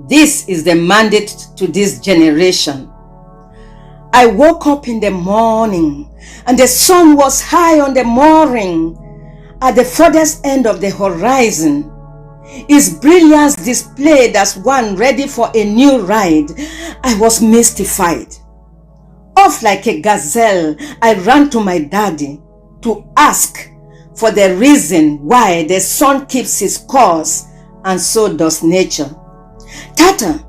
This is the mandate to this generation. I woke up in the morning and the sun was high on the mooring at the furthest end of the horizon. Its brilliance displayed as one ready for a new ride. I was mystified. Off like a gazelle, I ran to my daddy to ask for the reason why the sun keeps his course and so does nature. Tata,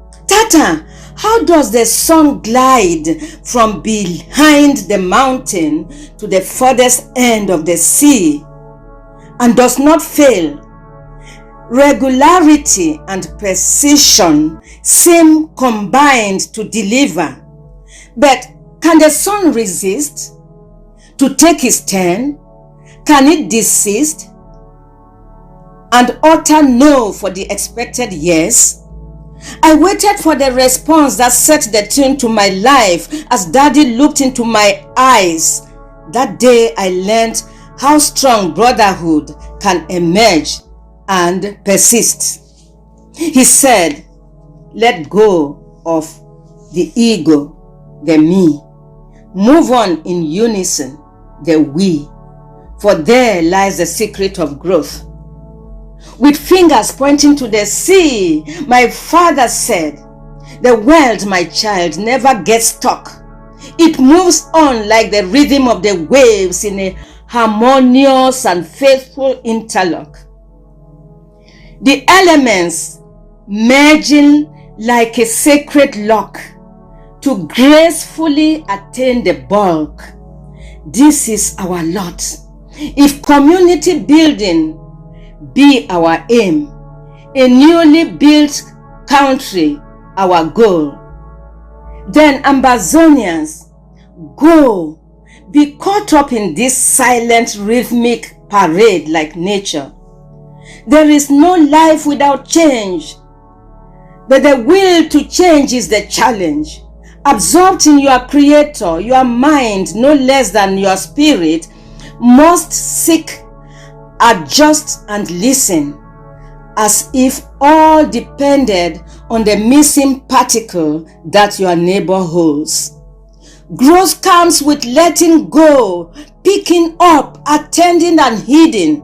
how does the sun glide from behind the mountain to the furthest end of the sea and does not fail? Regularity and precision seem combined to deliver. But can the sun resist to take its turn? Can it desist and utter no for the expected yes? I waited for the response that set the tune to my life as Daddy looked into my eyes. That day I learned how strong brotherhood can emerge and persist. He said, let go of the ego, the me. Move on in unison, the we. For there lies the secret of growth. With fingers pointing to the sea, my father said, the world, my child, never gets stuck. It moves on like the rhythm of the waves in a harmonious and faithful interlock. The elements merging like a sacred lock to gracefully attain the bulk. This is our lot. If community building be our aim, a newly built country our goal, then Amazonians, go, be caught up in this silent rhythmic parade like nature. There is no life without change, but the will to change is the challenge. Absorbed in your creator, your mind, no less than your spirit, must seek, adjust and listen, as if all depended on the missing particle that your neighbor holds. Growth comes with letting go, picking up, attending and heeding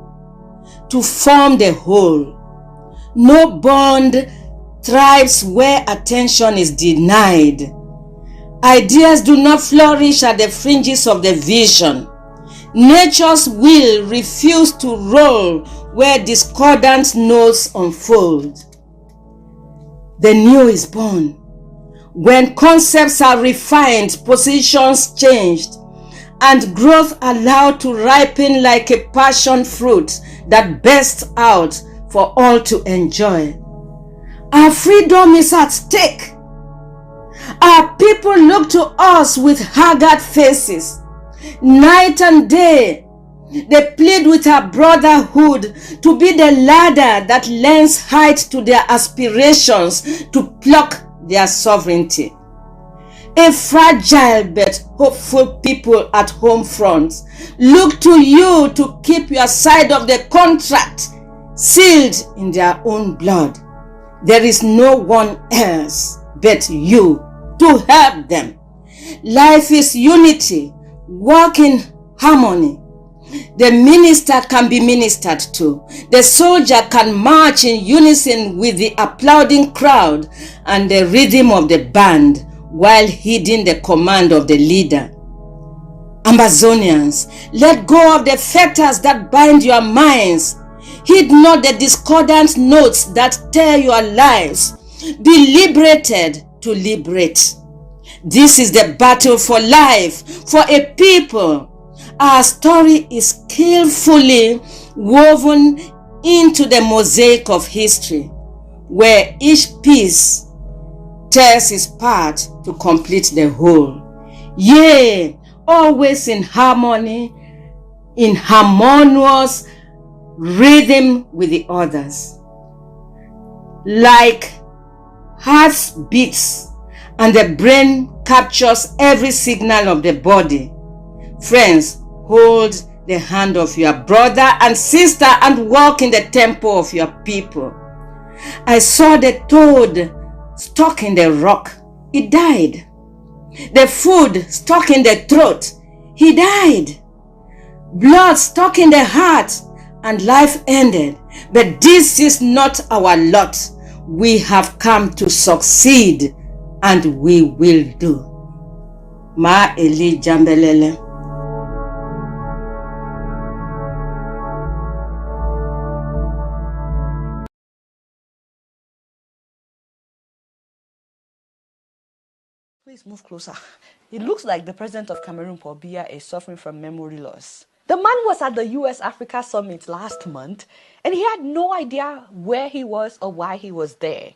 to form the whole. No bond thrives where attention is denied. Ideas do not flourish at the fringes of the vision. Nature's will refuse to roll where discordant notes unfold. The new is born. When concepts are refined, positions changed, and growth allowed to ripen like a passion fruit that bursts out for all to enjoy. Our freedom is at stake. Our people look to us with haggard faces. Night and day, they plead with our brotherhood to be the ladder that lends height to their aspirations to pluck their sovereignty. A fragile but hopeful people at home front look to you to keep your side of the contract sealed in their own blood. There is no one else but you to help them. Life is unity. Walk in harmony. The minister can be ministered to. The soldier can march in unison with the applauding crowd and the rhythm of the band while heeding the command of the leader. Amazonians, let go of the fetters that bind your minds. Heed not the discordant notes that tear your lives. Be liberated to liberate. This is the battle for life, for a people. Our story is skillfully woven into the mosaic of history, where each piece tears its part to complete the whole. Yea, always in harmony, in harmonious rhythm with the others. Like heart's beats and the brain captures every signal of the body. Friends, hold the hand of your brother and sister and walk in the tempo of your people. I saw the toad stuck in the rock, he died. The food stuck in the throat, he died. Blood stuck in the heart, and life ended. But this is not our lot. We have come to succeed, and we will do. Ma Eli Jambelele. Please move closer. It looks like the president of Cameroon, Paul Biya, is suffering from memory loss. The man was at the US Africa Summit last month, and he had no idea where he was or why he was there.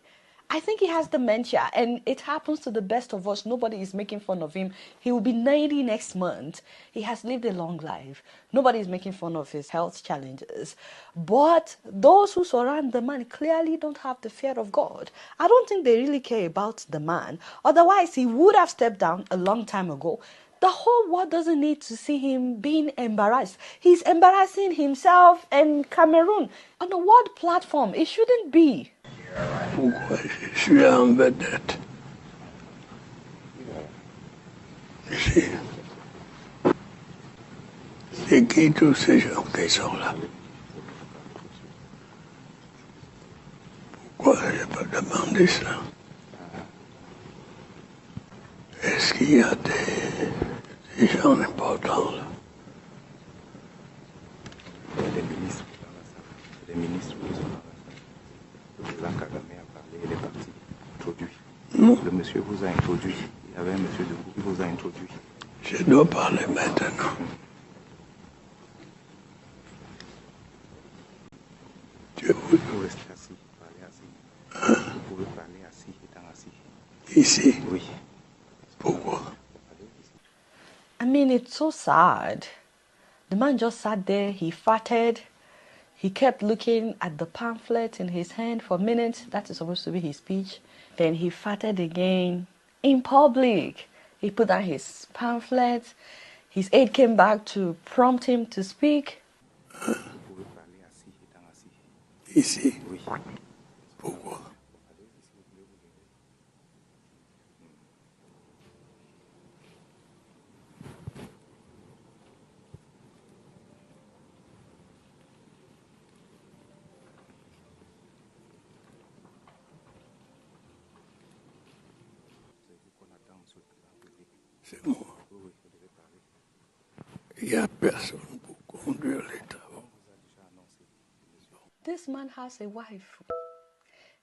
I think he has dementia, and it happens to the best of us. Nobody is making fun of him. He will be 90 next month. He has lived a long life. Nobody is making fun of his health challenges. But those who surround the man clearly don't have the fear of God. I don't think they really care about the man. Otherwise, he would have stepped down a long time ago. The whole world doesn't need to see him being embarrassed. He's embarrassing himself and Cameroon on a world platform. It shouldn't be. Pourquoi je suis en vedette ici? C'est qui tous ces gens qui sont là? Pourquoi je n'ai pas demandé ça? Est-ce qu'il y a des gens importants là? Les ministres, les ministres qui sont là. Le président Kagame a parlé, il est parti, introduit. Non. Le monsieur vous a introduit. Il y avait un monsieur debout qui vous a introduit. Je dois parler maintenant. Vous pouvez rester assis, parler assis. Vous pouvez parler assis, étant assis. Ici? Oui. Pourquoi? I mean, it's so sad. The man just sat there, he farted. He kept looking at the pamphlet in his hand for minutes. That is supposed to be his speech. Then he farted again in public. He put down his pamphlet. His aide came back to prompt him to speak. Vous pouvez parler assis, étant assis. Ici? Oui. Pourquoi? C'est moi. Il n'y a personne pour conduire les travaux. This man has a wife.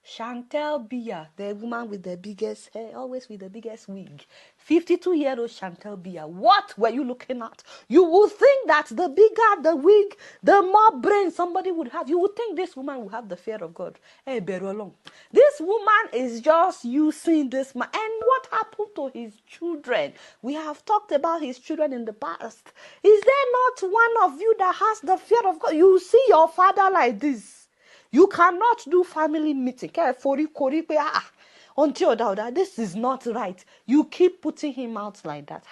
Chantal Biya, the woman with the biggest hair, always with the biggest wig. 52-year-old Chantal Biya. What were you looking at? You would think that the bigger the wig, the more brain somebody would have. You would think this woman would have the fear of God. Hey, Berolong. This woman is just using this man. And what happened to his children? We have talked about his children in the past. Is there not one of you that has the fear of God? You see your father like this. You cannot do family meeting. Until that, this is not right. You keep putting him out like that.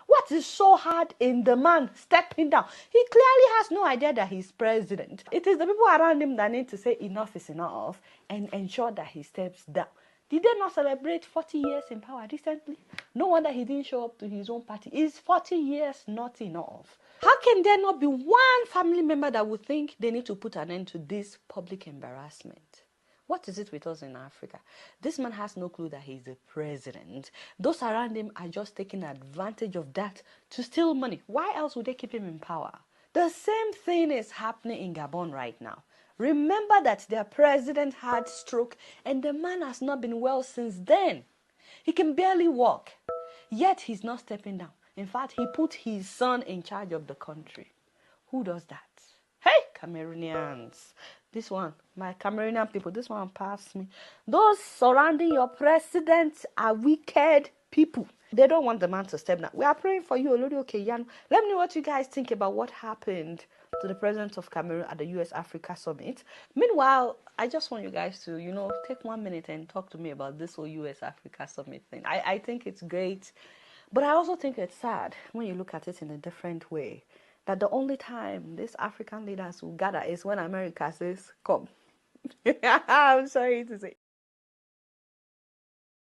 What is so hard in the man stepping down? He clearly has no idea that he's president. It is the people around him that need to say enough is enough and ensure that he steps down. Did they not celebrate 40 years in power recently? No wonder he didn't show up to his own party. Is 40 years not enough? How can there not be one family member that would think they need to put an end to this public embarrassment? What is it with us in Africa? This man has no clue that he's the president. Those around him are just taking advantage of that to steal money. Why else would they keep him in power? The same thing is happening in Gabon right now. Remember that their president had stroke and the man has not been well since then. He can barely walk, yet he's not stepping down. In fact, he put his son in charge of the country. Who does that? Hey, Cameroonians. This one, my Cameroonian people, this one passed me. Those surrounding your president are wicked people. They don't want the man to step down. We are praying for you, Olori Okeyan. Let me know what you guys think about what happened to the president of Cameroon at the US Africa Summit. Meanwhile, I just want you guys to, take 1 minute and talk to me about this whole US Africa Summit thing. I think it's great, but I also think it's sad when you look at it in a different way. That the only time these African leaders will gather is when America says, come. I'm sorry to say.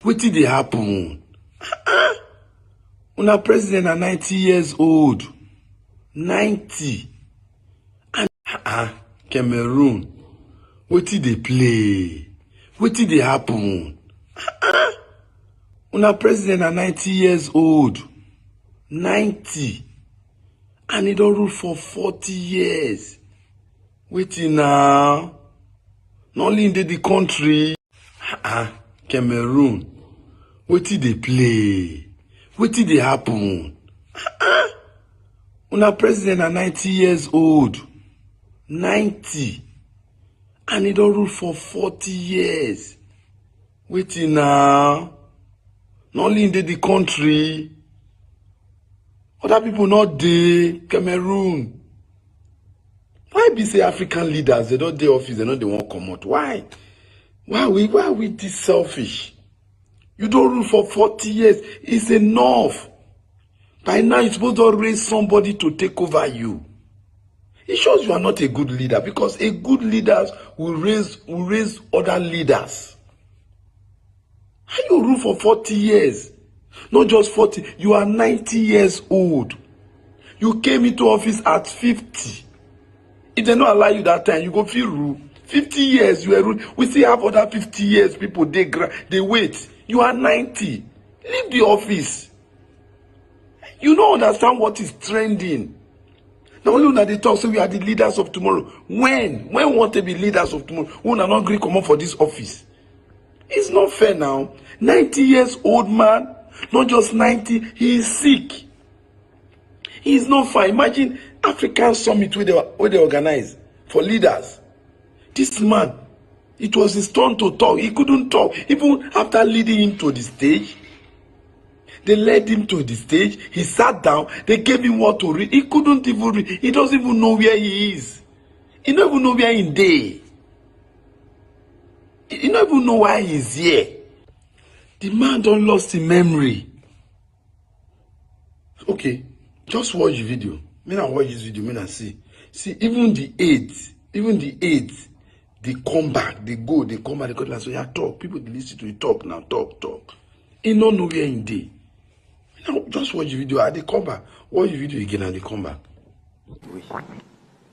What did they happen? Una president are 90 years old. 90. And Cameroon. What did they play? What did they happen? Una president are 90 years old. 90. And he don't rule for 40 years. Waiting now. Not only in the country. Cameroon. What did they play? What did they happen? Una president are 90 years old. 90. And he don't rule for 40 years. Waiting now. Not only in the country. Other people not there. Cameroon. Why be say African leaders, they don't dey office, they don't they want come out? Why? Why are we this selfish? You don't rule for 40 years. It's enough. By now, you're supposed to raise somebody to take over you. It shows you are not a good leader, because a good leader will raise other leaders. How you rule for 40 years? Not just 40, you are 90 years old. You came into office at 50. If they don't allow you that time, you go feel rule. 50 years, you are rule. We still have other 50 years, people, they wait. You are 90. Leave the office. You don't understand what is trending. Now only when they talk, so we are the leaders of tomorrow. When want to be leaders of tomorrow? When are not going to come up for this office? It's not fair now. 90 years old man, not just 90, he is sick. He is not fine. Imagine African summit where they organize for leaders. This man, it was his turn to talk. He couldn't talk. Even after leading him to the stage, they led him to the stage. He sat down. They gave him what to read. He couldn't even read. He doesn't even know where he is. He don't even know where he's there. He don't even know why he's here. The man don't lost his memory. Okay, just watch the video. Me not watch this video. Me not see. See, even the aides, they come back. They come back. They go like, so yeah, talk. People they listen to you talk now. Talk. He don't know where in day. Now just watch the video. They come back. Watch the video again and they come back. Oui.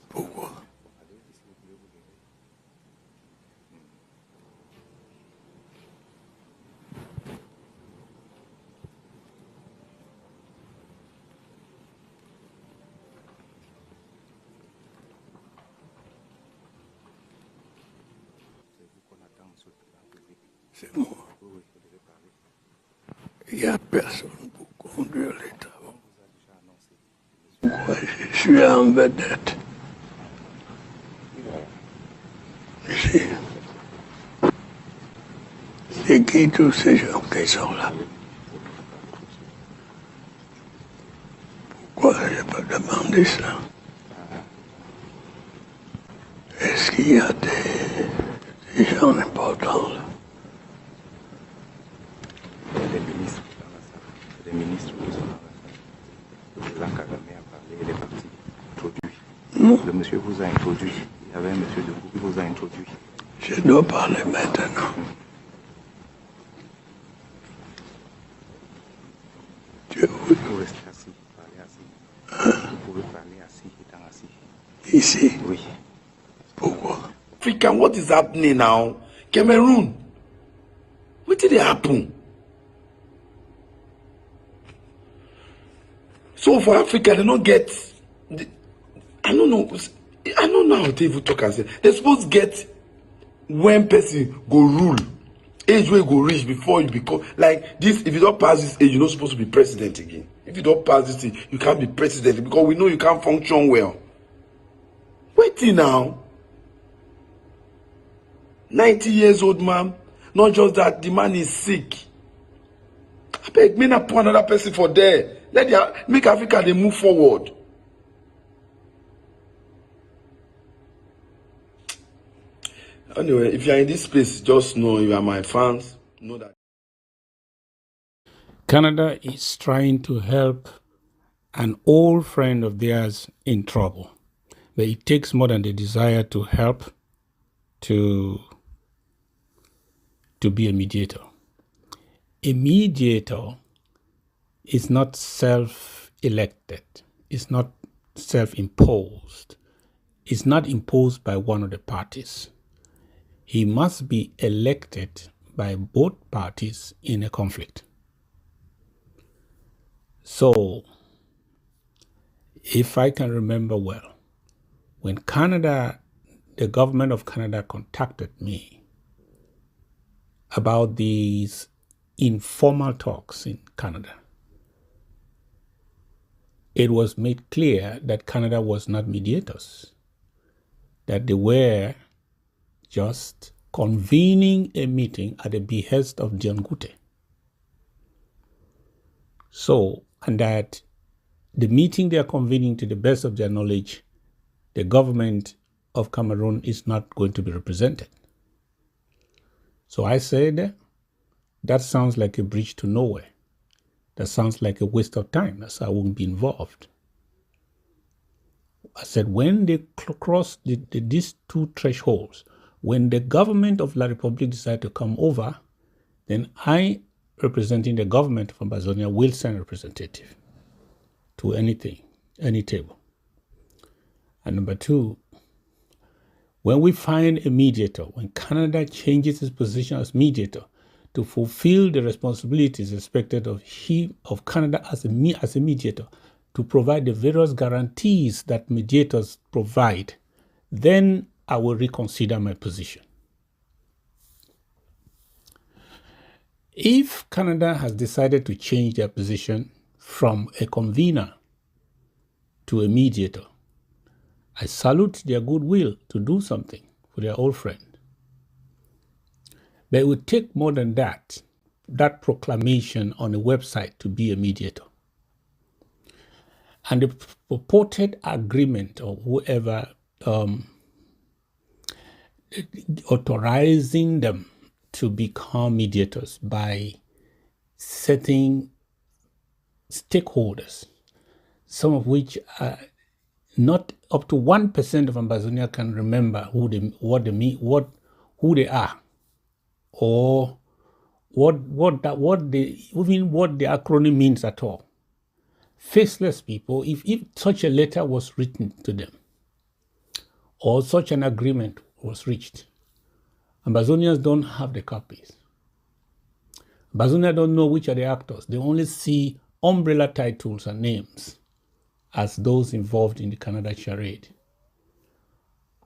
Pourquoi? C'est moi. Il n'y a personne pour conduire l'État. Pourquoi je suis en vedette? Ici. C'est qui tous ces gens qui sont là? Pourquoi je n'ai pas demandé ça? Est-ce qu'il y a des gens importants là? Les ministres qui sont là. Le président Kagame a parlé, il est parti, introduit. Non. Le monsieur vous a introduit. Il y avait un monsieur de vous qui vous a introduit. Je dois parler maintenant. Vous pouvez rester assis, parler assis. Vous pouvez parler assis, étant assis. Ici? Oui. Pourquoi? African, what is happening now? Cameroon, what did happen? So for Africa, they don't get. I don't know how they even talk and say. They're supposed to get when person go rule, age where go reach before you become like this. If you don't pass this age, you're not supposed to be president again. If you don't pass this thing, you can't be president because we know you can't function well. Waiting now. 90 years old man. Not just that, the man is sick. I beg, me not put another person for there. Make Africa they move forward. Anyway, if you're in this place, just know you are my fans. Know that. Canada is trying to help an old friend of theirs in trouble. But it takes more than the desire to help to be a mediator. a mediator is not self-elected, it's not self-imposed, it's not imposed by one of the parties. He must be elected by both parties in a conflict. So, if I can remember well, when Canada, the government of Canada contacted me about these informal talks in Canada, it was made clear that Canada was not mediators, that they were just convening a meeting at the behest of John Gute. So, and that the meeting they are convening, to the best of their knowledge, the government of Cameroon is not going to be represented. So I said, that sounds like a bridge to nowhere. That sounds like a waste of time. That's I won't be involved. I said, when they cross these two thresholds, when the government of La République decide to come over, then I, representing the government of Amazonia, will send a representative to any table. And number two, when we find a mediator, when Canada changes its position as mediator to fulfill the responsibilities expected of Canada as a mediator, to provide the various guarantees that mediators provide, then I will reconsider my position. If Canada has decided to change their position from a convener to a mediator, I salute their goodwill to do something for their old friend. But it would take more than that proclamation on a website to be a mediator. And the purported agreement or whoever authorizing them to become mediators by setting stakeholders, some of which are not up to 1% of Amazonia can remember who they are, or what the acronym means at all. Faceless people. If such a letter was written to them, or such an agreement was reached, Amazonians don't have the copies. Amazonians don't know which are the actors. They only see umbrella titles and names as those involved in the Canada charade.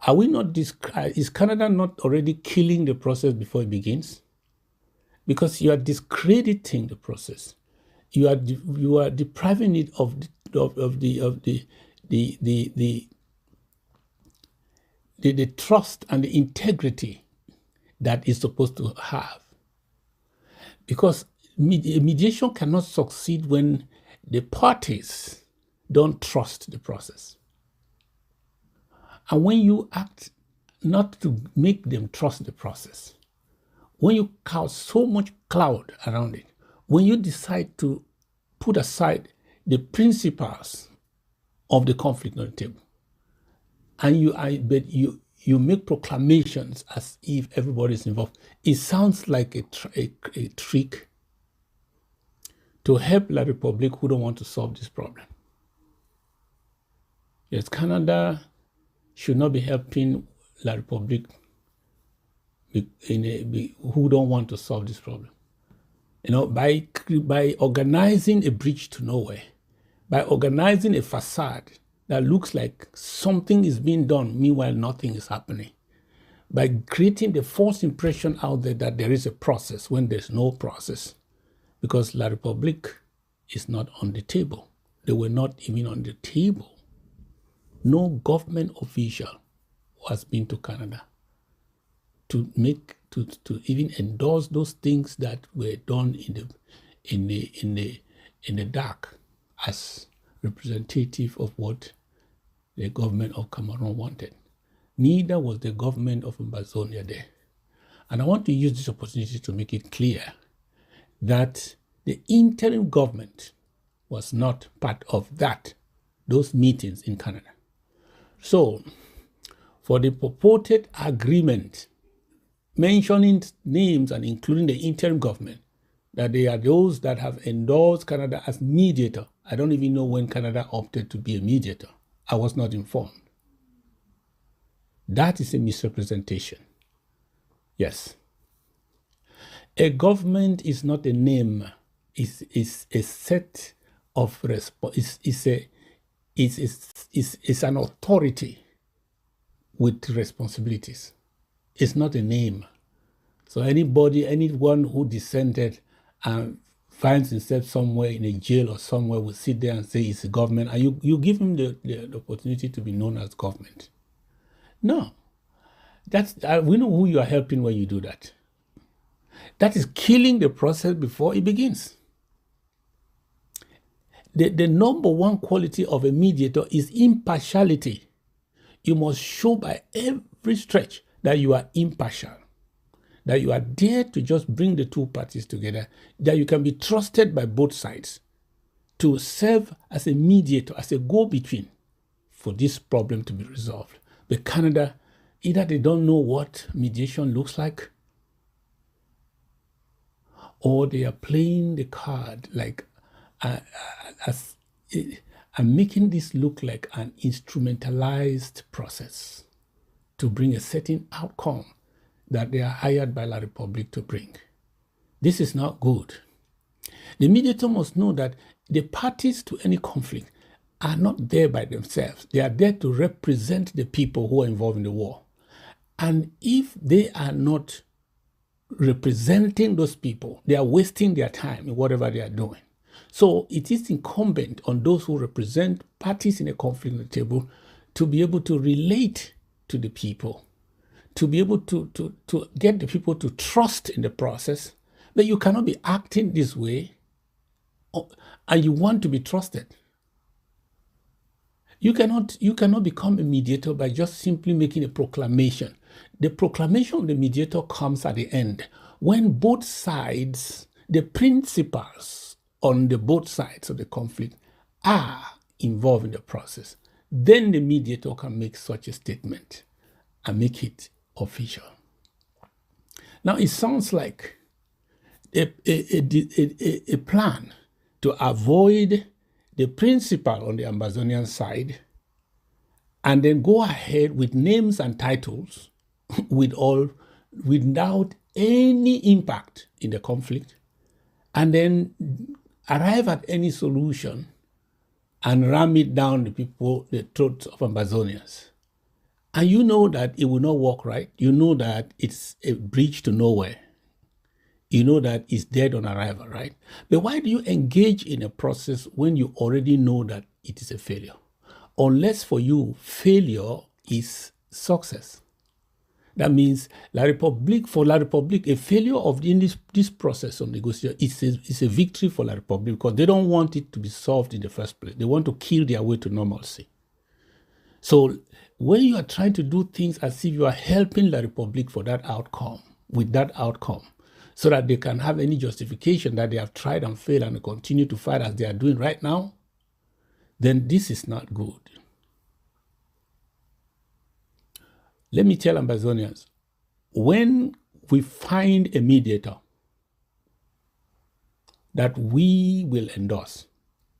Is Canada not already killing the process before it begins? Because you are discrediting the process. You are depriving it of the trust and the integrity that it's supposed to have. Because mediation cannot succeed when the parties don't trust the process. And when you act not to make them trust the process, when you cast so much cloud around it, when you decide to put aside the principles of the conflict on the table, and you make proclamations as if everybody is involved, it sounds like a trick to help La République who don't want to solve this problem. Yes, Canada should not be helping La République who don't want to solve this problem. By organizing a bridge to nowhere, by organizing a facade that looks like something is being done, meanwhile nothing is happening, by creating the false impression out there that there is a process when there's no process, because La République is not on the table. They were not even on the table. No government official has been to Canada to even endorse those things that were done in the dark as representative of what the government of Cameroon wanted. Neither was the government of Amazonia there. And I want to use this opportunity to make it clear that the interim government was not part of those meetings in Canada. So, for the purported agreement mentioning names and including the interim government that they are those that have endorsed Canada as mediator. I don't even know when Canada opted to be a mediator. I was not informed. That is a misrepresentation. Yes. A government is not a name. It's a set of it's an authority with responsibilities. It's not a name. So anyone who dissented and finds himself somewhere in a jail or somewhere will sit there and say it's a government, and you give him the opportunity to be known as government. No. We know who you are helping when you do that. That is killing the process before it begins. The number one quality of a mediator is impartiality. You must show by every stretch that you are impartial, that you are there to just bring the two parties together, that you can be trusted by both sides to serve as a mediator, as a go-between for this problem to be resolved. But Canada, either they don't know what mediation looks like, or they are playing the card like I'm making this look like an instrumentalized process to bring a certain outcome that they are hired by La Republique to bring. This is not good. The mediator must know that the parties to any conflict are not there by themselves. They are there to represent the people who are involved in the war. And if they are not representing those people, they are wasting their time in whatever they are doing. So it is incumbent on those who represent parties in a conflict on the table to be able to relate to the people, to be able to get the people to trust in the process, that you cannot be acting this way and you want to be trusted. You cannot become a mediator by just simply making a proclamation. The proclamation of the mediator comes at the end, when both sides, the principals on the both sides of the conflict are involved in the process. Then the mediator can make such a statement and make it official. Now it sounds like a plan to avoid the principal on the Amazonian side and then go ahead with names and titles without any impact in the conflict, and then arrive at any solution and ram it down the throats of Amazonians. And you know that it will not work, right? You know that it's a bridge to nowhere. You know that it's dead on arrival, right? But why do you engage in a process when you already know that it is a failure? Unless for you, failure is success. That means for La Republique, a failure of this process of negotiation is a victory for La Republique, because they don't want it to be solved in the first place. They want to kill their way to normalcy. So when you are trying to do things as if you are helping La Republique for that outcome, with that outcome, so that they can have any justification that they have tried and failed and continue to fight as they are doing right now, then this is not good. Let me tell Amazonians, when we find a mediator that we will endorse,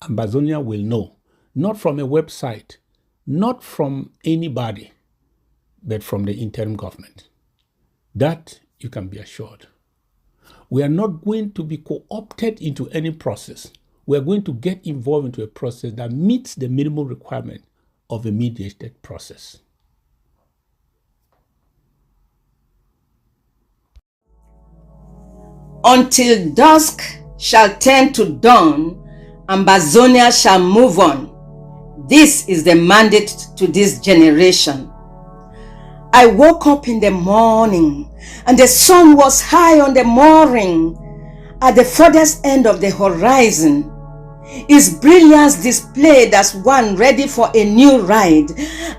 Amazonia will know, not from a website, not from anybody, but from the interim government. That you can be assured. We are not going to be co-opted into any process. We are going to get involved into a process that meets the minimum requirement of a mediated process. Until dusk shall turn to dawn, Amazonia shall move on. This is the mandate to this generation. I woke up in the morning, and the sun was high on the mooring at the furthest end of the horizon. Its brilliance displayed as one ready for a new ride.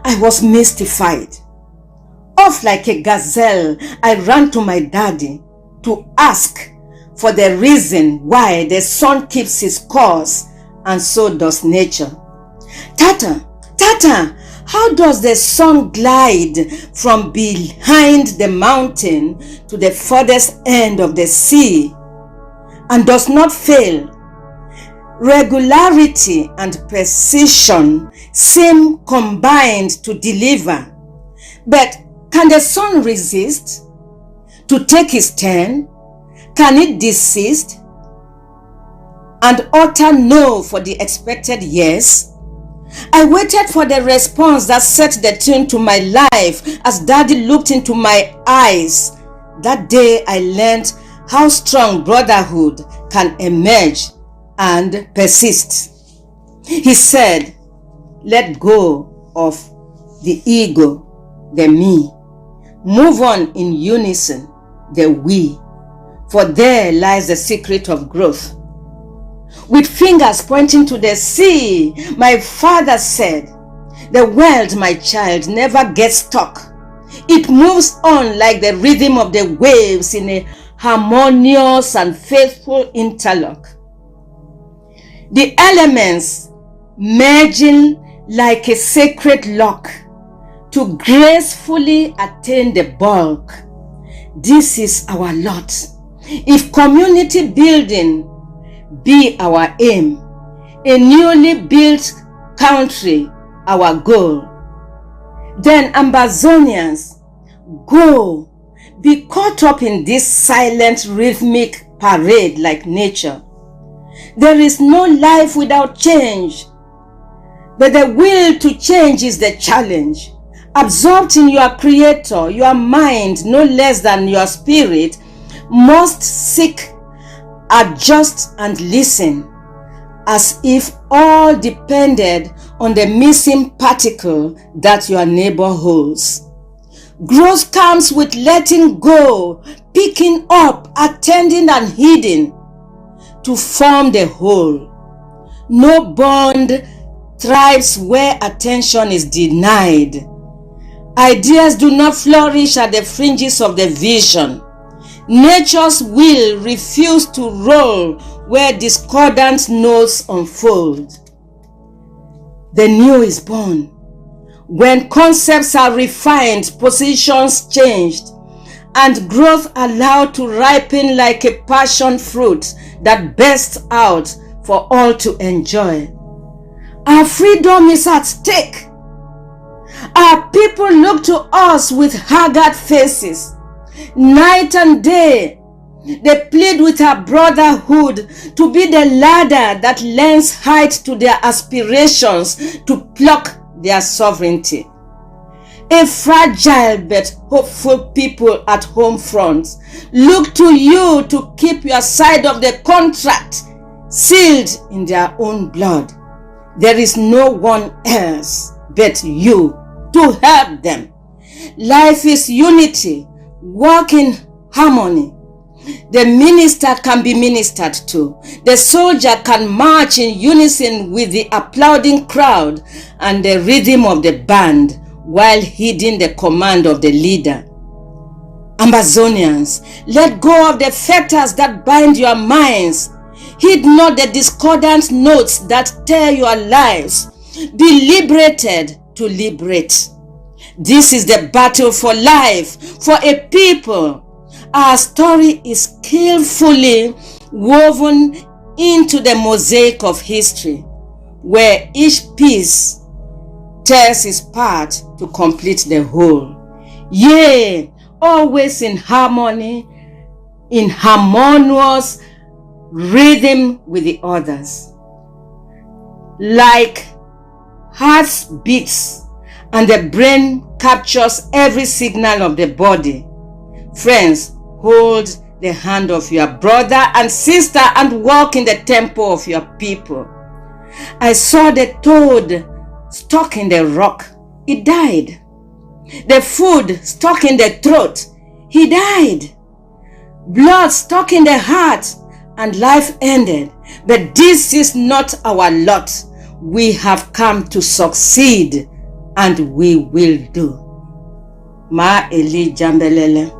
I was mystified. Off like a gazelle, I ran to my daddy to ask for the reason why the sun keeps his course and so does nature. Tata, how does the sun glide from behind the mountain to the furthest end of the sea? and does not fail. Regularity and precision seem combined to deliver. But can the sun resist to take his turn? Can it desist and utter no for the expected yes? I waited for the response that set the tune to my life as Daddy looked into my eyes. That day I learned how strong brotherhood can emerge and persist. He said, let go of the ego, the me. Move on in unison, the we. For there lies the secret of growth. With fingers pointing to the sea, my father said, the world, my child, never gets stuck. It moves on like the rhythm of the waves in a harmonious and faithful interlock. The elements merging like a sacred lock to gracefully attain the bulk. This is our lot. If community building be our aim, a newly built country our goal, then Amazonians, go, be caught up in this silent rhythmic parade like nature. There is no life without change, but the will to change is the challenge. Absorbed in your creator, your mind, no less than your spirit, must seek, adjust, and listen, as if all depended on the missing particle that your neighbor holds. Growth comes with letting go, picking up, attending, and heeding to form the whole. No bond thrives where attention is denied. Ideas do not flourish at the fringes of the vision. Nature's will refuse to roll where discordant notes unfold. The new is born. When concepts are refined, positions changed, and growth allowed to ripen like a passion fruit that bursts out for all to enjoy. Our freedom is at stake. Our people look to us with haggard faces. Night and day, they plead with our brotherhood to be the ladder that lends height to their aspirations to pluck their sovereignty. A fragile but hopeful people at home front look to you to keep your side of the contract sealed in their own blood. There is no one else but you to help them. Life is unity. Walk in harmony. The minister can be ministered to. The soldier can march in unison with the applauding crowd and the rhythm of the band while heeding the command of the leader. Amazonians, let go of the fetters that bind your minds. Heed not the discordant notes that tear your lives. Be liberated to liberate. This is the battle for life, for a people. Our story is skillfully woven into the mosaic of history, where each piece tears its part to complete the whole. Yea, always in harmony, in harmonious rhythm with the others. Like heart's beats and the brain captures every signal of the body. Friends, hold the hand of your brother and sister and walk in the tempo of your people. I saw the toad stuck in the rock. It died. The food stuck in the throat. He died. Blood stuck in the heart and life ended. But this is not our lot. We have come to succeed and we will do. Ma Eli Jambelele.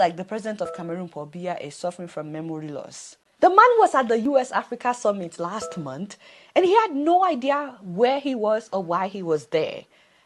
like the president of Cameroon, Paul Biya, is suffering from memory loss. The man was at the US-Africa Summit last month, and he had no idea where he was or why he was there.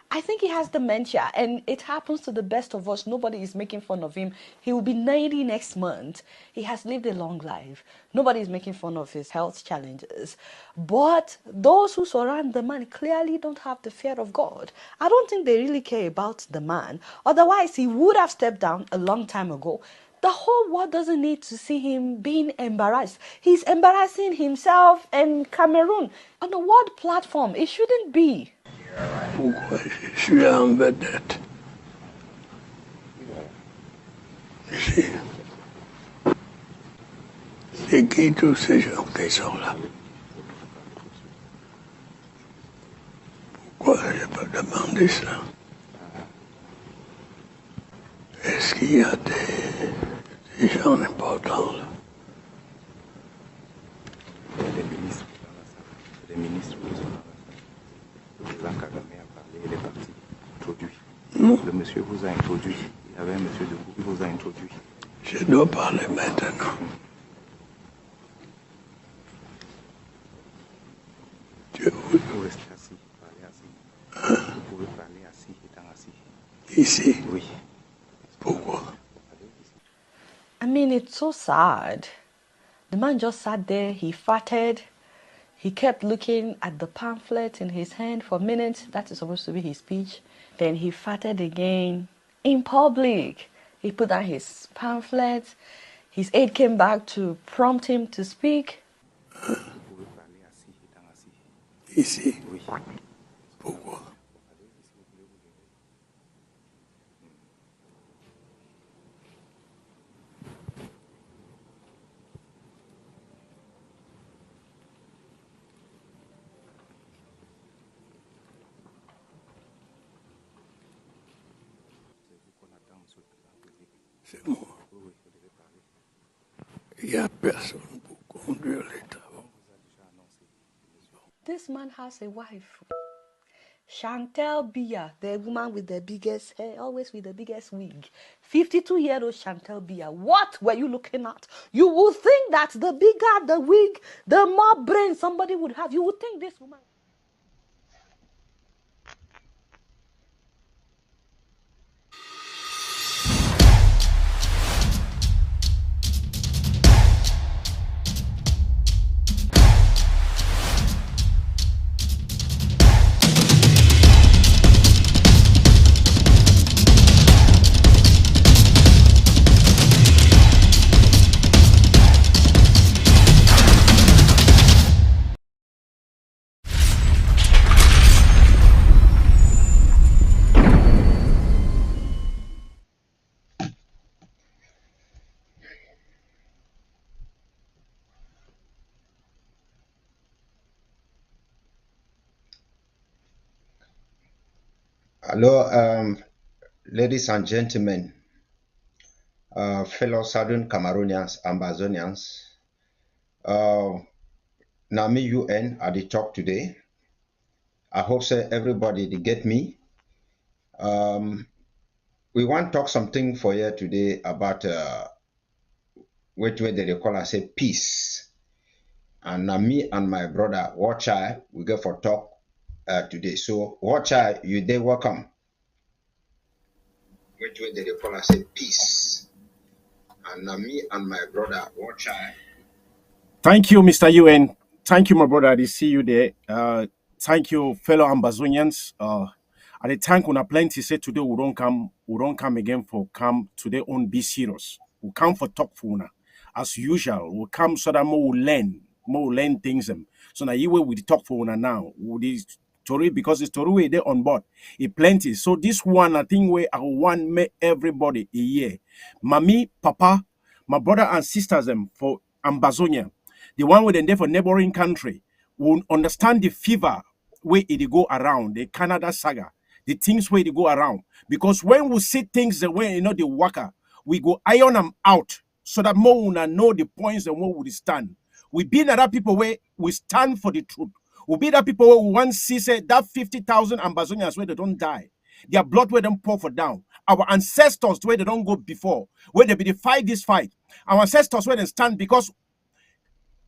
I think he has dementia, and it happens to the best of us. Nobody is making fun of him. He will be 90 next month. He has lived a long life. Nobody is making fun of his health challenges. But those who surround the man clearly don't have the fear of God. I don't think they really care about the man. Otherwise, he would have stepped down a long time ago. The whole world doesn't need to see him being embarrassed. He's embarrassing himself and Cameroon on a world platform. It shouldn't be. Pourquoi je suis en vedette? Ici. C'est qui tous ces gens qui sont là? Pourquoi je n'ai pas demandé ça? Est-ce qu'il y a des gens importants là? Les ministres, les ministres qui sont là. Le président Kagame a parlé, il est parti, introduit. Non. Le monsieur vous a introduit. Il y avait un monsieur debout qui vous a introduit. Je dois parler maintenant. Vous pouvez rester assis, parler assis. Vous pouvez parler assis, étant assis. Ici? Oui. Pourquoi? I mean, it's so sad. The man just sat there, he farted. He kept looking at the pamphlet in his hand for minutes. That is supposed to be his speech. Then he farted again in public. He put down his pamphlet. His aide came back to prompt him to speak. Ici? Pourquoi? C'est moi. Il n'y a personne pour conduire les travaux. This man has a wife. Chantal Biya, the woman with the biggest hair, always with the biggest wig. 52-year-old Chantal Biya. What were you looking at? You would think that the bigger the wig, the more brain somebody would have. You would think this woman... Hello, ladies and gentlemen, fellow Southern Cameroonians, Ambazonians. Nami UN at the talk today. I hope so everybody they get me. We want to talk something for you today about what they call us say peace. And me and my brother Watchai we go for talk today. So Watchai, you there welcome. Which way they call us say peace. And me and my brother Watchai. Thank you, Mr. UN. Thank you, my brother. I see you there. Thank you, fellow Ambazonians. I thank una plenty say today we don't come again for come today on be serious. We come for talk for una. As usual, we come so that more learn things. So now you will talk for una now. Story because the story way there on board it plenty. So this one I think we I want make everybody a year. Mommy, papa, my brother and sisters them for Ambazonia, the one with them there for neighboring country will understand the fever where it go around the Canada saga, the things where they go around. Because when we see things the way the worker, we go iron them out so that more will know the points and where we stand. We be that people where we stand for the truth. We be that people who once see say that 50,000 Ambazonians where they don't die. Their blood where them pour for down. our ancestors where they don't go before, where they be the fight this fight. Our ancestors where they stand because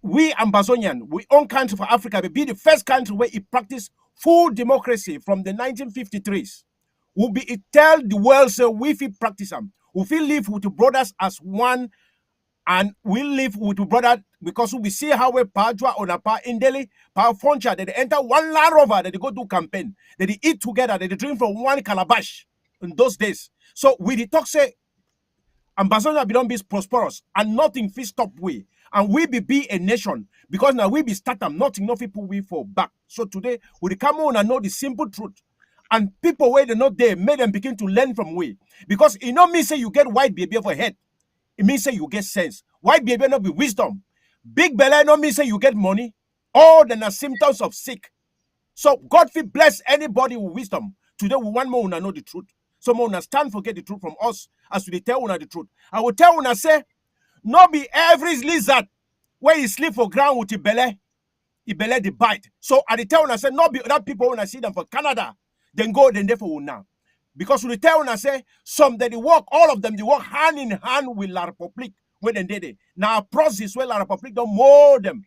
we Ambazonian, we own country for Africa, we be the first country where it practice full democracy from the 1953s. We'll be it tell the world say we feel practice them. We feel live with the brothers as one, and we live with the brother because we see how we Padua on a pa in Delhi, pa Foncha, that they enter one Land Rover, that they go do campaign, that they eat together, that they drink from one calabash in those days. So we the talk say Ambassador be don't be prosperous and nothing fit stop we. And we be a nation because now we be start them, nothing people we fall back. So today we come on and know the simple truth. And people where they're not there, make them begin to learn from we. Because it not mean say you get white baby for head. It means say you get sense. White baby not be wisdom. Big belly not mean say you get money. All the symptoms of sick. So God will bless anybody with wisdom. Today we want more to know the truth. So more stand forget the truth from us as we tell una the truth. I will tell una say, not be every lizard where you sleep for ground with your belly the bite. So I tell una say, not be that people when I see them for Canada, then go then there for now. Because we tell una say, some that they work, all of them they work hand in hand with La Republique when they did it. Now process where La Republique don't mold them.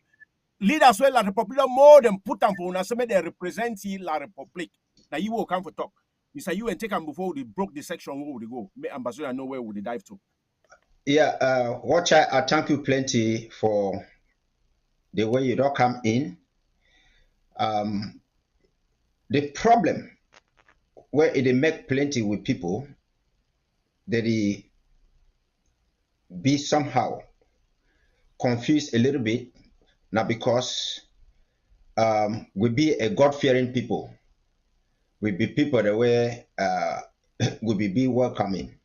Leaders where La Republique don't mold them, put them for una say they represent La Republique. Now you will come for talk. Mr. You and take them before they broke the section where would they go? May Ambassador know where would they dive to. Yeah, watch I thank you plenty for the way you don't come in. The problem where it make plenty with people that they be somehow confused a little bit now because we be a God-fearing people. We be people that way we be welcoming.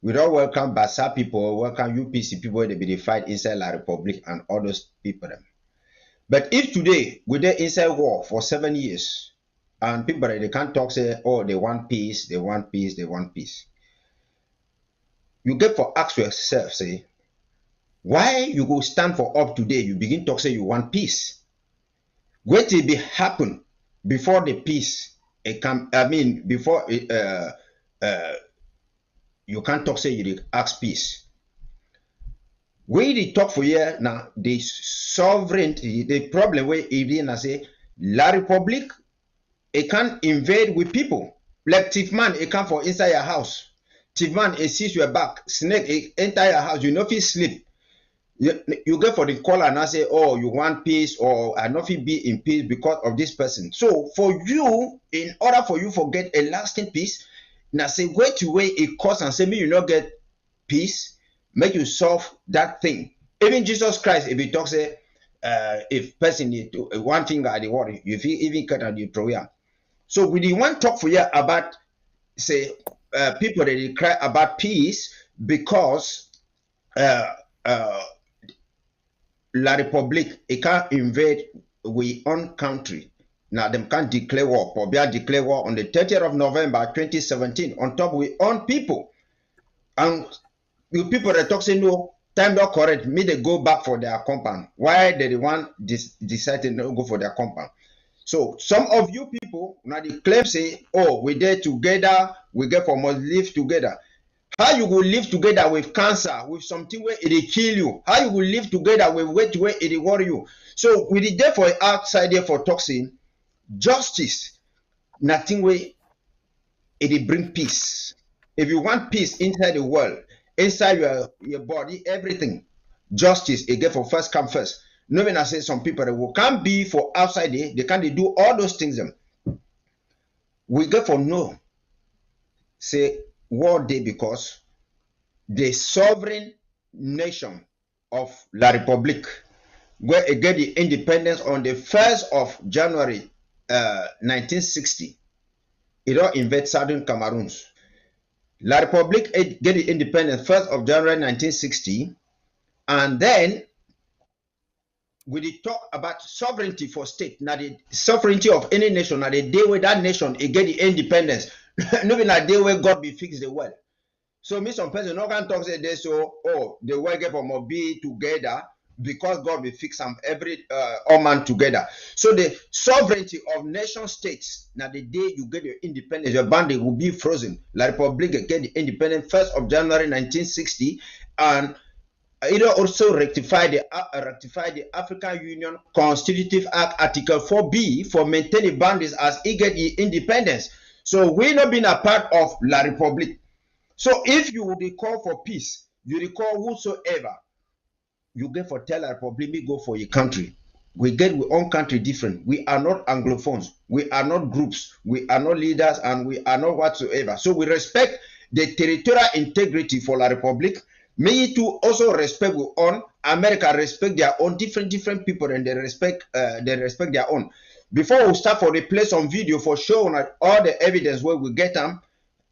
We don't welcome Basa people, welcome UPC people, they be the fight inside La Republique and all those people. But if today we dey inside war for 7 years and people they can't talk say, oh, they want peace, they want peace, they want peace. You get for ask yourself, say, why you go stand for up today, you begin talk say you want peace. What will be happen before the peace it come, I mean before you can't talk say you ask peace. We dey talk for here now the sovereignty, the problem where even I say La Republique, it can't invade with people. Like thief man, it come for inside your house. Thief man, it sees your back. Snake, it enter your house. You know if you sleep. You get for the call and I say, oh, you want peace or I know if you be in peace because of this person. So for you, in order for you to get a lasting peace, now say wait to wait it costs and say me you not get peace, make you solve that thing. Even Jesus Christ, if he talks say, if person need to one finger at the water, if he even cut out the throw. So we didn't want to talk for you about say people that they cry about peace because La Republique, it can't invade we own country. Now them can't declare war. Pobia declare war on the 30th of November 2017 on top we own people. And you people that talk say no, time not correct, me they go back for their compound. Why did they want decided not go for their compound? So some of you people now they claim say, oh, we there together, we get for must live together. How you will live together with cancer, with something where it kill you? How you will live together with weight where it worry you? So we did there for outside there for toxin, justice, nothing where it bring peace. If you want peace inside the world, inside your body, everything, justice, it get for first come first. No, when I say some people that will can't be for outside there, they can't do all those things. Them. We get for no. Say war day because the sovereign nation of La Republique, where it get the independence on the 1st of January 1960, it don't invade southern Cameroons. La Republique get the independence 1st of January 1960, and then we did talk about sovereignty for state. Now the sovereignty of any nation, now the day where that nation it get the independence, not in a day where God be fix the world. So me some person not can talk say this so oh the world get from be together because God will fix them every all man together. So the sovereignty of nation states, now the day you get your independence, your boundary will be frozen. La Republic get the independence 1st of January 1960, and it also rectify the African Union Constitutive Act Article 4B for maintaining boundaries as it get the independence. So we not been a part of La Republic. So if you would call for peace, you recall whosoever, you get for tell La Republic, me go for your country. We get our own country different. We are not Anglophones. We are not groups. We are not leaders, and we are not whatsoever. So we respect the territorial integrity for La Republic. Me too also respect our own. America respect their own different people, and they respect their own. Before we start for the play some video for showing all the evidence where we get them,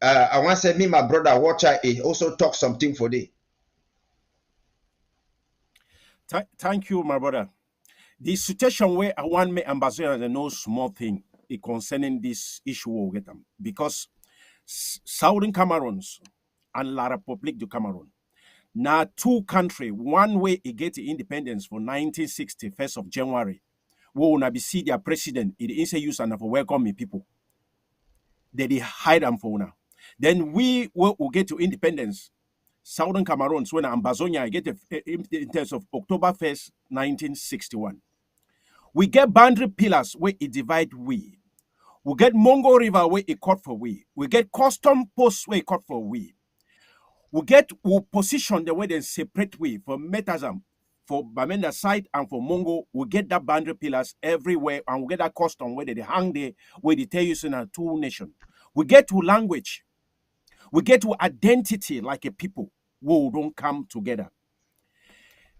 I want to say me, my brother Watcher, also talk something for this. Thank you, my brother. The situation where I want me ambassador and no small thing concerning this issue will get them, because Southern Cameroons and La République du Cameroon now two countries, one way it get independence for 1960, 1st of January, we will be see their president it is a use and for welcoming people. They hide them for now. Then we will get to independence. Southern Cameroons when Ambazonia get in terms of October 1st, 1961. We get boundary pillars where it divide we. We get Mongo River where it cut for we. We get custom posts where it cut for we. We get position the way they separate we for Metazam, for Bamenda side and for Mongo. We get that boundary pillars everywhere, and we get that custom where they hang there, where they tell you in a two nation. We get to language. We get to identity like a people who don't come together.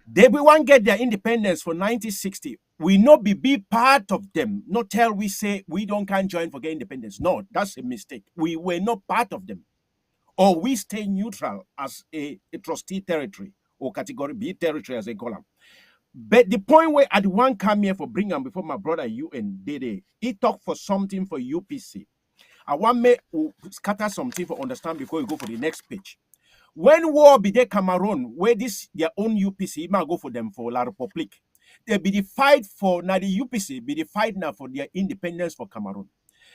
They will want get their independence for 1960. We not be part of them. Not tell we say we can't join for get independence. No, that's a mistake. We were not part of them. Or we stay neutral as a trustee territory or category B territory as they call them. But the point where I want come here for bring them before my brother UN Dede, he talk for something for UPC. I want me to scatter something for understand before you go for the next page. When war be there Cameroon, where this their own UPC, it might go for them for La République. They be the fight for now the UPC, be the fight now for their independence for Cameroon.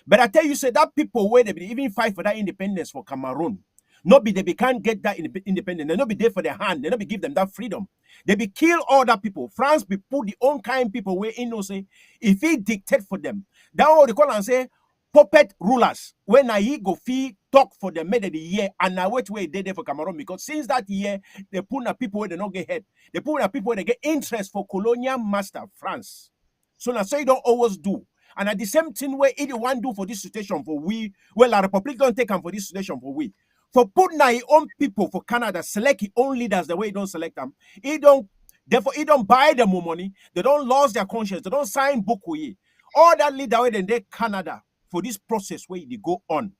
But I tell you, say that people where they be even fight for that independence for Cameroon, not be they can't get that independence. They not be there for their hand. They not be give them that freedom. They be kill all that people. France be put the own kind people where in no say if he dictate for them, that what they call and say puppet rulers. When I go fee talk for the made of the year and I wait where they there for Cameroon, because since that year they put the people where they don't get head. They put the people where they get interest for colonial master France. So now say you don't always do. And at the same thing where either one do for this situation for we, well, La Republic don't take them for this situation for we. For put now his own people for Canada, select his own leaders the way he don't select them. Therefore, he don't buy them more money. They don't lose their conscience. They don't sign book with you. All that leader where they Canada for this process where they go on.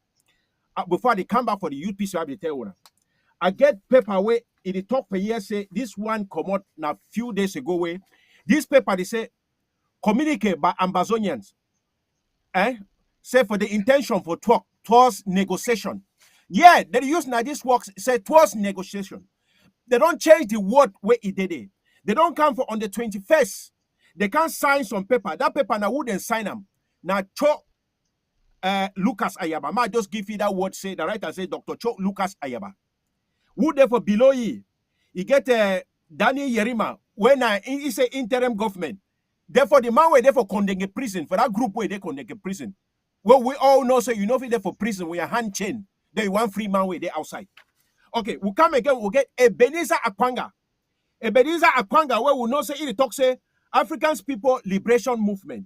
Before they come back for the UPC, I will tell you. I get paper where it talk per year say this one come out now few days ago where this paper they say communicate by Ambazonians. Say for the intention for talk towards negotiation. Yeah, they use now this works say towards negotiation. They don't change the word where it did it. They don't come for on the 21st. They can't sign some paper. That paper now wouldn't sign them. Now Cho Lucas Ayaba. I just give you that word. Say the writer say Dr. Cho Lucas Ayaba. Who therefore below you get Daniel Yerima when he say interim government. Therefore the man where therefore condemn a prison for that group where they condemn a prison. Well, we all know so you know if there for prison we are hand chain. They want free man where they outside. Okay, we come again. We'll get Ebenezer Akwanga. Ebenezer Akwanga where we know say it talk say African People Liberation Movement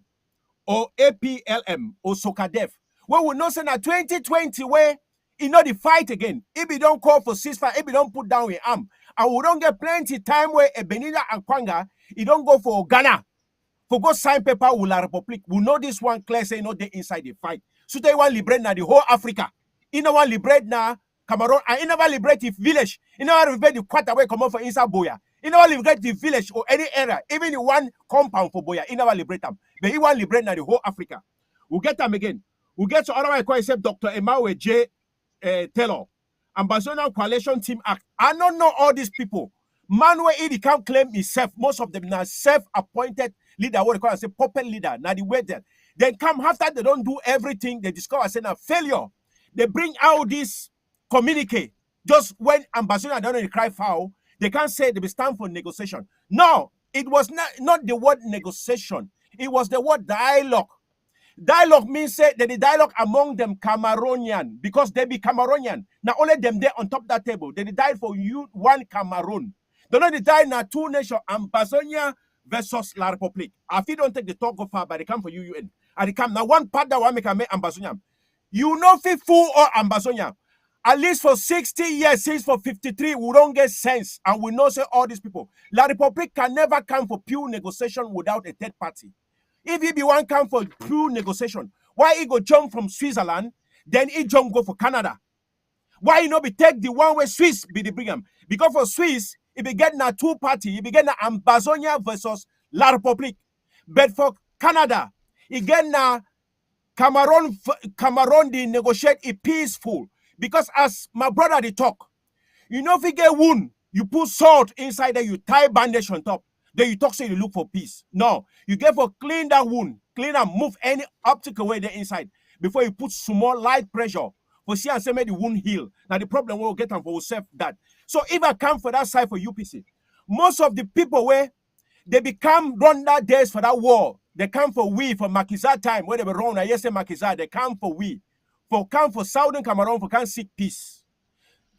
or APLM or SOCADEF. Where we know say na 2020 where you know the fight again. If we don't call for ceasefire, if we don't put down your arm, and we don't get plenty time where Ebenezer Akwanga, he don't go for Ghana. For go sign paper with La Republic. We know this one clear say no they inside the fight. So they want liberate now the whole Africa. You know want liberate now Cameroon and you never liberate the village. You never liberate the quarter where come out for inside Boya. You never liberate the village or any area, even the one compound for Boya. You never liberate them. But you want liberate now the whole Africa. We'll get them again. We'll get to other one except Dr. Emawe J. Taylor. Ambassador Coalition Team Act. I don't know all these people. Man where he can't claim himself. Most of them now self-appointed leader, what they call say puppet leader. Now the way that then come after they don't do everything, they discover say now failure. They bring out this communique. Just when ambassador don't cry foul, they can't say they will stand for negotiation. No, it was not the word negotiation. It was the word dialogue. Dialogue means say that the dialogue among them Cameroonian because they be Cameroonian. Now only them there on top of that table. They died for you one Cameroon. They not died now two nations, Ambazonia versus La Republique. If you don't take the talk go far, but they come for you UN. And they come now one part that one make Ambazonia. You know fit fool or Ambazonia. At least for 60 years, since for 53, we don't get sense. And we know say all these people. La Republique can never come for pure negotiation without a third party. If he be one come for pure negotiation, why he go jump from Switzerland, then he jump go for Canada? Why he not be take the one where Swiss be the bring him? Because for Swiss, he be getting a two party, he be getting a Ambazonia versus La Republique. But for Canada, he getting a Cameroon they negotiate a peaceful. Because as my brother they talk, you know if you get wound, you put salt inside there, you tie bandage on top. Then you talk say you look for peace. No, you get for clean that wound, clean and move any obstacle away there inside before you put small light pressure for see and say make the wound heal. Now the problem will get them for yourself that. So if I come for that side for UPC, most of the people where they become run that days for that war, they come for we for Makiza time where they were wrong. I say Makiza, they come for we come for Southern Cameroon for can seek peace.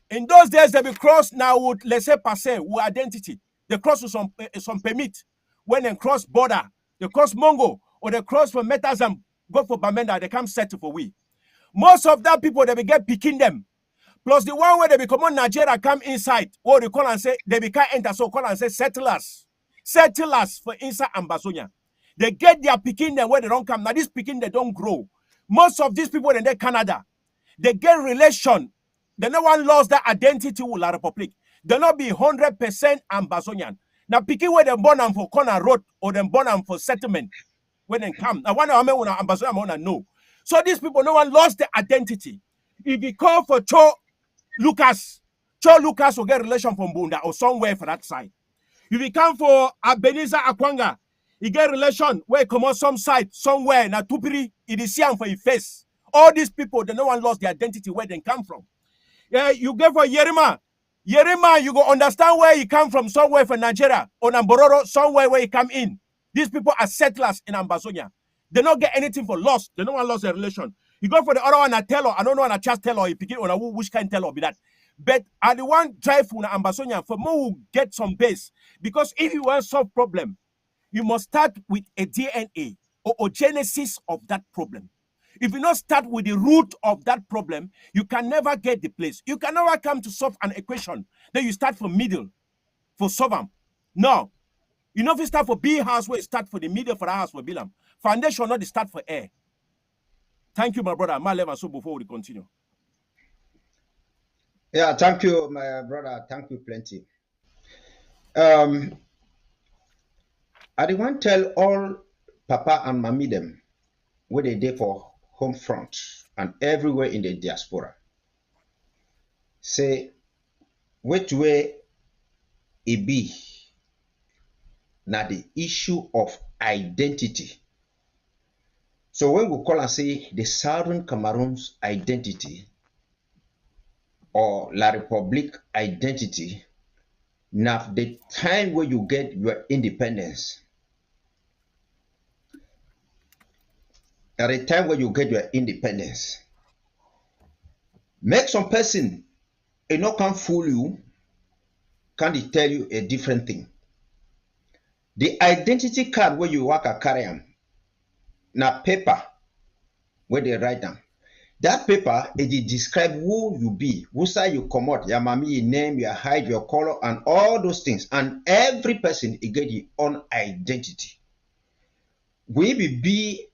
In those days, they be cross now with laissez-passer, with identity. They cross with some permit. When they cross border, they cross Mongo, or they cross from Metazam, go for Bamenda, they come settle for we. Most of that people, they be get picking them. Plus the one where they become on Nigeria come inside, or they call and say, they become enter, so call and say settlers. Settlers for inside Ambazonia. They get their picking them where they don't come. Now this picking, they don't grow. Most of these people in their Canada, they get relation. They no one lost that identity with La Republique. They not be 100% Ambazonian. Now, picking where they born them for corner road or they born them for settlement when they come. Now, one of them when Ambazonian want to know. So these people, no one lost their identity. If you call for Cho Lucas will get relation from Bunda or somewhere for that side. If you come for Abeniza Akwanga, he get relation where he come on some side somewhere. Now, Tupiri, it is here for his face. All these people, they no one lost their identity where they come from. Yeah, you go for Yerima. Yerima, you go understand where he come from, somewhere from Nigeria, or Nambororo, somewhere where he come in. These people are settlers in Ambazonia. They don't get anything for loss. They don't want lost their relation. You go for the other one, I tell her, I don't know, I just tell her, you pick it on a which kind tell her be that. But I the one drive for Ambazonia for more will get some base. Because if you want to solve problem, you must start with a DNA or genesis of that problem. If you not start with the root of that problem, you can never get the place. You can never come to solve an equation. Then you start from middle for solve them. No. You know if you start for B house, where you start for the middle for the house for Bilam. Foundation not the start for air. Thank you, my brother. My level so before we continue. Yeah, thank you, my brother. Thank you plenty. I want to tell all Papa and Mommy them where they did for home front and everywhere in the diaspora. Say, which way it be now the issue of identity. So when we call and say the Southern Cameroon's identity or La Republique identity, now the time where you get your independence, at the time where you get your independence, make some person can fool you, can tell you a different thing. The identity card where you work a carry them, na paper where they write them. That paper it describe who you be, who side you come out, your mommy, your name, your height, your color, and all those things. And every person it get your own identity. We be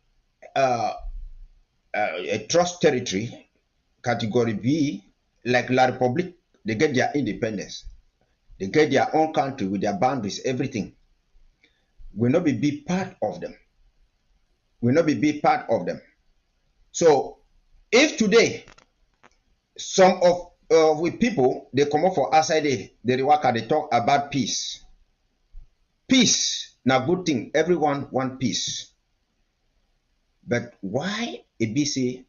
a trust territory, category B, like La Republique, they get their independence. They get their own country with their boundaries, everything. Will not be part of them. Will not be part of them. So, if today some of with people, they come up for outside they work and they talk about peace. Peace, now good thing. Everyone want peace. But why it be say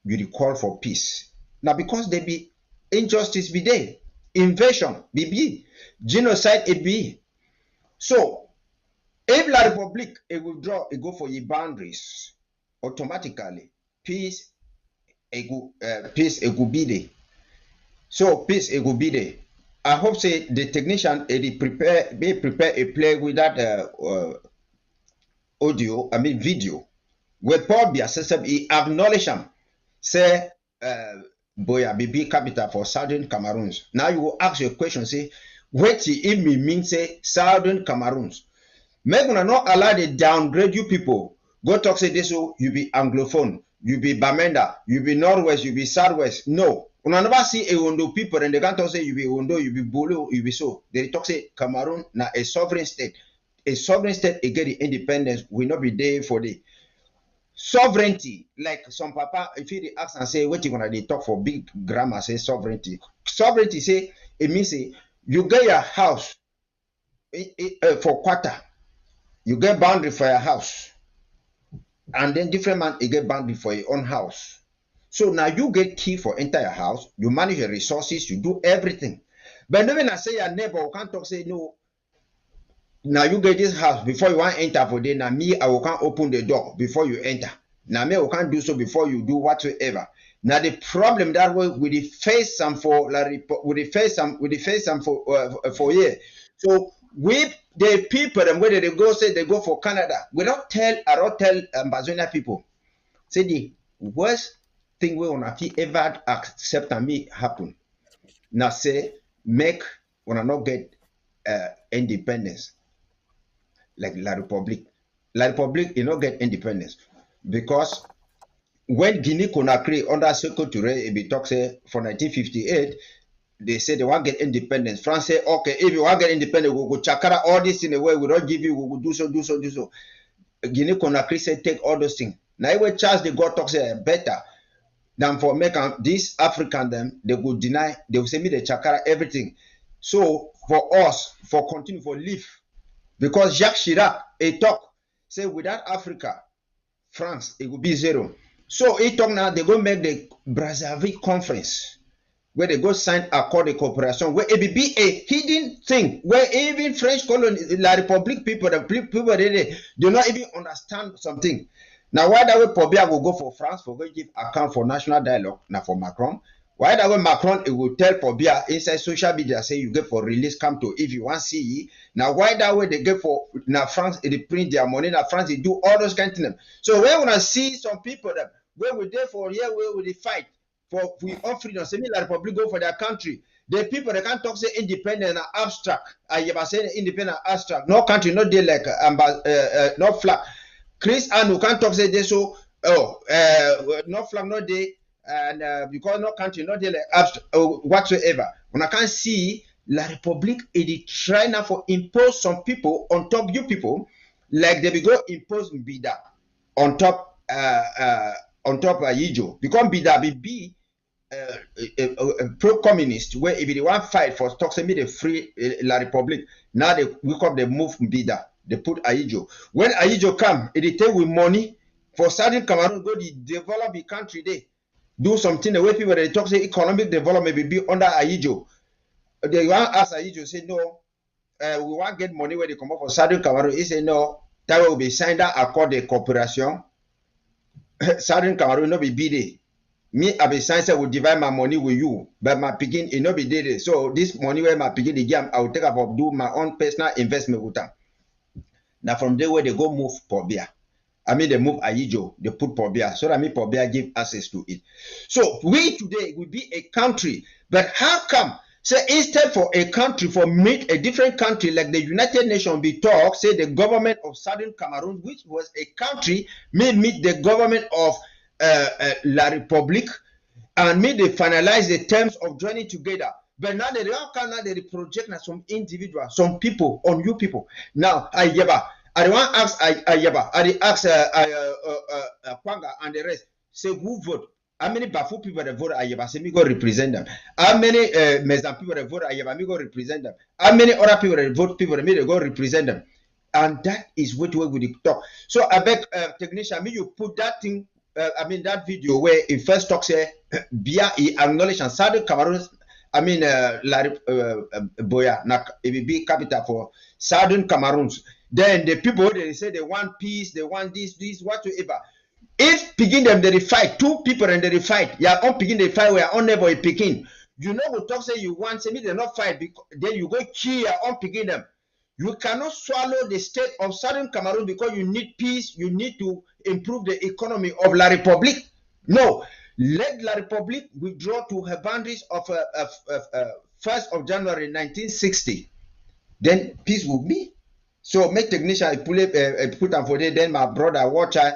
you call for peace? Now because there be injustice be there, invasion be, genocide it be. So if La Republic it withdraw, it go for your boundaries automatically. Peace it go be there. So peace it will be there. I hope say the technician prepare a play with that audio, I mean video. Where Paul be assessed, he acknowledge him. Say Boya BB capital for Southern Cameroons. Now you will ask your question, say, what if me mean say Southern Cameroons? Make una not allow the downgrade you people. Go talk say this, so you be Anglophone, you be Bamenda, you be Northwest, you be Southwest. No. Una never see a Wondo people and they can't talk say you be Wondo, you be Bulu, you be so. They talk say Cameroon na a sovereign state. A sovereign state get the independence will not be there for the sovereignty. Like some papa, if he ask and say what you gonna they talk for big grammar, say sovereignty. Sovereignty say it means say you get your house for quarter. You get boundary for your house, and then different man you get boundary for your own house. So now you get key for entire house, you manage your resources, you do everything. But when I say your neighbor who can't talk, say no. Now you get this house before you want to enter for day. Now me, I will can't open the door before you enter. Now me, I can't do so before you do whatsoever. Now the problem that way with the face some for for year. So with the people and whether they go say they go for Canada, I don't tell Ambazonia people. Say the worst thing we wanna ever accept and me happen. Now say make wanna not get independence like La Republic. La Republic you not get independence because when Guinea Conakry under Secretary it be talk say for 1958 they say they want to get independence. France say okay if you want to get independent we go chakara all this in a way we don't give you we will do so. Guinea Conakry say take all those things. Now when Charles de Gaulle talk say better than for make this African them they will deny they will say me the chakara everything. So for us for continue for live because Jacques Chirac he talk say without Africa France it will be zero. So he talk now they go make the Brazzaville conference where they go sign accord of cooperation where it be a hidden thing where even French colony La Republic people the people they do not even understand something. Now why that way Pobia will go for France for go give account for national dialogue now for Macron. Why that way Macron it will tell Pobia inside social media say you get for release come to if you want see. Now why that way they get for now France they print their money now France they do all those kind of things. So we're gonna see some people that where we there for here where we fight for we all freedom. Say me La Republic go for their country. The people they can't talk say independent and abstract. I ever say independent and abstract. No country not there like no flag. Chris and who can't talk say this so no flag not there and because no country not there like abstract whatsoever. When I can't see La Republic it try now for impose some people on top you people like they be go impose Bida on top Yijo because Bida be pro-communist where if they want fight for talk say me the free La Republic now they wake up they move Bida they put Ayijo when Ayijo come it take with money for Southern Cameroon go to develop the country they do something the way people they talk say economic development will be under Ayijo they want ask Ayijo say no we want get money where they come up for Southern Cameroon he say no that will be signed that accord de cooperation Southern Cameroon no be there. Me, I be science will divide my money with you, but my picking it no be there. So this money where my picking the game, I will take up do my own personal investment with them. Now from there where they go move Pobia. I mean they move Ayijo, they put Pobia, so that me Pobia give access to it. So we today will be a country, but how come? So instead for a country, for meet a different country like the United Nations be talk, say the government of Southern Cameroon, which was a country, may meet the government of La Republic, and may they finalize the terms of joining together. But now they don't come now they project now some individuals, some people on you people. Now I want to ask Ayaba, I ask Kwanga and the rest. Say who vote? How many Bafu people that vote Ayeba say me go represent them? How many Mezan people that vote Ayeba me go represent them? How many other people that vote people that me they go represent them? And that is what we talk. So I beg technician, me you put that thing. That video where it first talks here, Bia he acknowledge and Southern Cameroon. Boya, it will be capital for Southern Cameroons. Then the people they say they want peace, they want this, whatsoever. If picking them they fight, two people and they fight, yeah, on picking they fight where on neighbor picking. You know what talk say you want, say me they not fight because then you go kill your on picking them. You cannot swallow the state of Southern Cameroon because you need peace, you need to improve the economy of La Republique. No, let La Republique withdraw to her boundaries of 1st of January 1960. Then peace will be. So make technician put on for there, then my brother watch a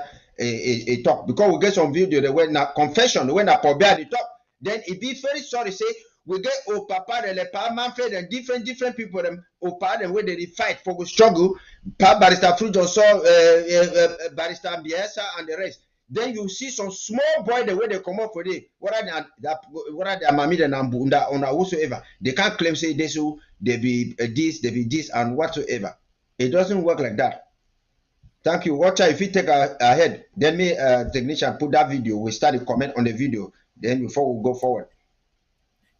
talk. Because we get some video, they went na confession, when I probably the talk. Then it be very sorry, say, we get Papa, the Pa Manfred, and different people, them Opa, them where they fight for the struggle, Pa Barrister Frujo, so Barrister Biesa, and the rest. Then you see some small boy the way they come up for it. What are the Mamid and Ambunda or whatsoever? They can't claim say this, they be this, and whatsoever. It doesn't work like that. Thank you. Watcher, if you take ahead, then me technician put that video. We start to comment on the video. Then before we go forward.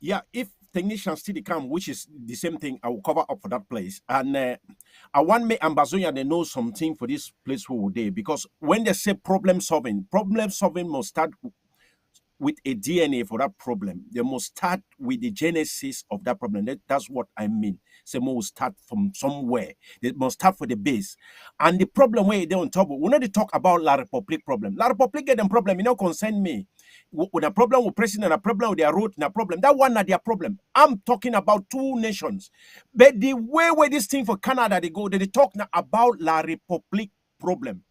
Yeah, if technicians still come, which is the same thing, I will cover up for that place. And I want me Ambazonia they know something for this place who they, because when they say problem solving must start with a DNA for that problem. They must start with the genesis of that problem. That's what I mean. So must start from somewhere. They must start for the base. And the problem where they on top, we not talk about La Republique problem. La Republique get them problem, you know, concern me. With a problem with president, a problem with their road, and a problem. That one not their problem. I'm talking about two nations. But the way where this thing for Canada they go, they talk now about La Republique problem.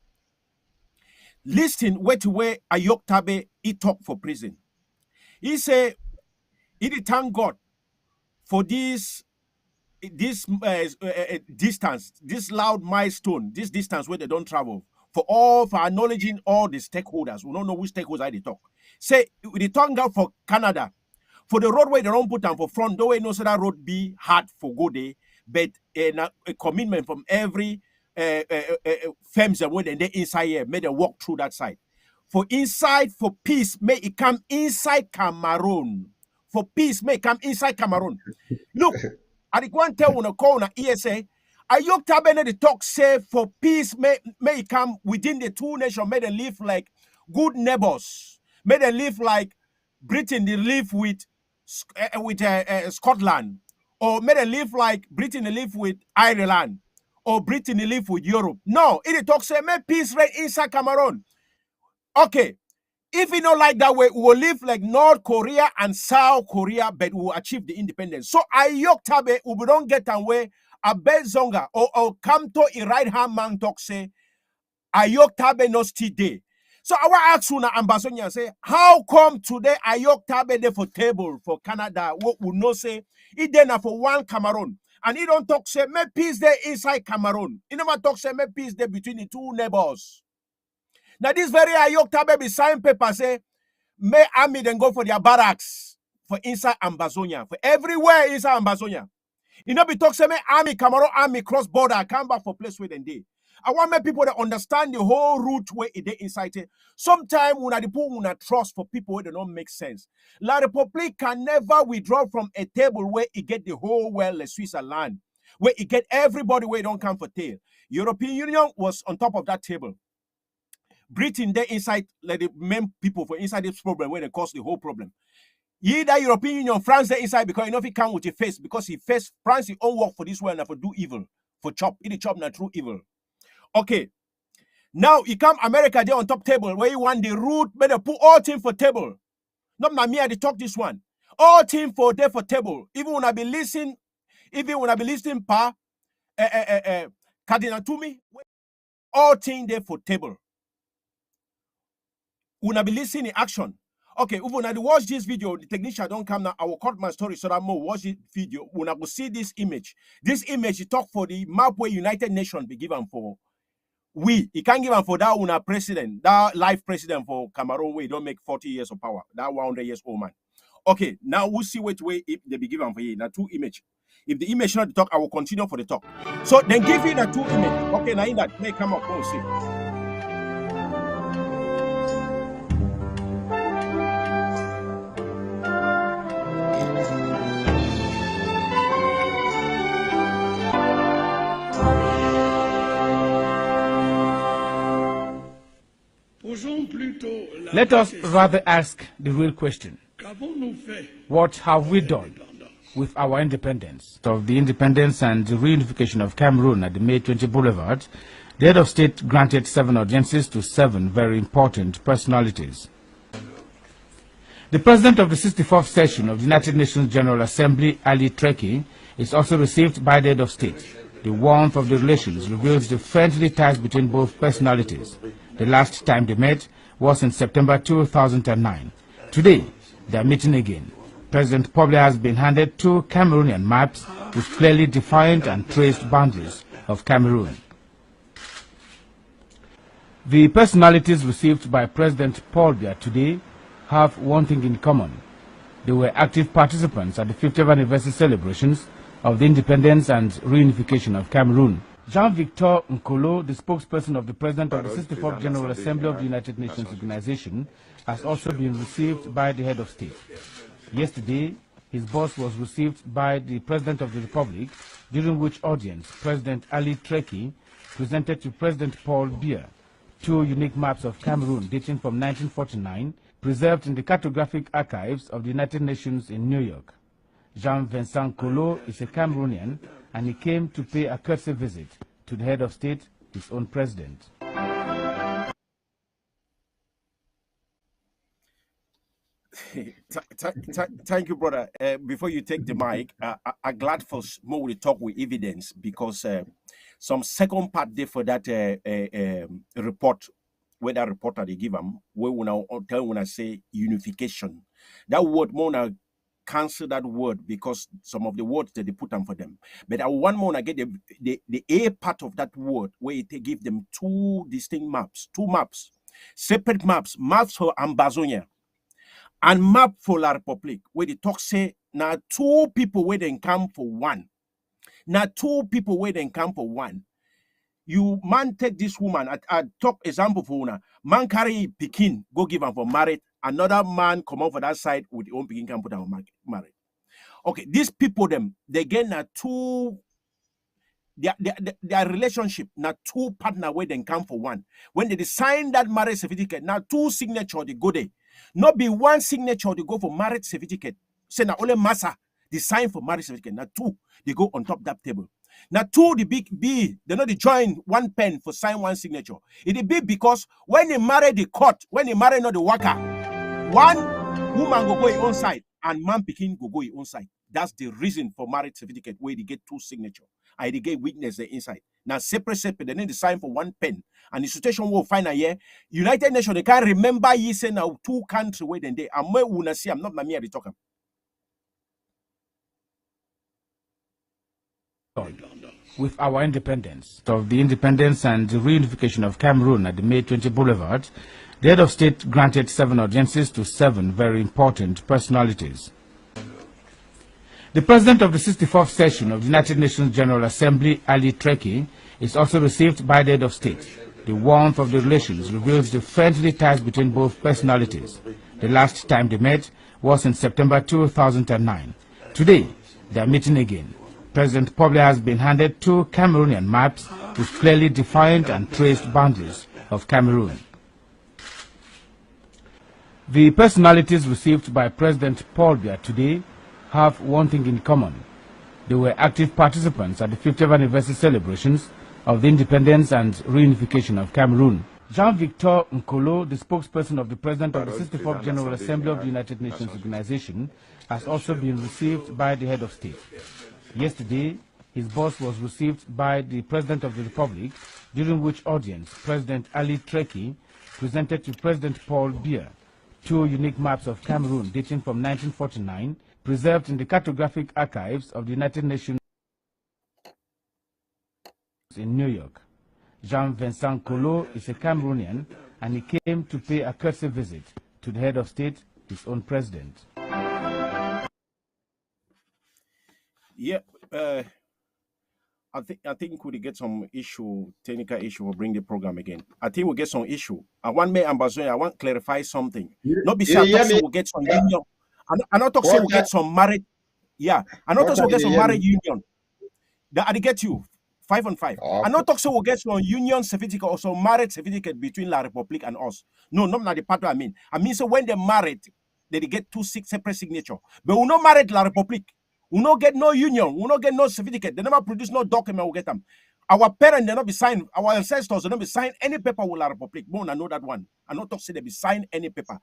Listen, where to where Ayok Tabe he talk for prison. He say, he thank God for this distance, this loud milestone, this distance where they don't travel, for acknowledging all the stakeholders. We don't know which stakeholders they talk. Say, they thank God for Canada, for the roadway they don't put on for front, though we know so that road be hard for go there, but a commitment from every firms that were they inside here, may they walk through that side. For inside, for peace, may it come inside Cameroon. For peace, may it come inside Cameroon. Look, I want to tell you, call on ESA. Ayok Tabene the talk say for peace may it come within the two nations, may they live like good neighbors. May they live like Britain, they live with Scotland. Or may they live like Britain, they live with Ireland. Or Britain, they live with Europe. No, it talks say may peace reign inside Cameroon. Okay, if we not like that way, we will live like North Korea and South Korea, but we will achieve the independence. So Ayok Tabe, we don't get away. A Bezonga or come to a right hand man talk say Ayok Tabe no still there. So I want to ask you now, Ambassador, say how come today Ayok Tabe there for table for Canada? What would not say it then for one Cameroon, and he don't talk say make peace there inside Cameroon. He never talk say make peace there between the two neighbors. Now this very Ayok Tabe be sign paper say may army then go for their barracks for inside Ambazonia, for everywhere inside Ambazonia. You know, be talk say me army, Cameroon army cross border, come back for place where they dey. I want my people to understand the whole route where it they inside. Sometimes when the people will not trust for people where they don't make sense. La Republique can never withdraw from a table where it get the whole world, Switzerland, where it get everybody where it don't come for tail. European Union was on top of that table. Britain they inside like the main people for inside this problem where they cause the whole problem. Ye that European Union, France they inside because you know if he come with your face because he face France he own work for this world and for do evil, for chop, it chop not true evil. Okay. Now you come America there on top table where you want the root, better put all team for table. Not my me I talk this one. All team for there for table. Even when I be listening, pa Cardinal to me, all team there for table. When I be listening in action. Okay, when I watch this video, the technician don't come now. I will cut my story so that more watch this video. When I will see this image you talk for the map where United Nations be given for he can't give him for that una president, that life president for Cameroon where he don't make 40 years of power, that 100 years old man. Okay, now we'll see which way if they be given for you. Now 2 image. If the image not the talk, I will continue for the talk. So then give you the 2 image. Okay, now in that may come up, we'll see. Let us rather ask the real question. What have we done with our independence? Of the independence and the reunification of Cameroon at the May 20 Boulevard, the head of state granted 7 audiences to 7 very important personalities. The president of the 64th session of the United Nations General Assembly, Ali Treki, is also received by the head of state. The warmth of the relations reveals the friendly ties between both personalities. The last time they met was in September 2009. Today, they are meeting again. President Poble has been handed 2 Cameroonian maps with clearly defined and traced boundaries of Cameroon. The personalities received by President Paul Biya today have one thing in common. They were active participants at the 50th anniversary celebrations of the independence and reunification of Cameroon. Jean-Victor Nkolo, the spokesperson of the President of the 64th General Assembly of the United Nations Organization, has also been received by the head of state. Yesterday, his boss was received by the President of the Republic, during which audience President Ali Treki presented to President Paul Biya 2 unique maps of Cameroon dating from 1949, preserved in the cartographic archives of the United Nations in New York. Jean-Vincent Nkolo is a Cameroonian, and he came to pay a courtesy visit to the head of state, his own president. Thank you, brother. Before you take the mic, I'm glad for more we talk with evidence, because some second part there for that report, where that reporter they give them, where when I say unification, that word more cancel that word, because some of the words that they put on for them. But I want more to get the A part of that word, where they give them 2 distinct maps, 2 maps, separate maps for Ambazonia and map for La Republique, where the talk say now 2 people where they come for one. Now 2 people where they come for one. You man take this woman, I talk example for una. Man carry Pekin, go give her for married. Another man come out for that side with the own Pekin can put her married. Okay, these people them, they get na 2, their relationship, na 2 partner where they come for one. When they sign that marriage certificate, now 2 signature they go there. Not be 1 signature they go for marriage certificate. Say na only massa they sign for marriage certificate. Now 2 they go on top that table. Now 2 the big B, they not they join 1 pen for sign 1 signature. It be because when they marry the court, when they marry not the worker, 1 woman go his own side and man Pekin go his own side. That's the reason for marriage certificate where they get 2 signature. I they get witness the inside. Now separate, they need to sign for 1 pen. And the situation will find a year. United Nations, they can't remember ye say now 2 countries where they I'm where we see, I'm not me at the talker. With our independence. Of the independence and the reunification of Cameroon at the May 20 Boulevard, the head of state granted 7 audiences to 7 very important personalities. The president of the 64th session of the United Nations General Assembly, Ali Treki, is also received by the head of state. The warmth of the relations reveals the friendly ties between both personalities. The last time they met was in September 2009. Today, they are meeting again. President Poble has been handed 2 Cameroonian maps with clearly defined and traced boundaries of Cameroon. The personalities received by President Paul Biya today have one thing in common. They were active participants at the 50th anniversary celebrations of the independence and reunification of Cameroon. Jean-Victor Nkolo, the spokesperson of the President of the 64th General Assembly of the United Nations Organization, has also been received by the head of state. Yesterday, his boss was received by the President of the Republic, during which audience President Ali Treki presented to President Paul Biya 2 unique maps of Cameroon dating from 1949, preserved in the cartographic archives of the United Nations in New York. Jean-Vincent Kolo is a Cameroonian, and he came to pay a courtesy visit to the head of state, his own president. Yeah, I think we get some technical issue. We'll bring the program again. I think we'll get some issue. I want me ambassador. I want to clarify something. Not be say we'll get some union. I not talk say we'll get some marriage. Yeah, I not talk say we'll get some marriage union. I get you 5 on 5. Okay. I not talk so we'll get some union certificate or some marriage certificate between La Republic and us. No, not the part I mean. I mean so when they're married, they get 2 separate signature. But we not married La Republic. We not get no union. We not get no certificate. They never produce no document. We get them. Our parents they not be signed. Our ancestors they not be signed any paper with La Republic. No, I know that one. I not talk say they be signed any paper.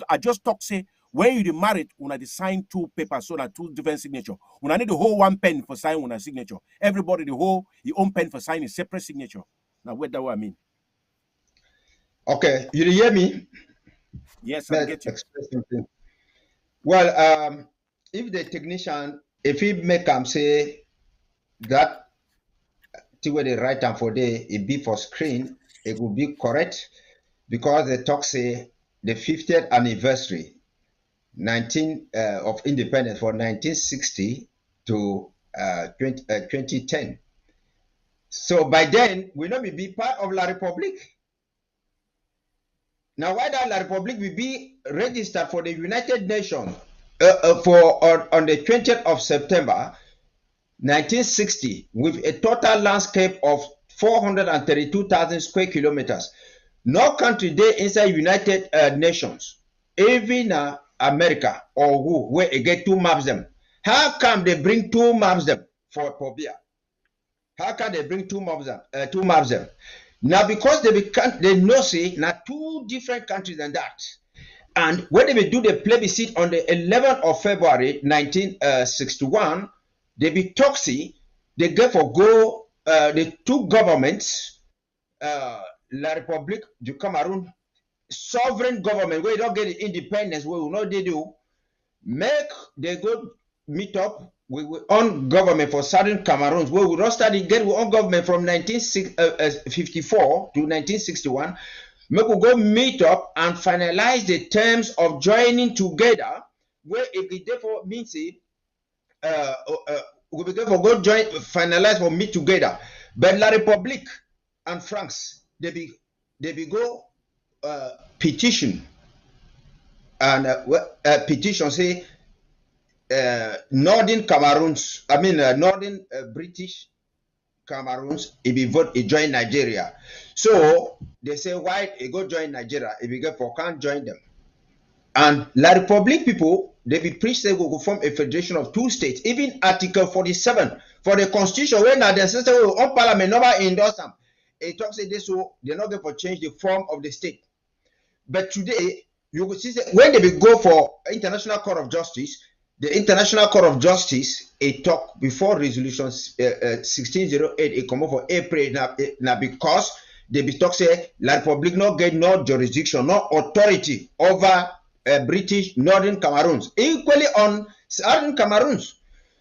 I just talk say when you married, una they sign 2 papers, so that 2 different signature. Una need the whole 1 pen for sign una signature. Everybody the whole your own pen for signing separate signature. Now what that what I mean? Okay, you hear me? Yes, I get you. Well, if the technician, if he make him say that to where they write down for day, it be for screen, it will be correct because the talk say the 50th anniversary. Of independence for 1960 to 2010. So by then, we know we be part of La Republique. Now, why that La Republique will be registered for the United Nations on the 20th of September 1960 with a total landscape of 432,000 square kilometers. No country there inside United Nations, even America or where they get 2 maps them. How come they bring 2 maps them for Pobia? How can they bring 2 maps them? 2 maps them. Now because they know say now 2 different countries than that. And when they will do the plebiscite on the 11th of February 1961, they be toxic. They get for go the 2 governments, La République du Cameroon. Sovereign government where you don't get the independence where we know they do they go meet up with own government for southern Cameroons where we don't start to get our own government from 1954 to 1961. Make we go meet up and finalize the terms of joining together where it therefore means we will therefore go join finalize for meet together. But La République and France they be go petition and petition say northern Cameroons, northern British Cameroons, if you vote, it join Nigeria. So they say why it go join Nigeria if you get for can't join them. And La Republique people they be preach they will form a federation of 2 states. Even Article 47 for the constitution when the ancestors on parliament never endorse them. It talks say this so they're not going to change the form of the state. But today, you will see that when they will go for International Court of Justice, the International Court of Justice, it talk before resolution 1608, it come up for April now because they be talk say La Republique not get no jurisdiction, no authority over British Northern Cameroons, equally on Southern Cameroons.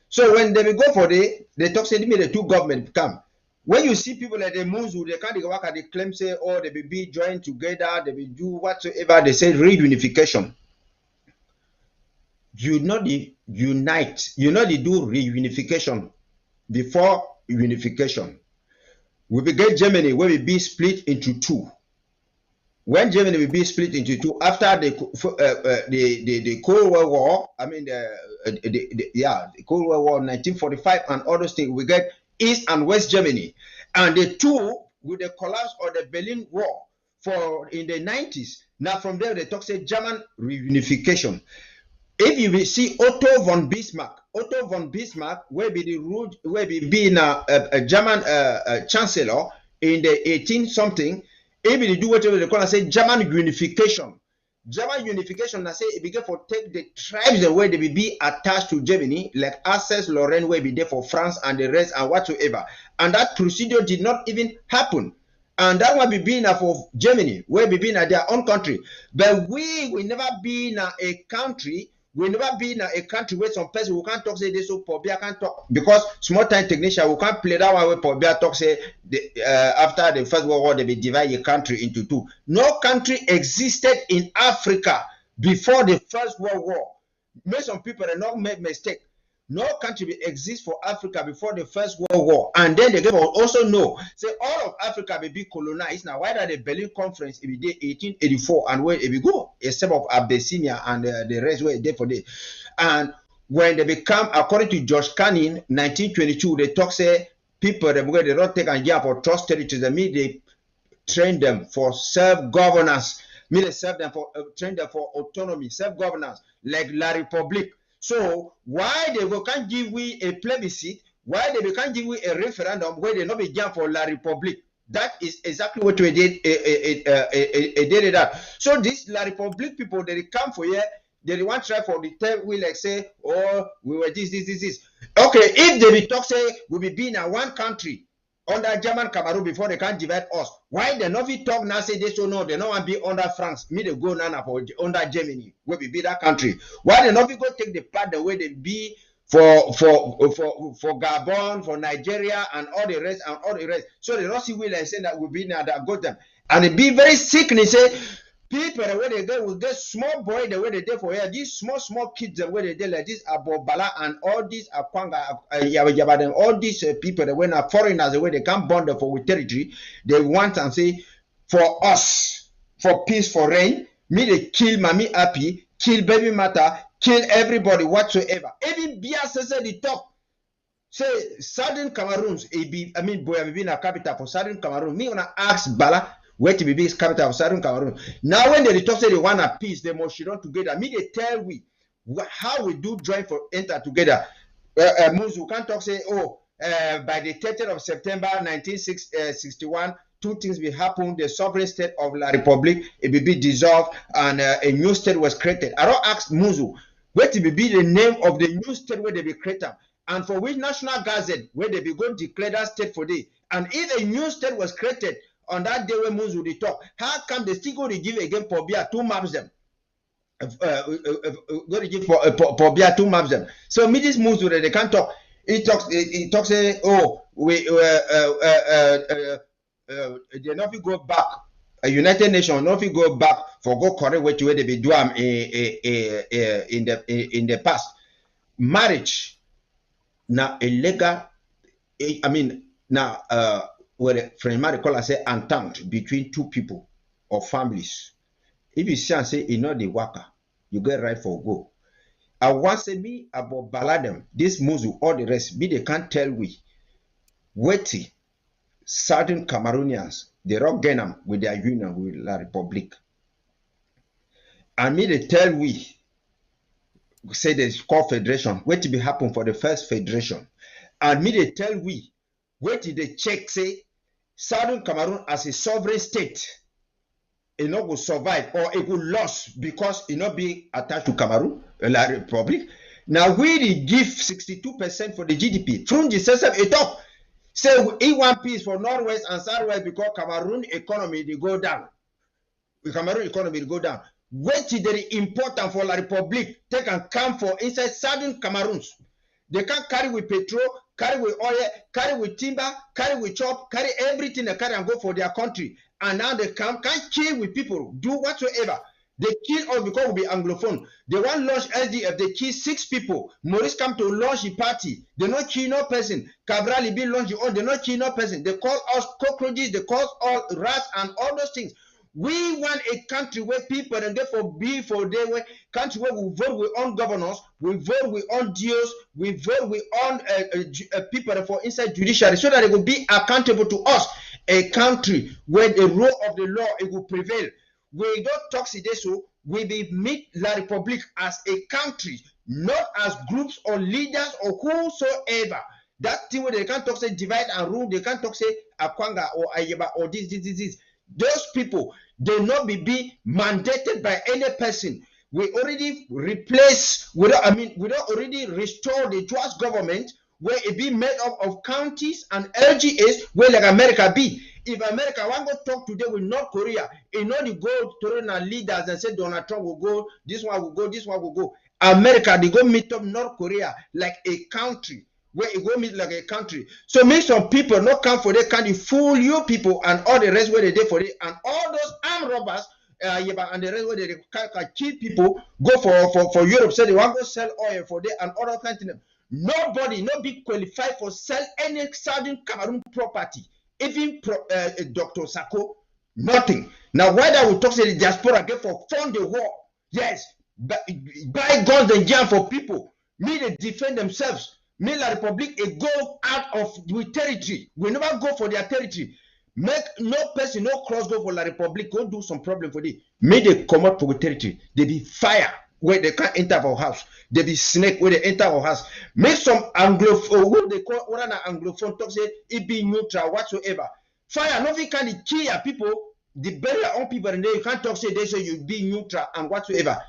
So when they will go for they talk say the 2 government come. When you see people like the Muzu, they can't work at the claim say, oh, they will be joined together, they will do whatsoever. They say reunification. You know the unite, you know they do reunification before unification. We will get Germany where we be split into 2. When Germany will be split into 2 after the Cold War, the Cold War 1945 and all those things, we get East and West Germany, and the 2 with the collapse of the Berlin Wall for in the 90s. Now from there they talk say German reunification. If you will see Otto von Bismarck will be the root, will be in a German chancellor in the 18 something. If they do whatever they call and say German unification. German unification, I say it began for take the tribes the way they will be attached to Germany, like Alsace-Lorraine will be there for France and the rest and whatsoever. And that procedure did not even happen. And that will be being for Germany, where we be in their own country. But we will never be in a country We never be in a country where some person who can't talk say this so Pobia can't talk because small time technician we can't play that one where Pobia talk say after the First World War they be divide a country into two. No country existed in Africa before the First World War. Make some people not make mistake. No country exists for Africa before the First World War, and then they also know say all of Africa will be colonized. Now, why that the Berlin Conference it be day 1884 and where it be go, except of Abyssinia and the rest were there for day. And when they become, according to George Canning, 1922, they talk say people they don't take and yeah for trust territories. They train them for self-governance. They serve them for train them for autonomy, self-governance, like La Republique. So why they can't give we a plebiscite? Why they can't give we a referendum where they not be jam for La Republique? That is exactly what we did. Did that. So this La Republique people they come for here. They want try for the term we like say, oh we were this. Okay, if they be talk say we be in a one country under German Cameroon before they can divide us. Why they not be talk now say this or no? They don't want to be under France. Me they go now for under Germany. We be that country. Why they not be go take the part the way they be for Gabon, for Nigeria and all the rest. So they don't see we like saying that we be now that got them. And it be very sick and they say people the way they go with this small boy the way they do for here, these small kids the way they do like this Abobala and all these Akwanga Yabba all these people that when are foreigners the way they come bond for with territory, they want and say for us, for peace, for rain, me they kill mommy happy, kill baby matter, kill everybody whatsoever. Even Bia says the top. Say Southern Cameroons, I mean boy I've been a capital for Southern Cameroon. Me wanna ask Bala where to be capital of Southern Cameroon. Now when they talk say they want a peace, they must run together. Me they tell we how we do join for enter together. Muzu can't talk say by the 30th of September 1961 two things will happen. The sovereign state of La Republique it will be dissolved and a new state was created. I don't ask Muzu where to be the name of the new state where they be created and for which national gazette where they be going to declare that state for day. And if a new state was created on that day when Moons will talk, how come they still go to give again Pobia two maps them? Go to give Pobia two maps them. So me this Moons they can't talk. He talks say, oh, we they not go back. A United Nations not go back for go correct way to where they be do in the past. Marriage now illegal. I mean now where French call say entente between two people or families. If you see and say you know the worker, you get right for go. I want to me about Baladem, this Muzu, all the rest, me they can't tell we. Waiting, certain Cameroonians, they rock them with their union with La Republique. And me they tell we, say there's called federation, wait to be happen for the first federation. And me they tell we, wait till they check say, Southern Cameroon as a sovereign state, it not will survive or it will lose because it not be attached to Cameroon, La Republic. Now we give 62% for the GDP. From the system, it up. Say we want peace for Northwest and Southwest because Cameroon economy they go down. The Cameroon economy will go down. What is very important for La Republic? Take and come for inside Southern Cameroons. They can carry with petrol, carry with oil, carry with timber, carry with chop, carry everything they carry and go for their country. And now they can't kill with people, do whatsoever. They kill us because we be Anglophone. They want launch SDF, they kill 6 people. Maurice come to launch a party. They not kill no person. Cabral be launch all, they not kill no person. They call us cockroaches, they call all rats and all those things. We want a country where people and therefore be for them, where country where we vote with own governors, we vote with own deals, we vote with own people for inside judiciary, so that they will be accountable to us. A country where the rule of the law it will prevail. We don't talk today, so we will meet La Republique as a country, not as groups or leaders or whosoever. That thing where they can't talk say divide and rule, they can't talk say Akwanga or Ayeba or this. Those people, they not be mandated by any person. We already replace, we don't already restore the Trust government where it be made up of counties and LGAs where like America be. If America want to talk today with North Korea, it not go to leaders and say Donald Trump will go, this one will go, this one will go. America, they go meet up North Korea like a country. Where it go meet like a country. So make some people not come for they can fool you people and all the rest where they did for it and all those armed robbers and the rest where they can kill people go for Europe, say they want to sell oil for there and other continent. Nobody, no be qualified for sell any Southern Cameroon property. Even Dr. Sako, nothing. Now why that we talk say the diaspora get for fund the war? Yes, buy guns and jam for people. Me they defend themselves. Me La Republic it go out of with territory. We never go for their territory. Make no person, no cross go for La Republic. Go do some problem for them. Me they come out for territory. They be fire where they can't enter our house. They be snake where they enter our house. Make some Anglophone, what they call what an Anglophone talk say it be neutral whatsoever. Fire, nothing can kill your people. The bury your own people and then you can't talk say they say you be neutral and whatsoever.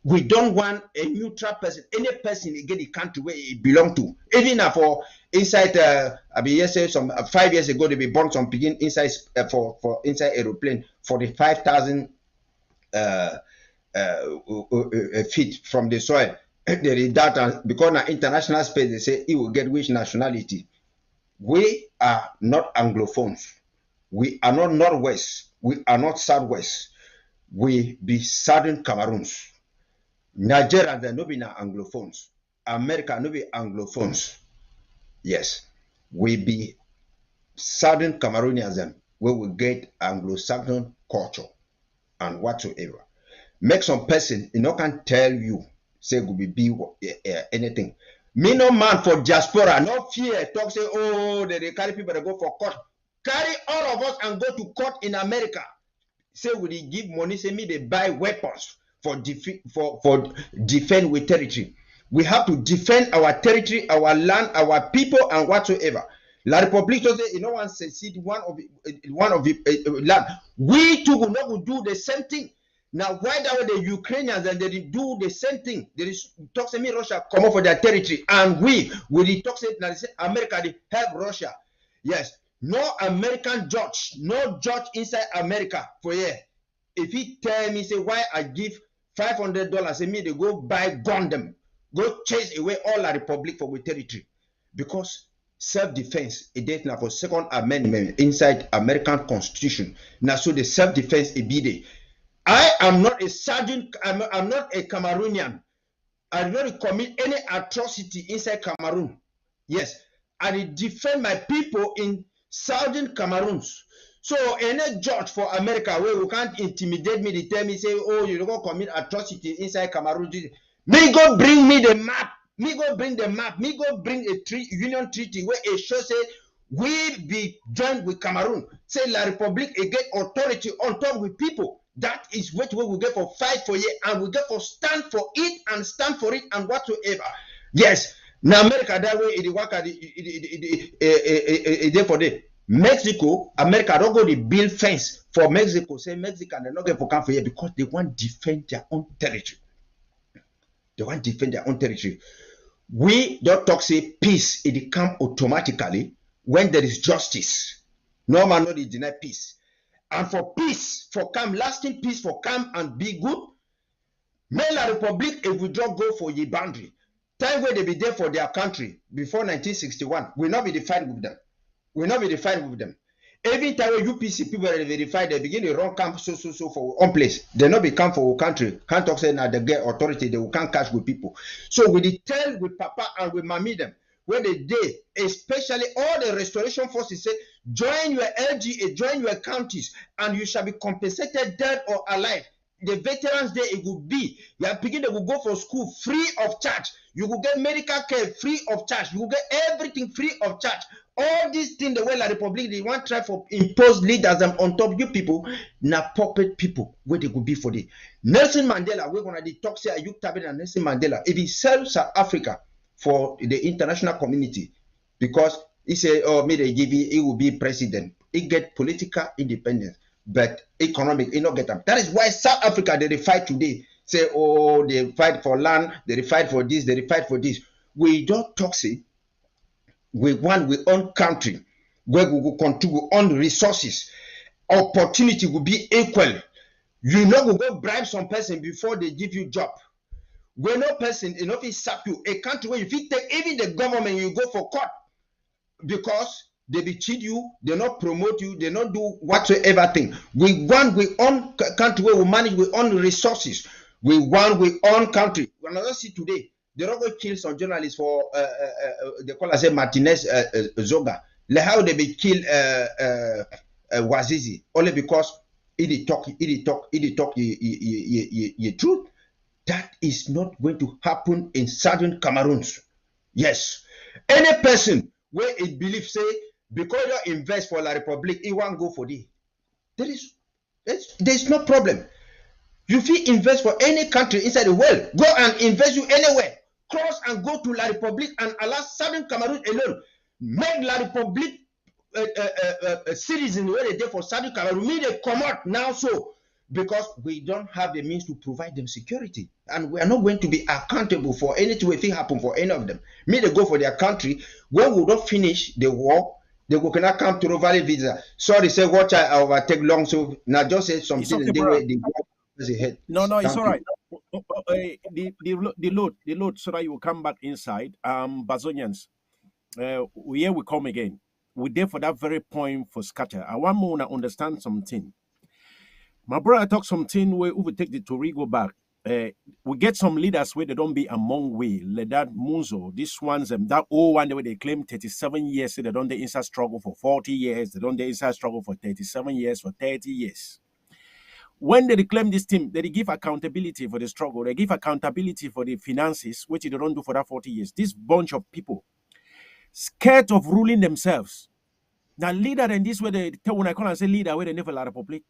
We don't want a neutral person, any person in the country where it belong to. Even for inside, I mean, yes, some 5 years ago they be born some begin inside for inside aeroplane 45,000 feet from the soil. There is that because now international space they say it will get which nationality. We are not Anglophones. We are not Northwest. We are not Southwest. We be Southern Cameroons. Nigeria, they no be na Anglophones. America, no be Anglophones. Yes, we be Southern Cameroonians, where we get Anglo-Saxon culture and whatsoever. Make some person, you know, can tell you, say, we be anything. Me no man for diaspora, no fear. Talk say, oh, they carry people that go for court. Carry all of us and go to court in America. Say, we give money, say, me they buy weapons. For defend with territory. We have to defend our territory, our land, our people, and whatsoever. La Republique does say, you know, one secede one of the land. We too will not do the same thing. Now, why that the Ukrainians and they do the same thing? There is talk to me Russia come up for their territory, and we will talk to America they help Russia. Yes, no American judge, no judge inside America for here. If he tell me say why I give $500, say me they go buy gun them, go chase away all our republic for with territory, because self-defense it is now for Second Amendment inside American Constitution. Now so the self-defense it be there. I am not a sergeant. I'm not a Cameroonian. I do not commit any atrocity inside Cameroon. Yes, I defend my people in Southern Cameroons. So any judge for America where you can't intimidate me, they tell me, say, oh, you don't commit atrocity inside Cameroon. Me go bring me the map. Me go bring the map. Me go bring a union treaty where it shows say we be joined with Cameroon. Say La Republique get authority on top with people. That is what we will get for fight for it, and we get for stand for it and stand for it and whatsoever. Yes. Now America that way it work at it for the Mexico, America don't go to build fence for Mexico. Say Mexico they're not going for come for here because they want to defend their own territory. They want to defend their own territory. We don't talk say peace. It come automatically when there is justice. No man not deny peace. And for peace, for come lasting peace, for come and be good. May La Republique if we don't go for your boundary. Time where they be there for their country before 1961, will not be defined with them. Will not be defined with them. Every time UPC people are verified, they begin to run camp so for one place. They not become for our country. Can't talk say now they get authority, they will can't catch with people. So we tell with Papa and with Mommy them where they did, especially all the restoration forces say, join your LGA, join your counties, and you shall be compensated dead or alive. The Veterans Day, it will be. You are beginning to go for school free of charge. You will get medical care free of charge. You will get everything free of charge. All these things, the way La Republique, they want to try for impose leaders on top you people, now puppet people, where they could be for the Nelson Mandela, we're going to talk say Ayuk Tabin and Nelson Mandela. If he sells South Africa for the international community, because he said, oh, me they give he will be president. He get political independence, but economic, he not get them. That is why South Africa, they fight today. Say, oh, they fight for land, they fight for this, they fight for this. We don't talk say, we want we own country, where we will contribute on resources. Opportunity will be equal. You know, we go bribe some person before they give you job. When no person in office sack you, a country where if you take even the government, you go for court because they be cheat you, they not promote you, they not do whatsoever thing. We want we own country where we manage we own resources. We want we own country. When I see today, they don't go kill some journalists for they call us Martinez Zoga. Like how they be kill Wazizi only because he talk the truth. That is not going to happen in southern Cameroons. Yes, any person where it believes say because you invest for La Republic, it won't go for the. There's no problem. You feel invest for any country inside the world, go and invest you anywhere. Cross and go to La Republic and allow southern Cameroon alone. Make La Republic a citizen where they there for southern Cameroon. Me they come out now so because we don't have the means to provide them security, and we are not going to be accountable for anything if it happen for any of them. Me they go for their country when we don't finish the war. They go cannot come to valid visa. Sorry, say what I overtake long, so now just say something Okay, and they were the head. No, it's Thank all you. right. The load, so that you will come back inside. Bazonians, here we come again. We're there for that very point for scatter. I want more to understand something. My brother talk something where we will take the Torigo back. We get some leaders where they don't be among we. Like that Munzo, this one's that old one where they claim 37 years, so they don't the inside struggle for 40 years, they don't the inside struggle for 37 years, for 30 years. When they reclaim this team, they give accountability for the struggle, they give accountability for the finances, which they don't do for that 40 years. This bunch of people scared of ruling themselves. Now, leader in this way, they tell when I call and say leader, where they never La Republic.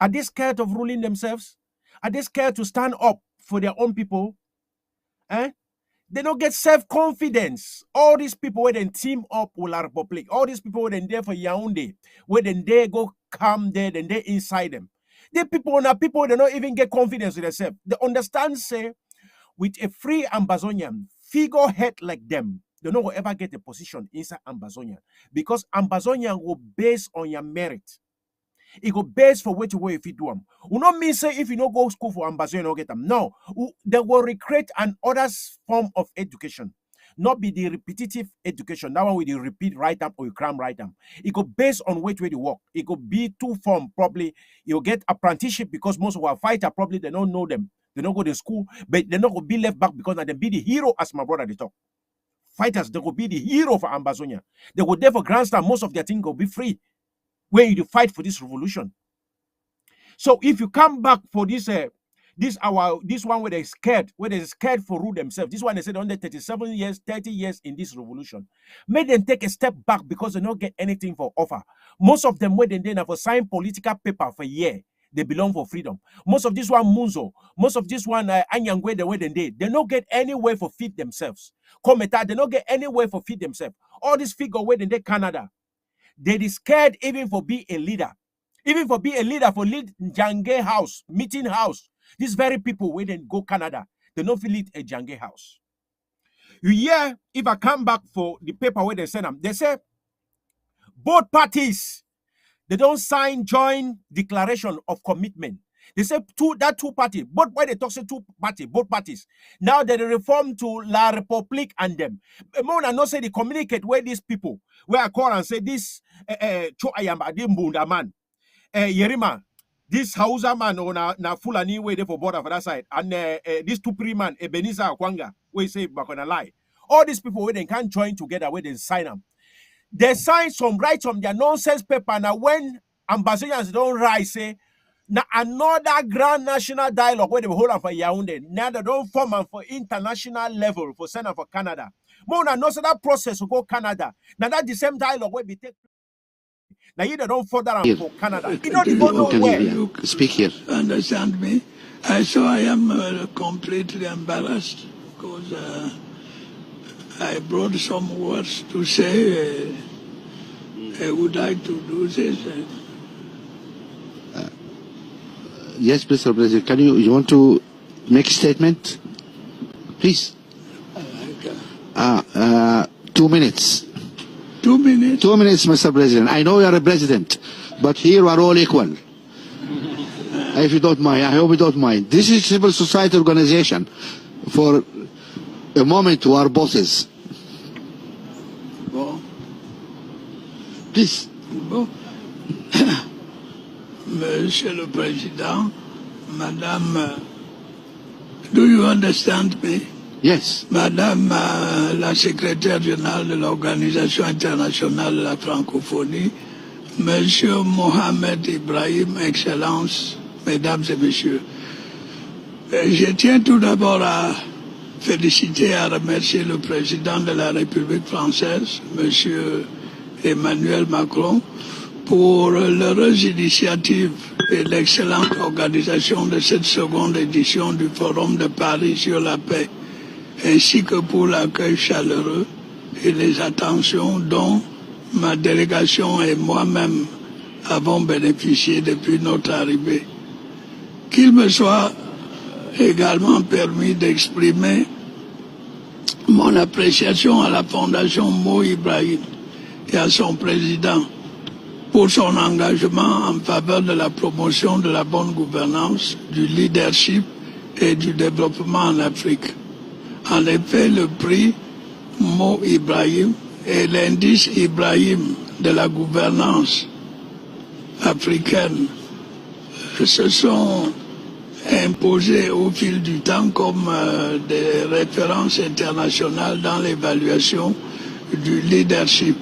Are they scared of ruling themselves? Are they scared to stand up for their own people? They don't get self-confidence. All these people where they team up with La Republic, all these people where they there for Yaoundé, where then they go come there, then they inside them. The people now, people they don't even get confidence with themselves. They understand, say, with a free Ambazonian figurehead like them, they don't ever get a position inside Ambazonian because Ambazonian will base on your merit. It go base for which way if you do them. We not mean say if you don't go to school for Ambazonian, you don't get them. No, they will recreate an other form of education, not be the repetitive education. That one with you repeat right up or you cram right up. It go based on which way they work. It could be two form probably. You'll get apprenticeship because most of our fighter probably they don't know them. They don't go to school, but they're not going to be left back because they be the hero as my brother they talk. Fighters, they will be the hero for Ambazonia. They will there for grandstand. Most of their thing will be free when you fight for this revolution. So if you come back for this one where they're scared for rule themselves. This one they said under 37 years, 30 years in this revolution. Make them take a step back because they don't get anything for offer. Most of them where they have a signed political paper for a year. They belong for freedom. Most of this one Munzo, most of this one Anyangwe the way they don't get anywhere for feed themselves. Kometa, they don't get anywhere for feed themselves. All these figure where they Canada. They is scared even for be a leader. Even for be a leader for lead Jange house, meeting house. These very people where they go Canada, they don't feel it a Jange house. Yeah, if I come back for the paper where they send them, they say both parties they don't sign joint declaration of commitment. They say two party, both why they talk say two party, both parties. Now they reform to La Republic and them. Mona not say they communicate where these people where I call and say this Cho Ayamba Dimbunda man, Yerima, this Hausa man or na Fulani way there for border for that side, and this two man Ebenezer Kwanga we say back on a lie. All these people where they can't join together where they sign them. They sign some rights from their nonsense paper. Now, when Ambazonians don't rise, say, now another grand national dialogue where they hold on for Yaoundé. Now they don't form them for international level for send for Canada. Mona knows that process will go Canada. Now that the same dialogue will be taken. Now you don't further them for Canada. You don't go nowhere. You speak here. Understand me? I am completely embarrassed because I brought some words to say. I would like to do this. Yes, Mr. President. Can you want to make a statement, please? 2 minutes. 2 minutes. 2 minutes, Mr. President. I know you are a president, but here we are all equal. If you don't mind, I hope you don't mind. This is civil society organization. for a moment to our bosses. Bon. Please. Bon. Monsieur le Président, Madame, do you understand me? Yes. Madame la secrétaire générale de l'Organisation internationale de la francophonie, Monsieur Mohamed Ibrahim, Excellences, Mesdames et Messieurs, je tiens tout d'abord à féliciter et à remercier le président de la République française, Monsieur Emmanuel Macron, pour l'heureuse initiative et l'excellente organisation de cette seconde édition du Forum de Paris sur la paix, ainsi que pour l'accueil chaleureux et les attentions dont ma délégation et moi-même avons bénéficié depuis notre arrivée. Qu'il me soit également permis d'exprimer mon appréciation à la Fondation Mo Ibrahim et à son président pour son engagement en faveur de la promotion de la bonne gouvernance, du leadership et du développement en Afrique. En effet, le prix Mo Ibrahim et l'indice Ibrahim de la gouvernance africaine se sont imposés au fil du temps comme des références internationales dans l'évaluation du leadership,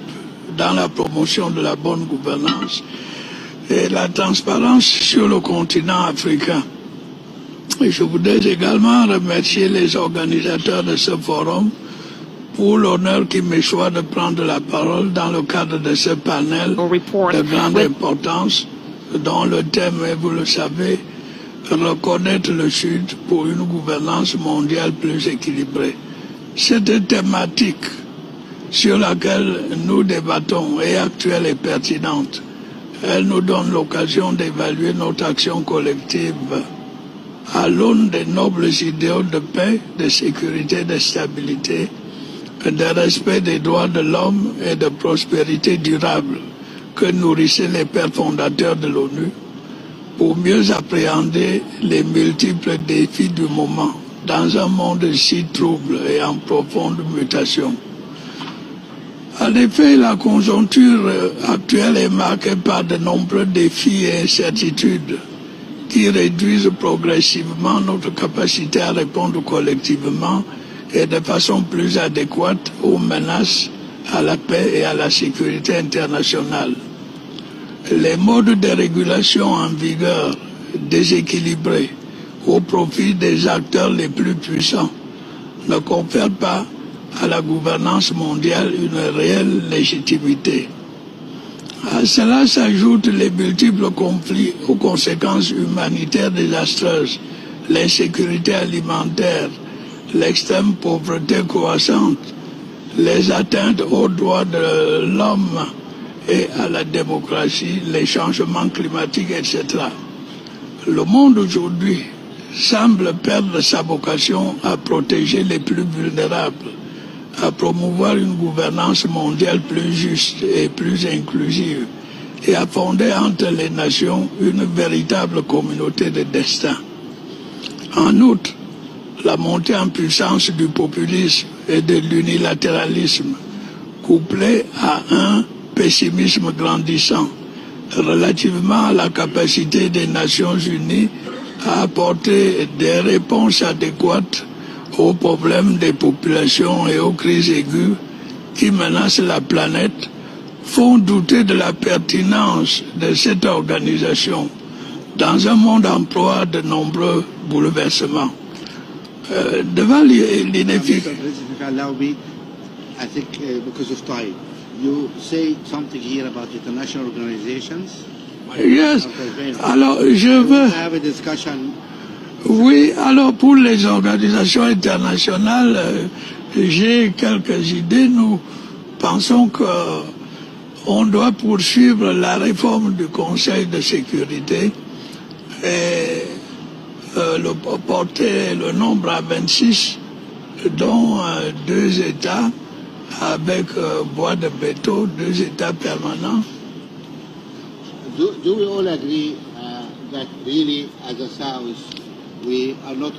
dans la promotion de la bonne gouvernance et la transparence sur le continent africain. Et je voudrais également remercier les organisateurs de ce forum pour l'honneur qui me soit de prendre la parole dans le cadre de ce panel de grande importance dont le thème est, vous le savez, reconnaître le Sud pour une gouvernance mondiale plus équilibrée. Cette thématique sur laquelle nous débattons est actuelle et pertinente. Elle nous donne l'occasion d'évaluer notre action collective à l'aune des nobles idéaux de paix, de sécurité, de stabilité, de respect des droits de l'homme et de prospérité durable que nourrissaient les pères fondateurs de l'ONU pour mieux appréhender les multiples défis du moment dans un monde si trouble et en profonde mutation. En effet, la conjoncture actuelle est marquée par de nombreux défis et incertitudes qui réduisent progressivement notre capacité à répondre collectivement et de façon plus adéquate aux menaces à la paix et à la sécurité internationale. Les modes de régulation en vigueur déséquilibrés au profit des acteurs les plus puissants ne confèrent pas à la gouvernance mondiale une réelle légitimité. À cela s'ajoutent les multiples conflits aux conséquences humanitaires désastreuses, l'insécurité alimentaire, l'extrême pauvreté croissante, les atteintes aux droits de l'homme et à la démocratie, les changements climatiques, etc. Le monde aujourd'hui semble perdre sa vocation à protéger les plus vulnérables, à promouvoir une gouvernance mondiale plus juste et plus inclusive et à fonder entre les nations une véritable communauté de destin. En outre, la montée en puissance du populisme et de l'unilatéralisme, couplée à un pessimisme grandissant relativement à la capacité des Nations Unies à apporter des réponses adéquates aux problèmes des populations et aux crises aiguës qui menacent la planète, font douter de la pertinence de cette organisation dans un monde en proie de nombreux bouleversements. Devant l'inefficacité. I think because of time, you say something here about international organizations. Yes. Alors, je veux. Have a discussion. Oui, alors pour les organisations internationales, j'ai quelques idées. Nous pensons qu'on doit poursuivre la réforme du Conseil de sécurité et porter le nombre à 26, dont 2 États avec bois de béton, 2 États permanents. Do we all agree that really, as a South, we are not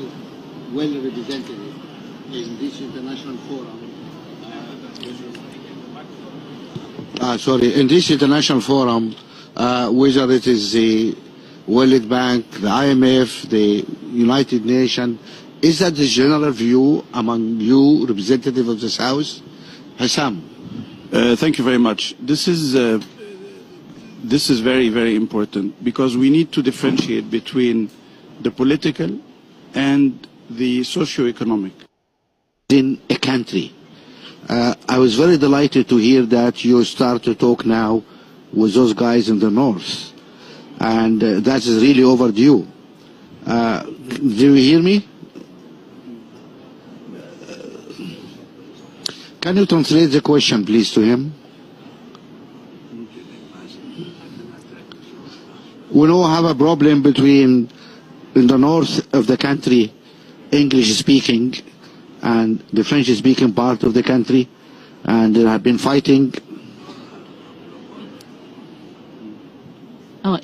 well represented in this international forum. In this international forum, whether it is the World Bank, the IMF, the United Nations, is that the general view among you, representative of the South? Hassam. Thank you very much. This is very, very important because we need to differentiate between the political and the socio-economic. In a country. I was very delighted to hear that you start to talk now with those guys in the north. And that is really overdue. Do you hear me? Can you translate the question, please, to him? We now have a problem between, in the north of the country, English-speaking, and the French-speaking part of the country, and they have been fighting. Alors,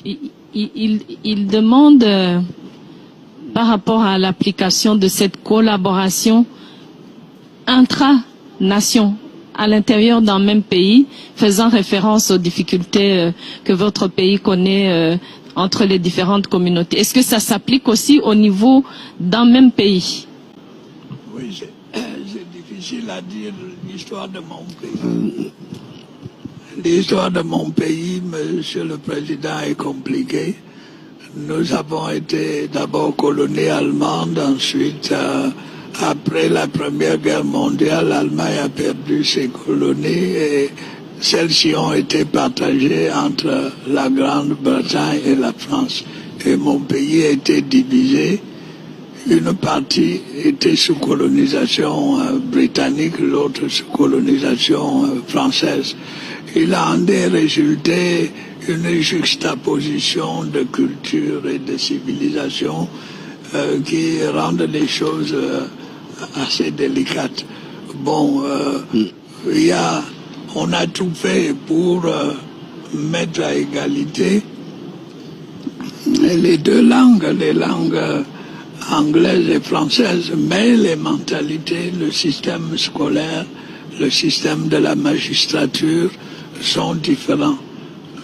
il demande par rapport à l'application de cette collaboration intra-nation à l'intérieur d'un même pays, faisant référence aux difficultés que votre pays connaît entre les différentes communautés. Est-ce que ça s'applique aussi au niveau d'un même pays? Oui, c'est difficile à dire l'histoire de mon pays. L'histoire de mon pays, Monsieur le Président, est compliquée. Nous avons été d'abord colonie allemande, ensuite, après la Première Guerre mondiale, l'Allemagne a perdu ses colonies et celles-ci ont été partagées entre la Grande-Bretagne et la France. Et mon pays a été divisé. Une partie était sous colonisation britannique, l'autre sous colonisation française. Il en est résulté une juxtaposition de culture et de civilisation qui rendent les choses assez délicates. Bon, on a tout fait pour mettre à égalité les deux langues, les langues anglaise et française, mais les mentalités, le système scolaire, le système de la magistrature sont différents.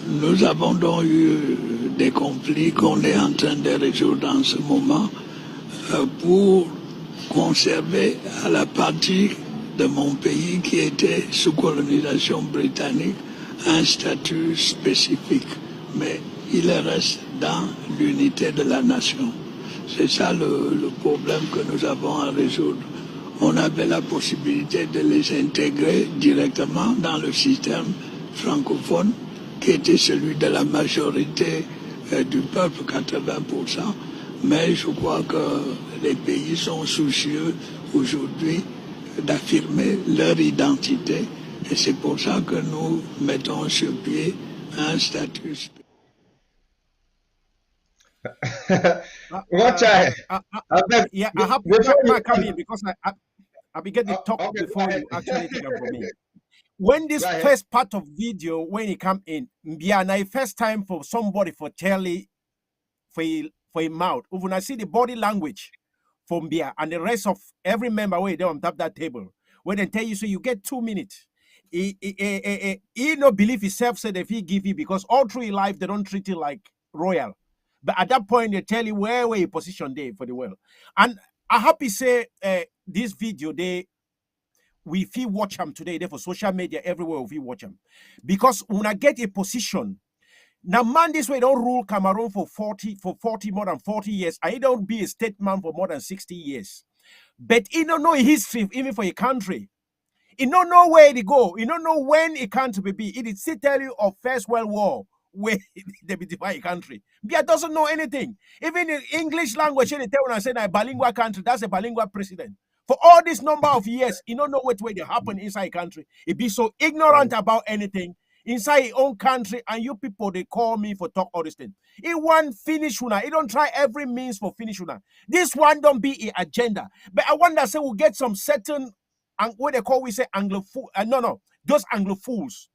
Nous avons donc eu des conflits qu'on est en train de résoudre en ce moment pour conserver à la partie de mon pays qui était sous colonisation britannique un statut spécifique, mais il reste dans l'unité de la nation. C'est ça le problème que nous avons à résoudre. On avait la possibilité de les intégrer directement dans le système francophone, qui était celui de la majorité du peuple, 80%. Mais je crois que les pays sont soucieux aujourd'hui d'affirmer leur identité. Et c'est pour ça que nous mettons sur pied un statut spécifique. Watch I have to come in because I began to talk before you actually take it from me. When this first part of video, when it come in, Mbiana, first time for somebody for telling for a mouth. When I see the body language from Mbia and the rest of every member where they on top that table, when they tell you so you get 2 minutes. He no believe himself said if he give you because all through his life they don't treat you like royal. But at that point, they tell you where you position there for the world. And I happy say this video, we feel watch them today, they for social media, everywhere we watch them. Because when I get a position, now man, this way don't rule Cameroon for more than 40 years. I don't be a statesman for more than 60 years. But he don't know history, even for a country. He don't know where to go. He don't know when a country be. It still tell you of First World War, where they be divide a country. Bia doesn't know anything. Even in English language, they tell when I say that a bilingual country, that's a bilingual president. For all this number of years, you don't know what way they happen inside a country. It be so ignorant about anything inside your own country, and you people they call me for talk all this thing. It won't finish una. It don't try every means for finish una. This one don't be an agenda. But I wonder say we'll get some certain and what they call we say Anglophone. No, those Anglophones.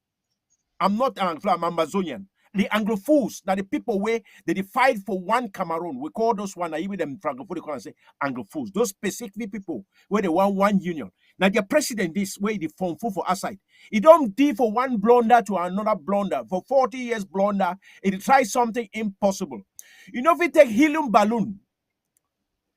I'm not an Anglo, I'm Amazonian. The Anglophiles, that the people where they fight for one Cameroon. We call those one, even them Francophone, they call and say Anglophiles. Those specific people where they want one union. Now their president this way the form for aside. It don't do for one blunder to another blunder. For 40 years blunder, it try something impossible. You know, if you take helium balloon,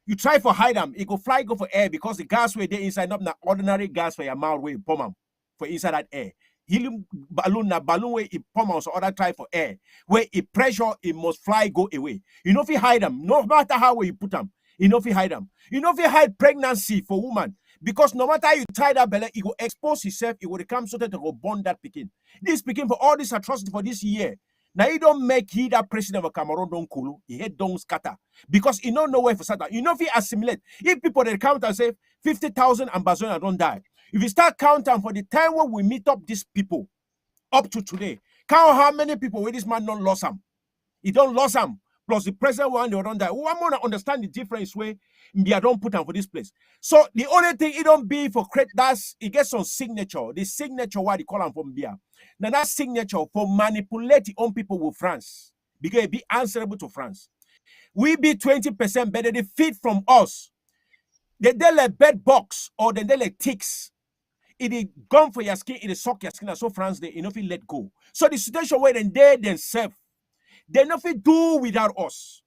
you try for hide them, it go fly, go for air because the gas way they inside not ordinary gas for your mouth way bomb for inside that air. Helium balloon na balloon way it pump or other try for air where it pressure it must fly go away. You know if you hide them, no matter how you put them, you know if you hide them. You know if you hide pregnancy for woman because no matter how you tie that belly, it will expose itself, it will become something to go born that picking. This picking for all this atrocity for this year. Now he don't make he that president of Cameroon don't cool, he head don't scatter because he don't know where for Satan. You know if he assimilate, if people they count and say 50,000 ambassadors don't die. If you start counting for the time when we meet up these people up to today, count how many people where this man don't lost him. He don't lost him. Plus the president one they don't die. We want to understand the difference where Mbia don't put him for this place. So the only thing he don't be for create that's he gets some signature. The signature why they call him from Mbia. Now that signature for manipulate the own people with France because it be answerable to France. We be 20% better. They feed from us. They like bed box or they like ticks. It is gone for your skin. It is suck your skin. And so France they enough let go. So the situation where they themselves they nothing do without us.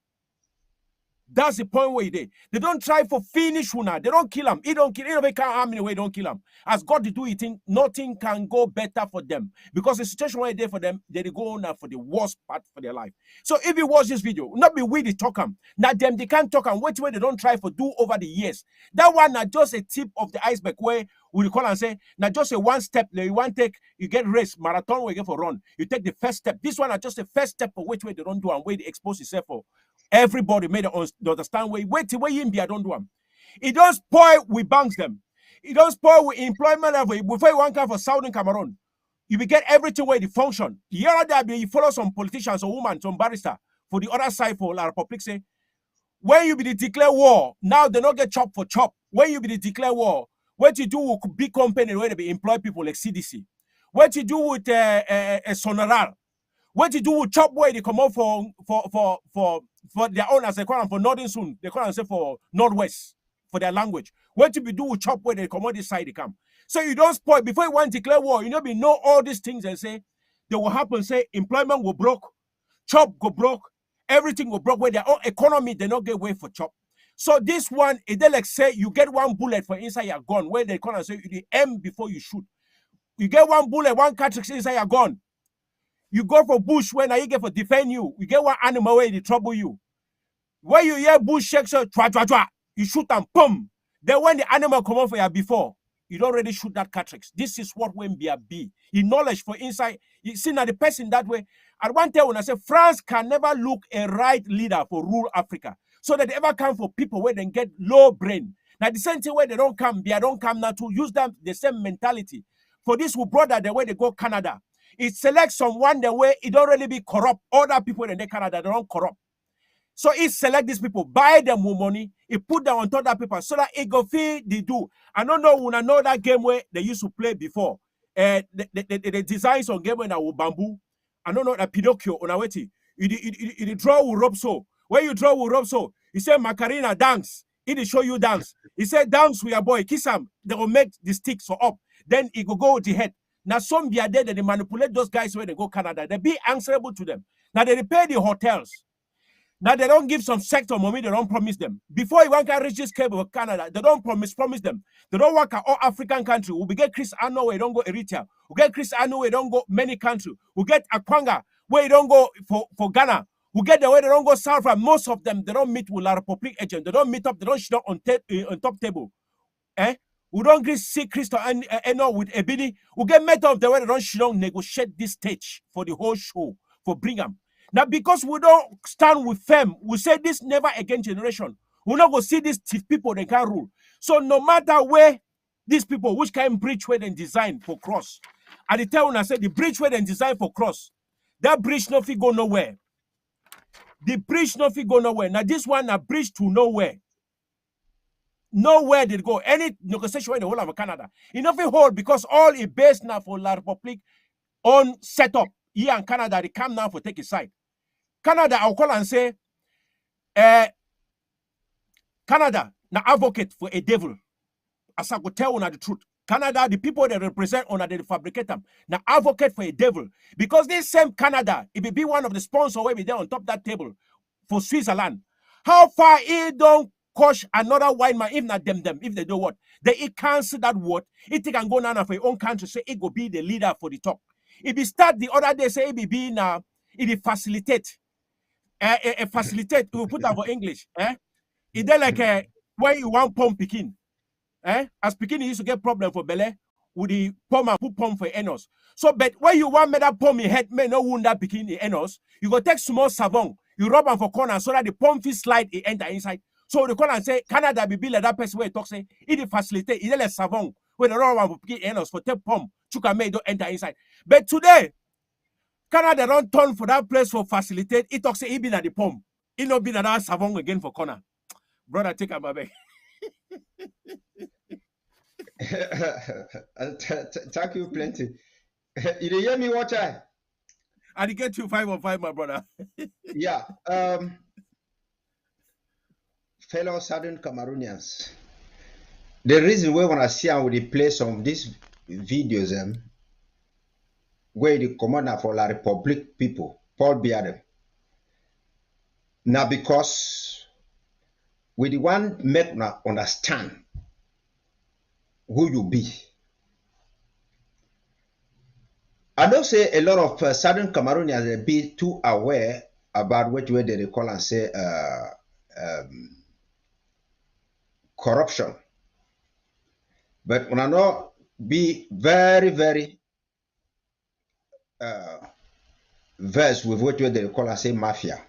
That's the point where they don't try for finish Una. They don't kill them. He don't kill him. They can't harm anyway. Don't kill him. As God to do it, nothing can go better for them because the situation where they for them, they go on for the worst part for their life. So if you watch this video, not be we the talk them. Not them they can't talk them. Which way they don't try for do over the years. That one not just a tip of the iceberg where we call and say not just a one step. You want take you get race marathon where you get for run. You take the first step. This one are just the first step for which way they don't do and where they expose yourself for. Everybody made it understand where wait where you don't do them. It don't spoil we banks them. It don't spoil with employment level. Before you want come for Southern Cameroon, you will get everything where the function. The other day you follow some politicians or woman, some barrister for the other side for La Republic say, when you be the declare war, now they don't get chop for chop. When you be the declare war, what you do with big company where they be employ people like CDC, what you do with a Sonoral, what you do with chop where they come out for their own as they call them for Northern soon, they call them say for Northwest for their language. What you be do with chop where they come out this side they come. So you don't spoil before you want to declare war, you know all these things and say they will happen, say employment will broke, chop go broke, everything will broke where their own economy they not get way for chop. So this one, it they like say you get one bullet for inside your gun where they call and say you aim before you shoot. You get one bullet, one cartridge inside your gun. You go for bush when you get for defend you. You get one animal where they trouble you. When you hear bush shake, so you shoot them, boom. Then when the animal come out for you before, you don't really shoot that cartridge. This is what when be. In knowledge for inside, you see now the person that way. At one time when I say France can never look a right leader for rule Africa. So that they ever come for people where they get low brain. Now the same thing where they don't come now to use them the same mentality. For this who brother the way they go Canada. It selects someone the way it don't really be corrupt. Other people in the Canada, they don't corrupt. So it select these people, buy them with money, it put them on top of that people so that it go feed the do. I don't know when I know that game where they used to play before. The designs on game when I will bamboo. I don't know that Pinocchio on a wetty. You draw with rope so. When you draw with rope so, he said Macarena dance. It show you dance. He said dance with your boy, kiss him. They will make the sticks so up. Then it will go with the head. Now some be there that they manipulate those guys when they go Canada. They be answerable to them. Now they repair the hotels. Now they don't give some sector money, they don't promise them. Before you want to reach this cable of Canada, they don't promise them. They don't work at all African countries. We get Chris Ano where you don't go Eritrea. We get Chris Ano where you don't go many countries. We get Akwanga where you don't go for Ghana. We get the way they don't go South Africa. Most of them, they don't meet with La Republic agent. They don't meet up, they don't sit on top table. We don't see Christo and with Ebini. We get met up the way they don't negotiate this stage for the whole show for Brigham. Now, because we don't stand with them, we say this never again generation. We're not going to see these people they can rule. So no matter where these people, which kind of bridge where they design for cross. At the time when I said the bridge where they design for cross, that bridge no fit go nowhere. The bridge no fit go nowhere. Now this one a bridge to nowhere. Nowhere did go. Any negotiation in the whole of Canada. It nothing hold because all is based now for La Republic on setup. he and Canada, they come now for take his side. Canada, I'll call and say, Canada, now advocate for a devil. As I could tell on the truth. Canada, the people they represent on they fabricate them. Now advocate for a devil. Because this same Canada, it will be one of the sponsors where be there on top of that table for Switzerland. How far it don't coach another white man, if not them, if they do what? They cancel that word. It can go now for your own country, say it will be the leader for the talk. If you start the other day, say it will be now, it will facilitate. Facilitate, we put that for English. It's like when you want pump picking. As picking, you used to get problem for belly with the pump and put pump for enos. So, but when you want me that pump in head, may no wound that picking the enos, you go take small savon, you rub them for corner so that the pump fit slide it enter inside. So the corner say Canada be like that person where talk say it facilitate, it like savon where the rub for picking enos for take pump, chuka may don't enter inside. But today, Canada don't turn for that place for facilitate. It talks say it been at the pump. It not been at that savon again for corner. Brother, take my back. Thank you plenty. You hear me, what I? I get you 5 on 5, my brother. Yeah. Fellow Southern Cameroonians, the reason we want to see how we play some of these videos, where the commander for La Republique people, Paul Biya, now because we the one make now understand who you be. I don't say a lot of Southern Cameroonians be too aware about what way they call and say corruption. But when I know be very, very versed with what way they call and say mafia.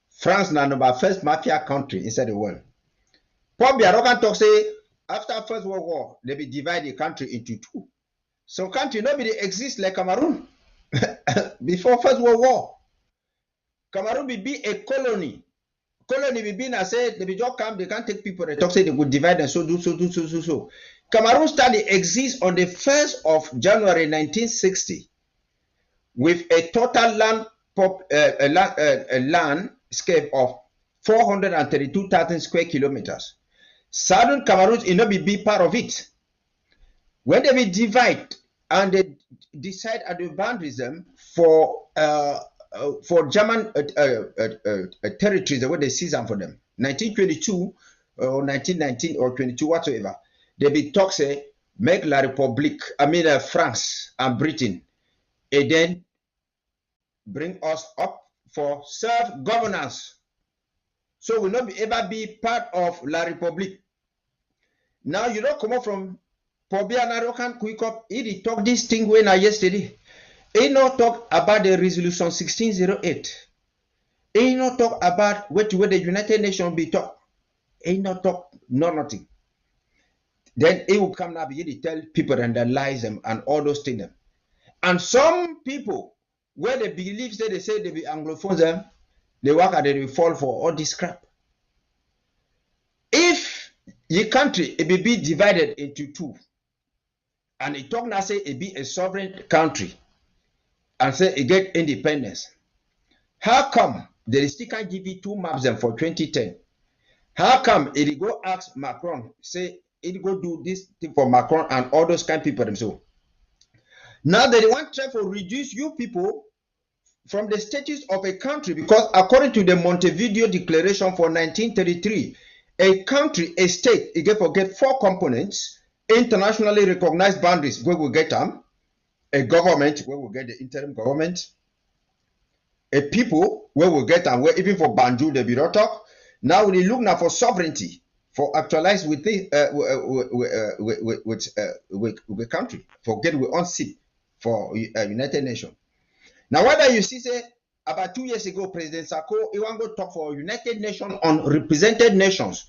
France now number first mafia country inside the world. Paul Biya can talk say after First World War, they be divide the country into two. So country nobody exists like Cameroon before First World War. Cameroon be a colony. Colony be been I say they be just come, they can't take people, they talk say they would divide and so do so. Cameroon started exist on the 1st of January 1960 with a total landscape of 432,000 square kilometers. Southern Cameroon is not be part of it. When they be divide and they decide at the boundaries for German territories, where they seize them for them, 1922 or 1919 or 22 whatsoever, they be talk say make La République, France and Britain, and then bring us up for self-governance. So we not be ever be part of La République. Now you don't come up from Pobia Narokan quick up. He talk this thing when yesterday. He not talk about the resolution 1608. He not talk about what the United Nations be talk. He not talk nothing. Then he will come now be tell people and their lies them and all those things them. And some people where they believe they say they be Anglophones them, they work and they will fall for all this crap. If your country it be divided into two, and it talk now say it be a sovereign country, and say it get independence, how come they still can't give you two maps them for 2010? How come it go ask Macron, say it go do this thing for Macron and all those kind of people themselves? Now they want to try to reduce you people from the status of a country, because according to the Montevideo Declaration for 1933, a country, a state, it get forget 4 components: internationally recognized boundaries, where we get them; a government, where we get the interim government; a people, where we get them, where even for Banjul they be not talk. Now we look now for sovereignty, for actualize with the with country, for get we on seat for United Nations. Now, whether you see, say, about 2 years ago, President Sako, he want to go talk for United Nations on represented nations,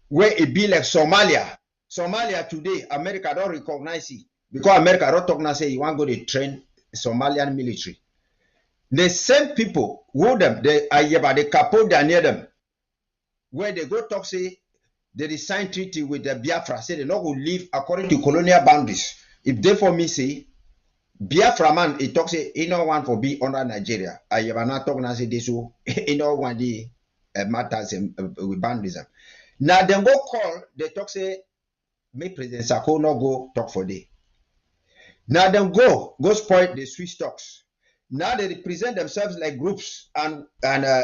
where it be like Somalia. Somalia today, America don't recognize it, because America don't talk now, say, you want to go to train Somalian military. The same people, who them, they are about the capo, they are near them, where they go talk, say, they sign treaty with the Biafra, say they not will live according to colonial boundaries. If they for me say, Biafra man, he talks say he no want for be under Nigeria. I have not talk na say this so he no want the matters with bandism. Now them go call, they talk say make President Sako no go talk for day. Now them go spoil the Swiss talks. Now they represent themselves like groups and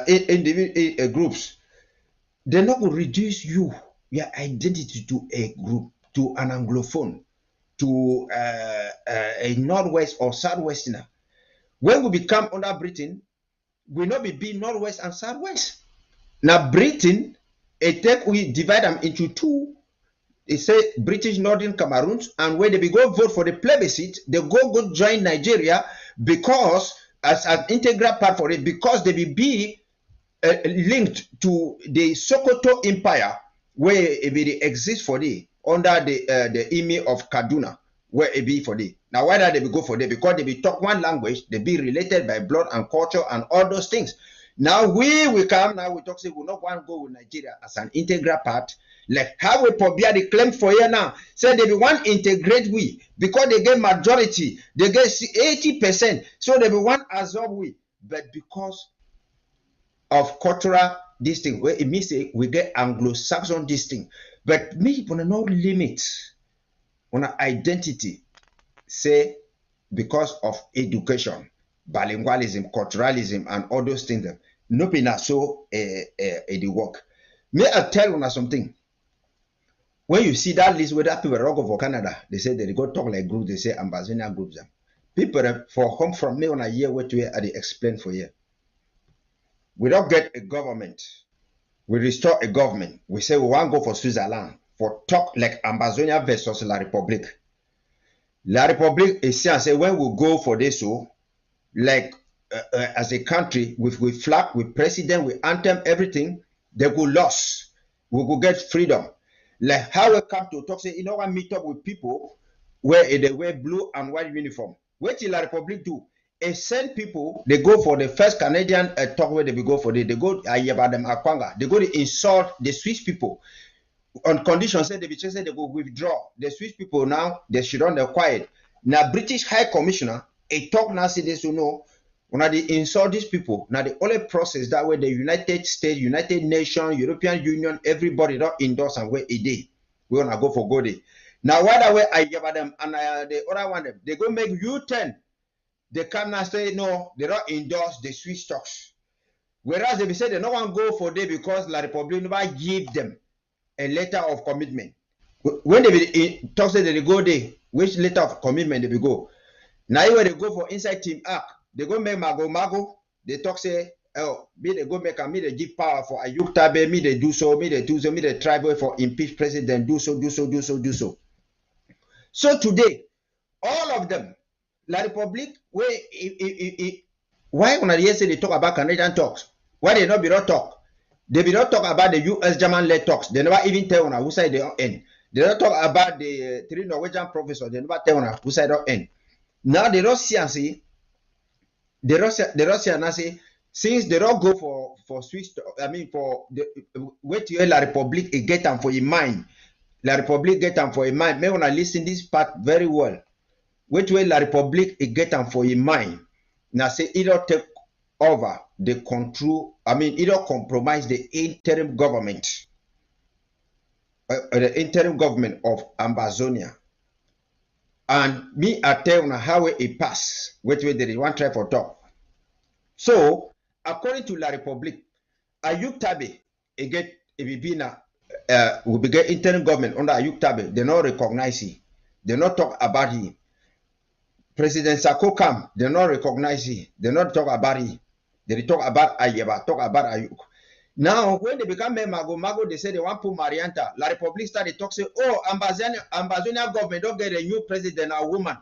individual groups. They're not going to reduce your identity to a group, to an Anglophone, to a Northwest or Southwesterner. When we become under Britain, we not be Northwest and Southwest. Now Britain, we divide them into two. They say British Northern Cameroons, and when they go vote for the plebiscite, they go join Nigeria because as an integral part for it, because they will be linked to the Sokoto Empire, where it will exist for the under the Emir of Kaduna, where it be for the. Now why do they go for the? Because they be talk one language, they be related by blood and culture and all those things. Now we come, now we talk say we not want to go with Nigeria as an integral part. Like how we Pobia the claim for here now. Say they be want integrate we because they get majority, they get 80%. So they be want absorb we. But because of cultural this thing, where it means we get Anglo-Saxon this thing. But me on no limit on identity, say because of education, bilingualism, culturalism, and all those things. Nobody not so the work. May I tell you something? When you see that list where that people rock for Canada, they say they go talk like groups, they say Ambazonian groups. People for home from me on a year what way are they explain for you. We don't get a government. We restore a government. We say we want to go for Switzerland for talk like Ambazonia versus La République. La République is say when we go for this, so like as a country with flag, with president, with anthem, everything, they go lost. We go get freedom. Like how we come to talk, say, you know what, meet up with people where they wear blue and white uniform. What will La République do? They send people, they go for the first Canadian talk where they go for they go Akwanga. They go to insult the Swiss people on condition say they be say they go withdraw. The Swiss people now they should run the quiet. Now British High Commissioner a talk now say this know when they insult these people. Now the only process that way the United States, United Nations, European Union, everybody don't endorse and where a day. We wanna go for good day. Now why that way I give them and the other one they go make U10. They come now say no, they don't endorse the Swiss stocks. Whereas they say they don't want to go for day because La République never give them a letter of commitment. When they talk say they go there, which letter of commitment they will go? Now when they go for inside Team Arc, they go make Mago. They talk say, oh, me they go make me they give power for Ayuk Tabe, me they do so, me they try for impeach president, do so. So today, all of them, La République, where why when they say they talk about Canadian talks? Why they not be not talk? They be not talk about the US German-led talks. They never even tell on who side they end. They don't talk about the 3 Norwegian professors. They never tell on who side they end. Now the Russians say, the Russians say, since they don't go for Swiss, I mean for the wait till La République get them for your mind. La République get them for your mind. May wanna listen this part very well. Wait till La République get them for your mind. Now say either take over the control, I mean either compromise the interim government. The interim government of Ambazonia. And me I tell you how it pass. Wait till they want try for talk. So according to La République, Ayuk Tabe will be get interim government under Ayuk Tabe. They not recognize him. They not talk about him. President Sako come, they not recognize him. They not talk about him. They talk about Ayeba, talk about Ayuk. Now, when they become Mago, they say they want to put Marianta. La République started talk say, oh, Ambazonia government don't get a new president, a woman.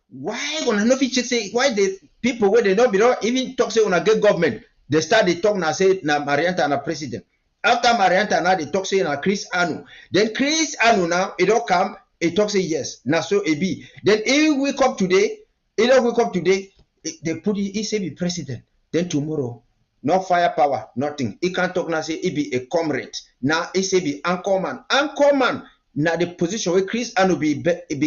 Why gonna no fit say why the people where they don't even talk say on a get government? They start they talk now say na Marianta na president. After Marianta now they talk say na Chris Anu. Then Chris Anu now it don't come. It talk say yes. Now so it be. Then he wake up today. They put he say be president. Then tomorrow, no firepower, nothing. He can't talk now say he be a comrade. Now he say be anchorman. Anchorman now the position where Chris Anu be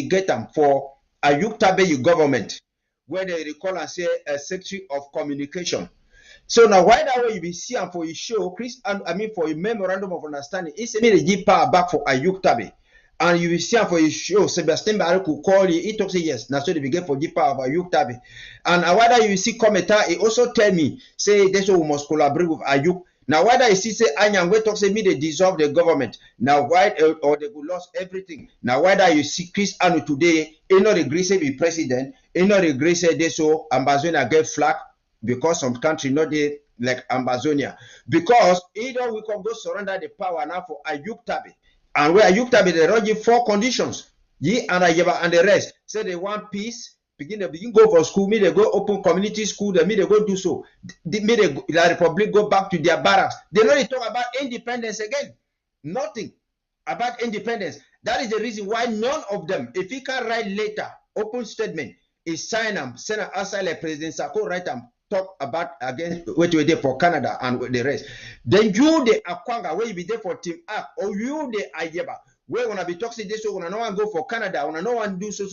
get them for Ayuk Tabe government. where they recall and say a Secretary of Communication. So now why that way you be see and for you show Chris and I mean for a memorandum of understanding, it's a me give power back for Ayuk Tabe. And you will see and for you show Sebastian Barry could call you, he talks say yes, now so they begin for give power of Ayuk Tabe. And whether you see commenter, he also tell me, say this we must collaborate with Ayuk. Now whether you see say Anyang we talk say me they dissolve the government. Now why or they could lost everything. Now whether you see Chris Anu today, he not agree say be president, he not agree say this so Ambazonia get flag. Because some country not they like Amazonia. Because either we can go surrender the power now for Ayuk Tabe. And where Ayuk Tabe they run 4 conditions. Ye and Ayeba and the rest say they want peace. Begin go for school, me they go open community school, they go do so. Me they the Republic go back to their barracks. They know they talk about independence again. Nothing about independence. That is the reason why none of them, if he can write later, open statement, is sign them, send an outside like President Sako write them. Talk about again what you did for Canada and the rest. Then you the Akwanga where you be there for Team Act or you the Ayeba where wanna be talking this so wanna no one go for Canada wanna no one do so.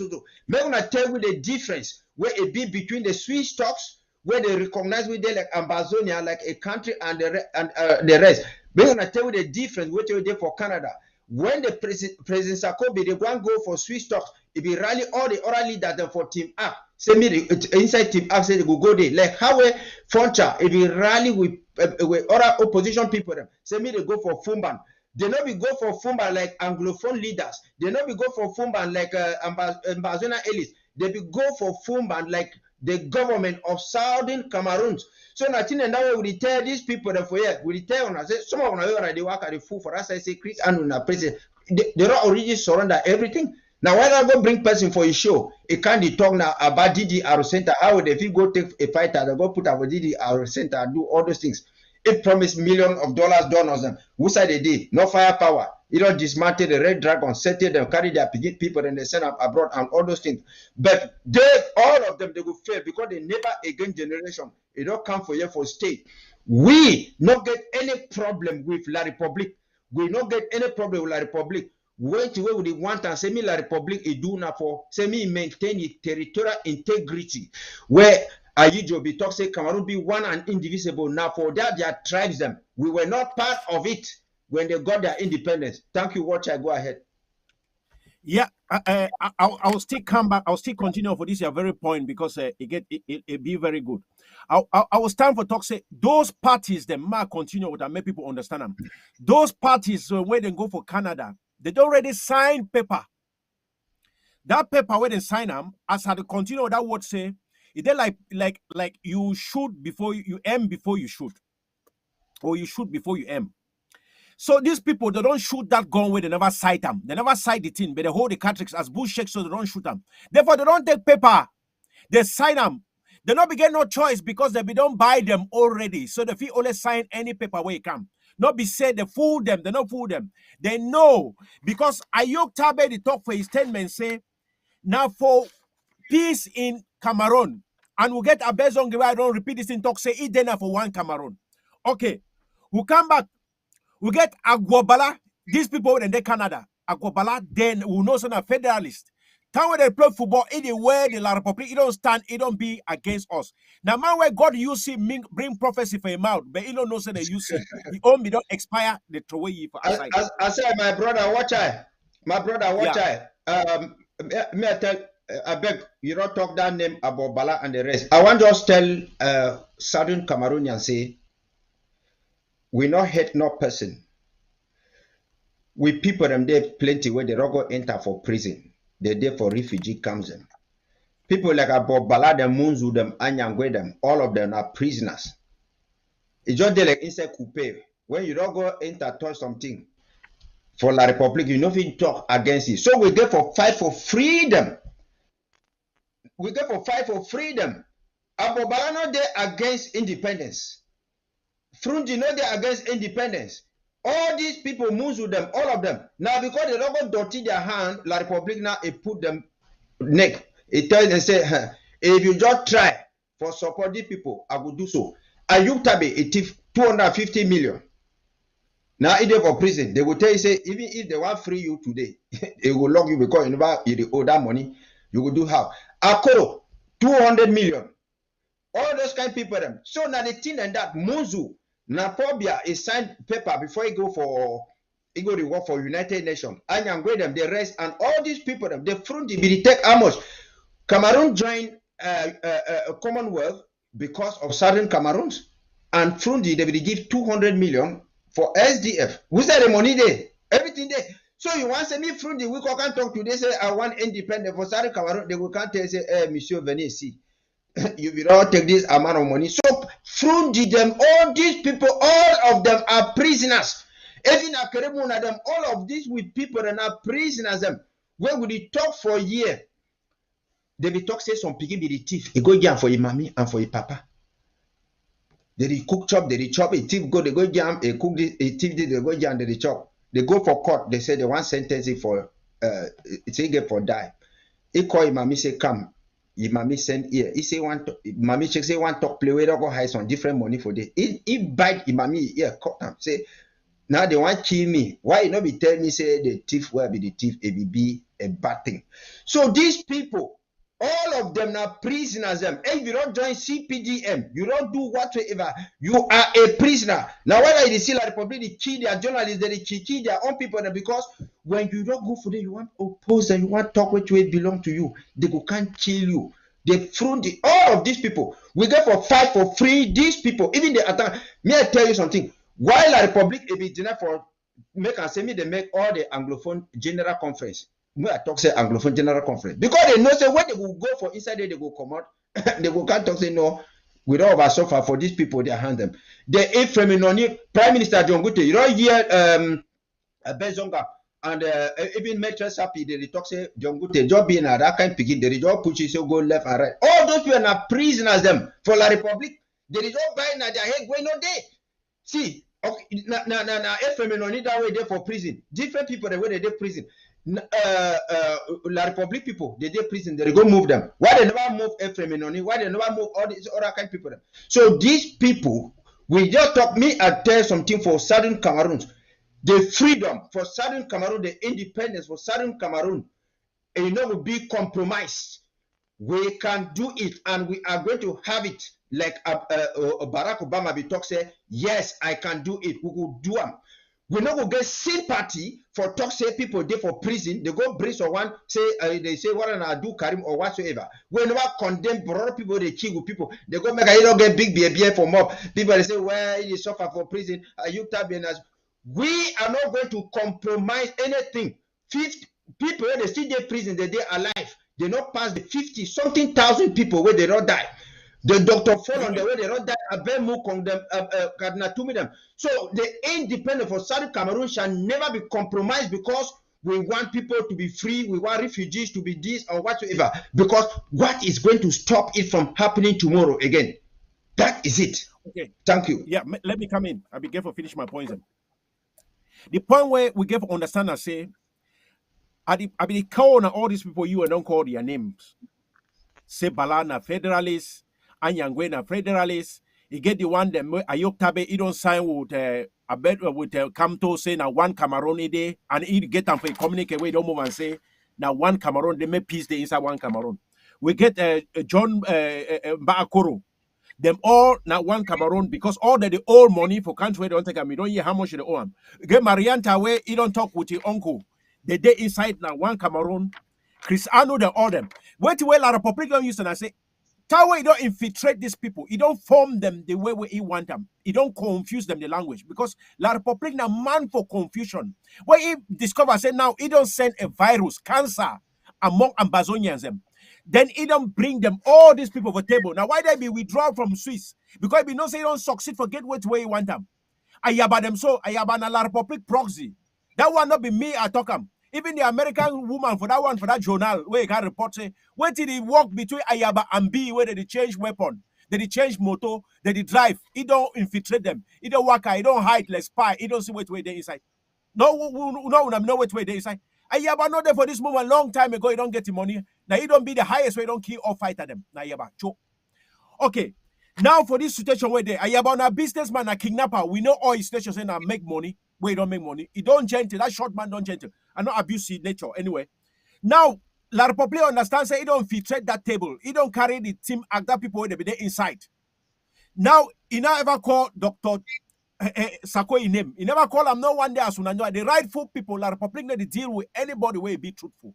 May wanna tell you the difference where it be between the Swiss stocks where they recognize with them like Amazonia like a country and the rest. May wanna tell you the difference what you did for Canada. When the President Sarkozy they want go for Swiss stocks, it be rally all the other leaders them for Team Act. Say me inside Team Act say they go there. Like how we Foncha, if we rally with other opposition people them. Say me they go for Fumban. They not be go for Fumban like Anglophone leaders. They not be go for Fumban like Ambazona Ellis. They be go for Fumban like the government of Southern Cameroons. So nothing and now we tell these people that for here, we tell on us some of them they work at the fool for us. I say Chris and president. They don't already surrender everything. Now, why not go bring person for a show? It can't talk now about DDR Center. How would if you go take a fighter, they go put up a DDR Center and do all those things? It promised millions of dollars donors them. Who said they did? No firepower. You don't dismantle the Red Dragon, settle them, carry their people and they send them abroad and all those things. But they, all of them, they will fail because they never again generation. It don't come for you for state. We not get any problem with La Republic. We not get any problem with La Republic. Wait where we want and say me La Republic is do now for say me maintain its territorial integrity where Ayijo be talk say Cameroon be one and indivisible now for that their tribes them. We were not part of it when they got their independence. Thank you, watch. I go ahead. Yeah, I'll still come back. I'll still continue for this your very point because it be very good. I will stand for talk say those parties that might continue with and make people understand them. Those parties where they go for Canada, they don't already sign paper. That paper where they sign them, as had to continue that word say, it like you shoot before you aim before you shoot, or you shoot before you aim. So these people, they don't shoot that gun where they never sight them. They never sight the thing, but they hold the cartridge as bull shakes so they don't shoot them. Therefore, they don't take paper. They sign them. They not be get no choice because they don't buy them already. So the fee only sign any paper where it come. Not be said they fool them. They not fool them. They know because Ayuk Tabe the talk for his statement say now for peace in Cameroon and we'll get a bezon give I don't repeat this in talk say it dinner for one Cameroon. Okay, we'll come back. We get Aguabala, these people in Canada. Aguabala, then we know some federalist. Time when they play football, anywhere the La Republic, it don't stand, it don't be against us. Now, man, where God you see bring prophecy for him out, but he don't know so they use it. The only don't expire the throw away for aside. I said, my brother, watch I. My brother, watch I. Me I tell, I beg you don't talk that name about Bala and the rest. I want to just tell Southern Cameroonians say. We not hate no person. We people them there plenty where they don't go enter for prison. They're there for refugee camps. Them. People like Abob Bala, them Munzu, them Anyangwe, them, all of them are prisoners. It's just there like inside coupe. When you don't go enter touch something for La Republic, you know if you talk against it. So we go for fight for freedom. We go for fight for freedom. Abob Bala not there against independence. Frunji know they're against independence. All these people moves with them, all of them. Now because they don't go dirty their hand, La Republic now it put them neck. It tells them say, if you just try for support these people, I will do so. Ayuk Tabe, it is 250 million. Now if they for prison, they will tell you say, even if they want free you today, they will lock you because you never you owe that money. You will do how? Akoro, 200 million. All those kind of people them. So now the thing and that Munzu, Napobia is signed paper before he go to work for United Nations. And them, the rest, and all these people them, they front the take Amos. Cameroon joined Commonwealth because of Southern Cameroons, and Frundi they will give 200 million for SDF. Who's that the money there? Everything there. So you want to say me Frundi, we can talk to they say I want independent for Southern Cameroon, they will can't say, hey, Monsieur, venez ici. You will all take this amount of money. So Frundi them, all these people, all of them are prisoners. Even Akeremuna them, all of these with people and are prisoners them. Where would he talk for a year? They be talk say some piggy be the thief. He go jam for your mommy and for your papa. They cook chop, they chop. A thief go, they go jam. A cook this, a thief they go jam, they chop. They go for court. They say they want sentencing for it's a get for die. He call your mommy say come. Your mommy send here. He say one. Mommy check say one talk play. We don't go hide some different money for day. He bite your mommy here. Cut them. Say now they want kill me. Why you not be tell me say the thief will be the thief? It be a bad thing. So these people. All of them are prisoners. If you don't join CPDM, you don't do whatsoever, you are a prisoner. Now, whether you see like Republic, they kill their journalists, they kill their own people, because when you don't go for them, you want to oppose them, you want to talk what you belong to you, they can't kill you. They front all of these people. We get for fight for free. These people, even the attack. May I tell you something? While the Republic is be dinner for make and say me, they make all the Anglophone General Conference. I talk say Anglophone General Conference because they know say when they will go for inside there they will come out they will can't talk say no we don't over suffer for these people they hand them. The Efreminoni Prime Minister John Gute you don't hear Bezonga and even Maître Happy they talk say John Gute job being that kind picking they just push you so go left and right. All those people are prisoners them for La Republic. They don't buy na their head going on there. See okay na Efreminoni that way there for prison. Different people the way they prison. La Republic people, they did prison, they go move them. Why they never move Efreminoni? Why they never move all these other kind of people? So these people, we just talk me and tell something for Southern Cameroons. The freedom for Southern Cameroon, the independence for Southern Cameroon, and you know will be compromised. We can do it, and we are going to have it like Barack Obama be talk say, yes, I can do it. We will do them. We not go get sympathy for talk say people there for prison. They go brace or one say they say what I do Karim or whatsoever. We never condemn broad people they kill with people. They go make a don't get big beer for more people. They say well you suffer for prison. You tabbing us. We are not going to compromise anything. 50 people they still in prison they alive. They not pass the 50-something thousand people where they don't die. The doctor fall on the way they don't die. Them. So the independence for Southern Cameroon shall never be compromised because we want people to be free. We want refugees to be this or whatsoever. Because what is going to stop it from happening tomorrow again? That is it. Okay. Thank you. Yeah, let me come in. I'll be careful finish my points. The point where we get to understand and say, I be calling all these people you and don't call their names. Say Balana Federalists. Anyangwena Federalists, you get the one that Ayoktabe, he don't sign with a bet with Kamto say now one Cameroon day, and he get them for communicate way don't move and say now one Cameroon, they make peace they inside one Cameroon. We get John Baakoro, them all now one Cameroon because all the old money for country they don't take them. We don't hear how much they owe them. Get Marianta way, he don't talk with your uncle. The day inside now one Cameroon, Chris Arno the all them. Wait till La Republic don't use and I say. Tawe, he don't infiltrate these people. He don't form them the way he want them. He don't confuse them the language because La Republic now man for confusion. When he discover say now he don't send a virus, cancer among Ambazonians them. Then he don't bring them all these people for table. Now why they be withdrawn from Swiss? Because he don't say he don't succeed for get where he want them. Ayaba them so Ayaba na La Republic proxy. That one not be me I talk him. Even the American woman for that journal where he can report say, where did he walk between Ayaba and B where they change weapon, they change motor, they drive, he don't infiltrate them, he don't work, he don't hide like spy, he don't see where they inside. No, where they inside. Ayaba not there for this moment long time ago, he don't get the money. Now he don't be the highest way, he don't kill or fight at them. Now Ayaba, okay. Now for this situation where they Ayaba na businessman, a kidnapper, we know all his stations and make money. Where he don't make money. He don't gentle. That short man don't gentle. And not abusive nature. Anyway. Now, La Republic understands say he don't infiltrate that table. He don't carry the team and that people they be there inside. Now, he never ever call Dr. Sako in name. He never call him no one day as soon as the rightful people, La Republic need to deal with anybody where he be truthful.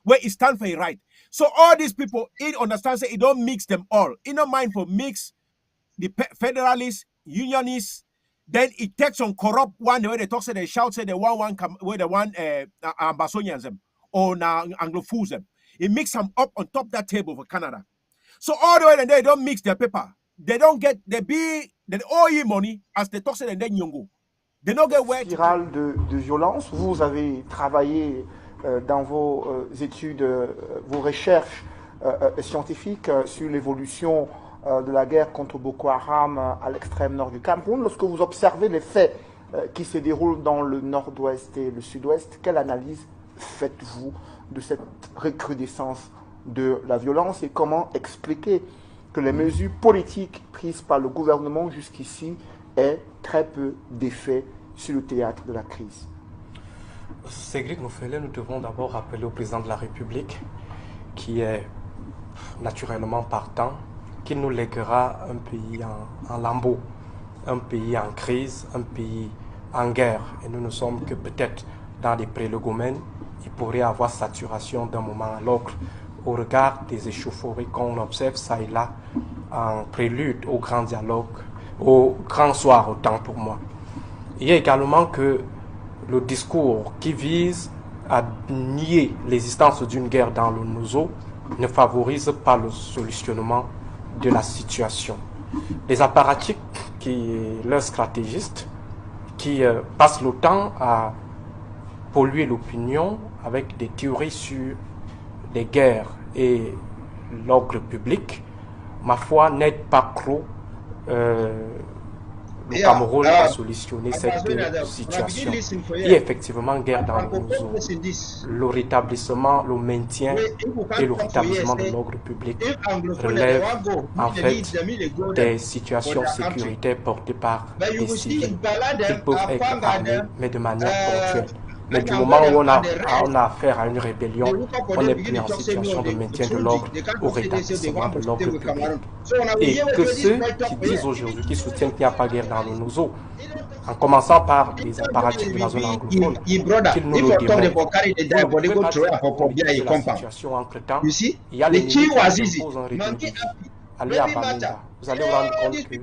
Where he stand for a right. So all these people, he understands say he don't mix them all. He don't mind for mix the federalists, unionists, then it takes on corrupt one the way they talk, say they shout, say they want where they want Ambasonians them or Anglophones them. It mix them up on top that table for Canada. So all the way and they don't mix their paper. They don't get they owe you money as they talk, say and then Nyongo. They don't get where. Spirale de violence. Vous avez travaillé dans vos études, vos recherches scientifiques sur l'évolution de la guerre contre Boko Haram à l'extrême nord du Cameroun. Lorsque vous observez les faits qui se déroulent dans le nord-ouest et le sud-ouest, quelle analyse faites-vous de cette recrudescence de la violence et comment expliquer que les mesures politiques prises par le gouvernement jusqu'ici aient très peu d'effet sur le théâtre de la crise? Ségrid Mouffelé, nous devons d'abord rappeler au président de la République, qui est naturellement partant, qu'il nous léguera un pays en lambeaux, un pays en crise, un pays en guerre. Et nous ne sommes que peut-être dans des prélégomènes. Il pourrait y avoir saturation d'un moment à l'autre au regard des échauffourées qu'on observe ça et là en prélude au grand dialogue, au grand soir autant pour moi. Il y a également que le discours qui vise à nier l'existence d'une guerre dans le Nozo ne favorise pas le solutionnement de la situation. Les apparatchiks, leurs stratégistes, qui passent le temps à polluer l'opinion avec des théories sur les guerres et l'ordre public, ma foi, n'aide pas trop le Cameroun à solutionner cette situation. Il y a effectivement guerre dans le Nozo. Le rétablissement, le maintien et le rétablissement de l'ordre public relève en fait des situations sécuritaires portées par des civils qui peuvent être armés, mais de manière ponctuelle. Mais du moment où on a affaire à une rébellion, on n'est plus en situation de maintien de l'ordre au rétablissement de l'ordre public. Et que ceux qui disent aujourd'hui, qui soutiennent qu'il n'y a pas de guerre dans le Nozo, en commençant par les apparatchiks de la zone anglophone, qu'ils nous le démontrent. La situation entre-temps, il y a les milieux qui imposent un rythme de vie. Allez à Bamenda, vous allez vous rendre compte que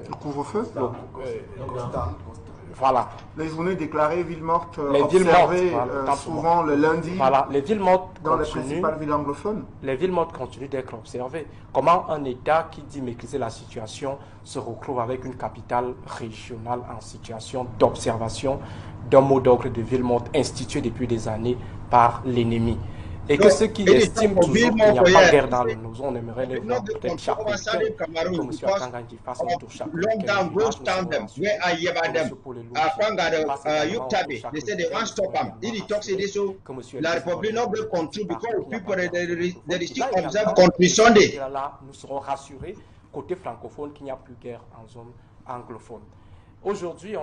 le couvre-feu. Voilà. Les journées déclarées villes mortes observées souvent le lundi. Voilà, les villes mortes dans les principales villes anglophones. Les villes mortes continuent d'être observées. Comment un État qui dit maîtriser la situation se retrouve avec une capitale régionale en situation d'observation d'un mot d'ordre de ville morte institué depuis des années par l'ennemi. Et que ceux qui estiment toujours qu'il n'y a pas de guerre dans le Nozo, on aimerait les voir peut-être chaque week-end, comme M. Atanga qui fasse un tour chaque week-end. La République n'a pas contribué aux people de district observe contre Sunday. Nous serons rassurés côté francophone qu'il n'y a plus de guerre en zone anglophone. Aujourd'hui,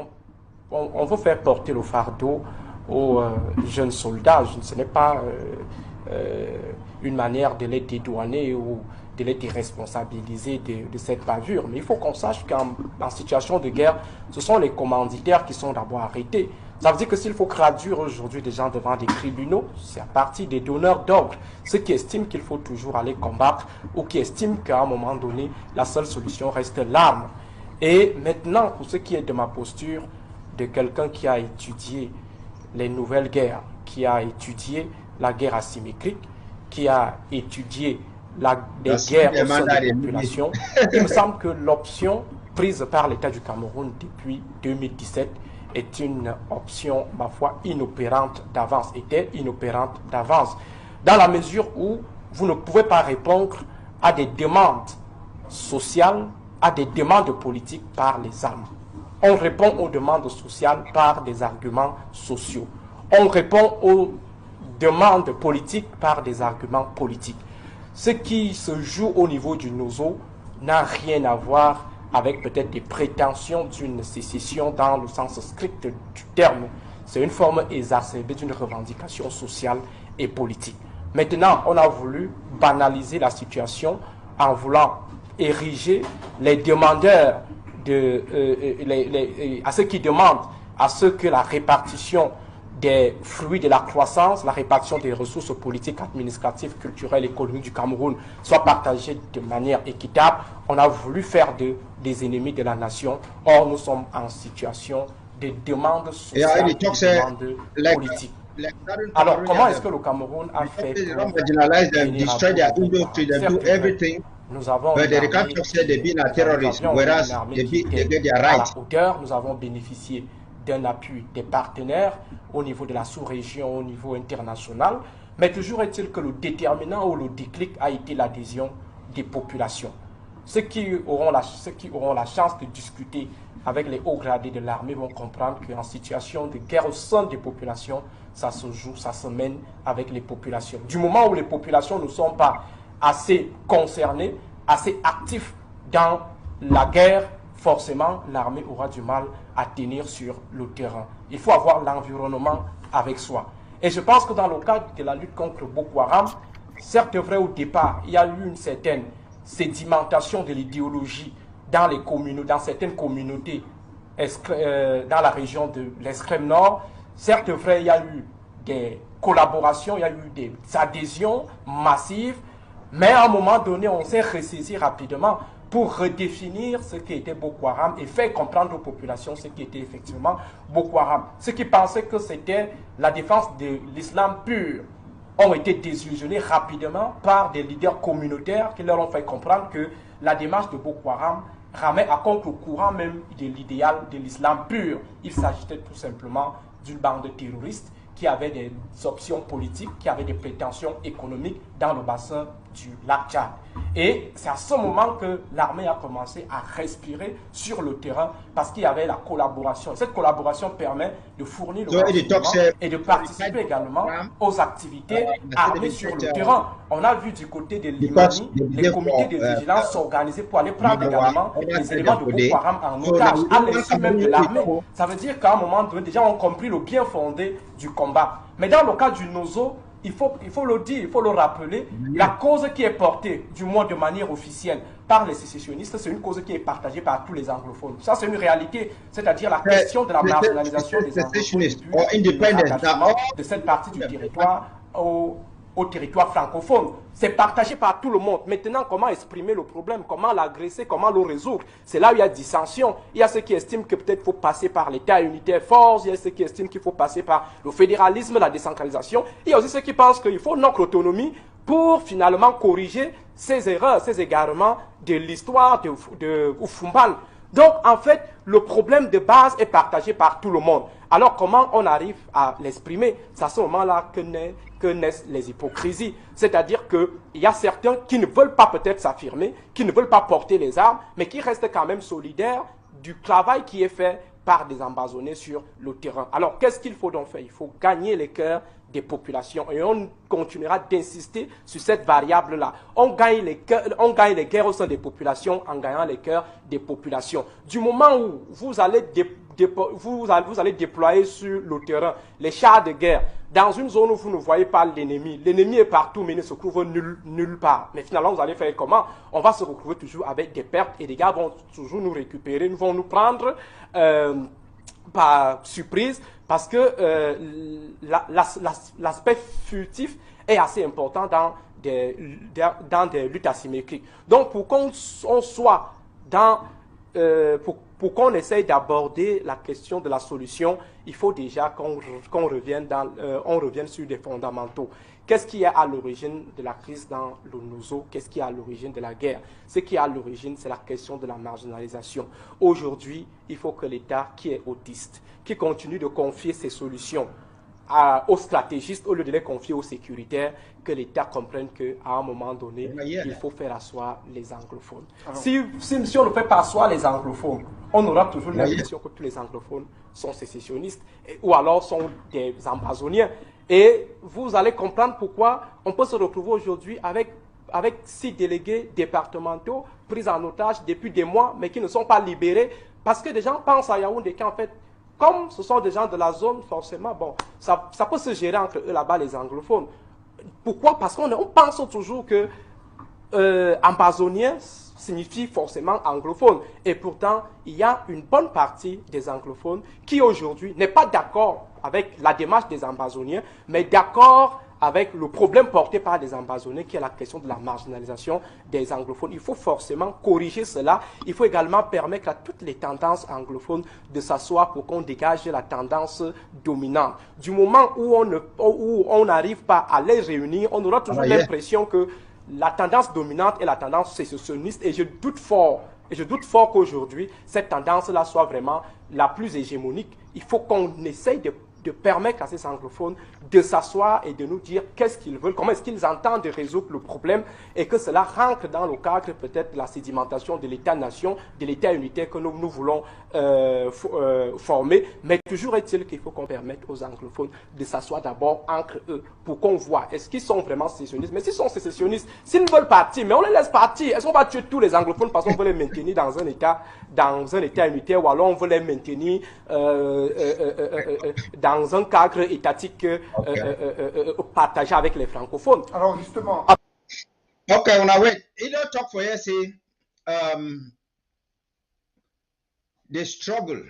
on veut faire porter le fardeau aux jeunes soldats. Ce n'est pas une manière de les dédouaner ou de les déresponsabiliser de cette bavure. Mais il faut qu'on sache qu'en situation de guerre, ce sont les commanditaires qui sont d'abord arrêtés. Ça veut dire que s'il faut traduire aujourd'hui des gens devant des tribunaux, c'est à partir des donneurs d'ordre, ceux qui estiment qu'il faut toujours aller combattre ou qui estiment qu'à un moment donné, la seule solution reste l'arme. Et maintenant, pour ce qui est de ma posture, de quelqu'un qui a étudié les nouvelles guerres, qui a étudié la guerre asymétrique, qui a étudié les guerres au sein des populations, il me semble que l'option prise par l'État du Cameroun depuis 2017 est une option, ma foi, inopérante d'avance, était inopérante d'avance, dans la mesure où vous ne pouvez pas répondre à des demandes sociales, à des demandes politiques par les armes. On répond aux demandes sociales par des arguments sociaux. On répond aux demandes politiques par des arguments politiques. Ce qui se joue au niveau du Nozo n'a rien à voir avec peut-être des prétentions d'une sécession dans le sens strict du terme. C'est une forme exacerbée d'une revendication sociale et politique. Maintenant, on a voulu banaliser la situation en voulant ériger les demandeurs à ceux qui demandent à ce que la répartition des fruits de la croissance, la répartition des ressources politiques, administratives, culturelles, économiques du Cameroun soit partagée de manière équitable. On a voulu faire des ennemis de la nation. Or, nous sommes en situation de demande sociale et de demande politique. Alors, comment est-ce que le Cameroun a fait pour nous avons une hauteur, nous avons bénéficié d'un appui des partenaires au niveau de la sous-région, au niveau international, mais toujours est-il que le déterminant ou le déclic a été l'adhésion des populations. Ceux qui auront la chance de discuter avec les hauts gradés de l'armée vont comprendre qu'en situation de guerre au sein des populations, ça se joue, ça se mène avec les populations. Du moment où les populations ne sont pas assez concernées, assez actifs dans la guerre, forcément, l'armée aura du mal à tenir sur le terrain. Il faut avoir l'environnement avec soi. Et je pense que dans le cadre de la lutte contre Boko Haram, certes vrai au départ, il y a eu une certaine sédimentation de l'idéologie dans certaines communautés dans la région de l'extrême nord. Certes vrai, il y a eu des collaborations, il y a eu des adhésions massives, mais à un moment donné, on s'est ressaisi rapidement pour redéfinir ce qui était Boko Haram et faire comprendre aux populations ce qui était effectivement Boko Haram. Ceux qui pensaient que c'était la défense de l'islam pur ont été désillusionnés rapidement par des leaders communautaires qui leur ont fait comprendre que la démarche de Boko Haram ramait à contre-courant même de l'idéal de l'islam pur. Il s'agissait tout simplement d'une bande terroriste qui avait des options politiques, qui avait des prétentions économiques dans le bassin du lac Tchad. Et c'est à ce moment que l'armée a commencé à respirer sur le terrain parce qu'il y avait la collaboration. Cette collaboration permet de fournir le renseignement et de participer également aux activités armées sur le terrain. On a vu du côté de l'Imani, les comités de vigilance s'organiser pour aller prendre également les éléments de Boko Haram en otage, à l'insu même de l'armée. Ça veut dire qu'à un moment donné, déjà on a compris le bien fondé du combat. Mais dans le cas du Nozo, il faut le dire, il faut le rappeler, la cause qui est portée, du moins de manière officielle, par les sécessionnistes, c'est une cause qui est partagée par tous les anglophones. Ça, c'est une réalité, c'est-à-dire la question de la marginalisation des anglophones de cette partie du territoire au territoire francophone. C'est partagé par tout le monde. Maintenant, comment exprimer le problème? Comment l'agresser? Comment le résoudre? C'est là où il y a dissension. Il y a ceux qui estiment que peut-être il faut passer par l'État unitaire fort. Il y a ceux qui estiment qu'il faut passer par le fédéralisme, la décentralisation. Il y a aussi ceux qui pensent qu'il faut notre autonomie pour finalement corriger ces erreurs, ces égarements de l'histoire de Oufoumbal. Donc, en fait, le problème de base est partagé par tout le monde. Alors, comment on arrive à l'exprimer? C'est à ce moment-là que naissent les hypocrisies. C'est-à-dire qu'il y a certains qui ne veulent pas peut-être s'affirmer, qui ne veulent pas porter les armes, mais qui restent quand même solidaires du travail qui est fait par des ambassonnés sur le terrain. Alors, qu'est-ce qu'il faut donc faire? Il faut gagner les cœurs des populations et on continuera d'insister sur cette variable-là. On gagne les guerres au sein des populations en gagnant les cœurs des populations. Du moment où vous allez déployer sur le terrain les chars de guerre dans une zone où vous ne voyez pas l'ennemi, l'ennemi est partout mais il ne se trouve nulle part. Mais finalement, vous allez faire comment? On va se retrouver toujours avec des pertes et les gars vont toujours nous récupérer, vont nous prendre par surprise parce que l'aspect furtif est assez important dans des luttes asymétriques. Donc, pour qu'on soit dans... pour qu'on essaye d'aborder la question de la solution, il faut déjà qu'on revienne sur des fondamentaux. Qu'est-ce qui est à l'origine de la crise dans le Nozo? Qu'est-ce qui est à l'origine de la guerre? Ce qui est à l'origine, c'est la question de la marginalisation. Aujourd'hui, il faut que l'État, qui est autiste, qui continue de confier ses solutions aux stratégistes au lieu de les confier aux sécuritaires, que l'État comprenne qu'à un moment donné, il faut faire asseoir les anglophones. Si on ne fait pas asseoir les anglophones, on aura toujours l'impression que tous les anglophones sont sécessionnistes ou alors sont des ambassoniens. Et vous allez comprendre pourquoi on peut se retrouver aujourd'hui avec avec 6 délégués départementaux pris en otage depuis des mois, mais qui ne sont pas libérés, parce que des gens pensent à Yaoundé qu'en fait, comme ce sont des gens de la zone, forcément, bon, ça peut se gérer entre eux là-bas, les anglophones. Pourquoi? Parce qu'on pense toujours que ambazonien signifie forcément anglophone. Et pourtant, il y a une bonne partie des anglophones qui aujourd'hui n'est pas d'accord avec la démarche des ambazoniens, mais d'accord avec le problème porté par les ambazoniens, qui est la question de la marginalisation des anglophones. Il faut forcément corriger cela. Il faut également permettre à toutes les tendances anglophones de s'asseoir pour qu'on dégage la tendance dominante. Du moment où on n'arrive pas à les réunir, on aura toujours l'impression que la tendance dominante est la tendance sécessionniste, et je doute fort qu'aujourd'hui, cette tendance-là soit vraiment la plus hégémonique. Il faut qu'on essaye de permettre à ces anglophones de s'asseoir et de nous dire qu'est-ce qu'ils veulent, comment est-ce qu'ils entendent résoudre le problème, et que cela rentre dans le cadre peut-être de la sédimentation de l'État-nation, de l'État unitaire que nous voulons former. Mais toujours est-il qu'il faut qu'on permette aux anglophones de s'asseoir d'abord entre eux pour qu'on voit est-ce qu'ils sont vraiment sécessionnistes. Mais s'ils sont sécessionnistes, s'ils veulent partir, mais on les laisse partir. Est-ce qu'on va tuer tous les anglophones parce qu'on veut les maintenir dans un État unitaire, ou alors on veut les maintenir dans un cadre étatique partagé avec les francophones? Alors justement... Okay, when I wait, you don't talk for you, say, the struggle,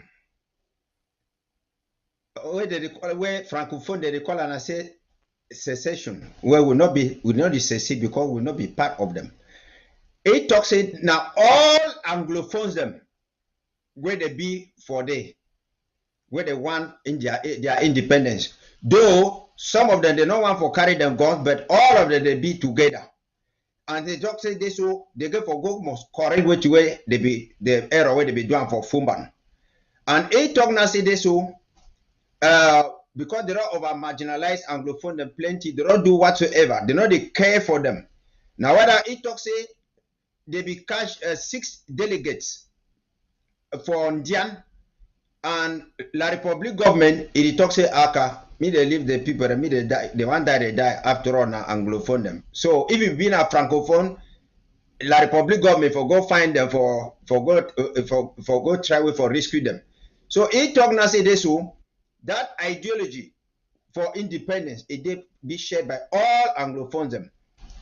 where francophone they call and I say secession, where will not secede because we will not be part of them. It talks it now all anglophones them where they be for they, where they want in their independence. Though some of them they don't want for carry them guns, but all of them they be together. And they talk say this, so they go for go must correct which way they be the error where they be doing for Fumban. And it talk now say this, so because they are over marginalized anglophone them plenty, they don't do whatsoever. They know they care for them. Now whether it talk say they be cash 6 delegates for Indian and La Republic government, it talk say Aka. Me they leave the people, me they die. The one that they die after all now anglophone them. So if you been a francophone, La Republic government for go find them for go try way for rescue them. So it talk now say this, so that ideology for independence it be shared by all anglophones them,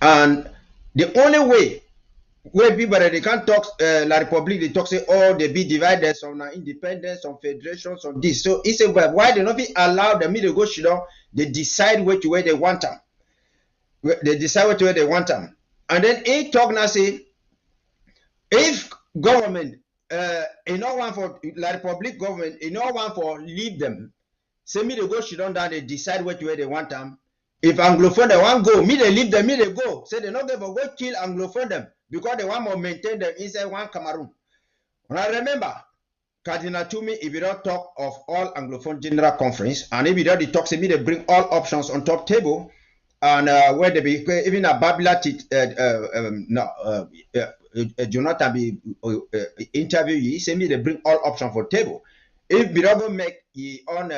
and the only way where people they can't talk La Republic, they talk say oh they be divided, some independence, some federation, some this. So he said, well, why they not be allow them to go sit down, they decide which way they want them. They decide which way they want them. And then he talk now say if government you know one for La Republic government, you know one for leave them. Say me they go sit down, they decide which way they want them. If anglophone they want go, me they leave them, me they go. Say they not going to go kill anglophone them because they want to maintain them inside one Cameroon. And I remember Cardinal Toomey, if you don't talk of all anglophone general conference, and if you don't talk, say me they bring all options on top table, and where they be even a Babylon Jonathan be interview you, say me they bring all options for table. If we don't make ye on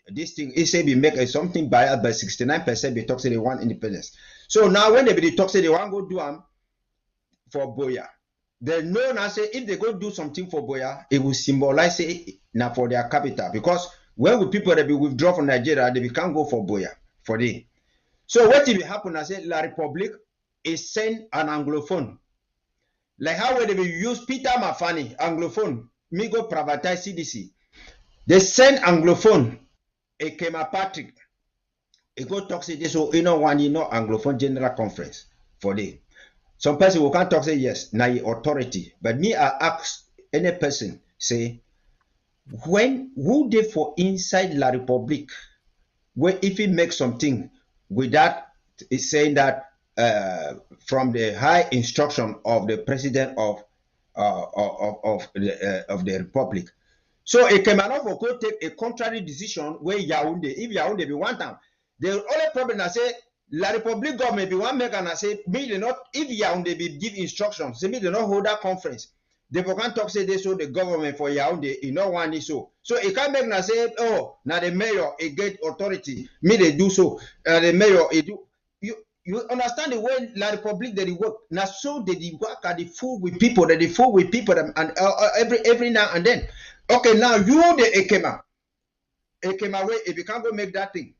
this thing, it say we make something by 69% they talk say they want independence. So now when they talk say they want to go do them for Boya, they know now say if they go do something for Boya, it will symbolize it now for their capital, because when will people that be withdraw from Nigeria, they can't go for Boya for them. So what will happen? I say La Republic is send an anglophone, like how would they use Peter Mafani anglophone, me go privatize CDC. They send anglophone, a Kema Patrick, a go talk say this, so you know one, you know anglophone general conference for them. Some person who can't talk say yes, now authority. But me, I ask any person say, when would they for inside La Republic, where if he makes something with that, is saying that from the high instruction of the president of the Republic. So it came enough for go take a contrary decision where Yaoundé, if Yaoundé be one time, the only problem I say La Republic government be one make and I say me they not if Yaoundé be give instructions, say me they not hold that conference. They can't talk say they so the government for Yaoundé, you know one is so. So it can't make and say, oh, now the mayor it get authority, me they do so, the mayor it do You understand the way La Republic they work. Now so they work at the fool with people, that they fool with people and every now and then. Okay, now you the Ekema way, if you can't go make that thing,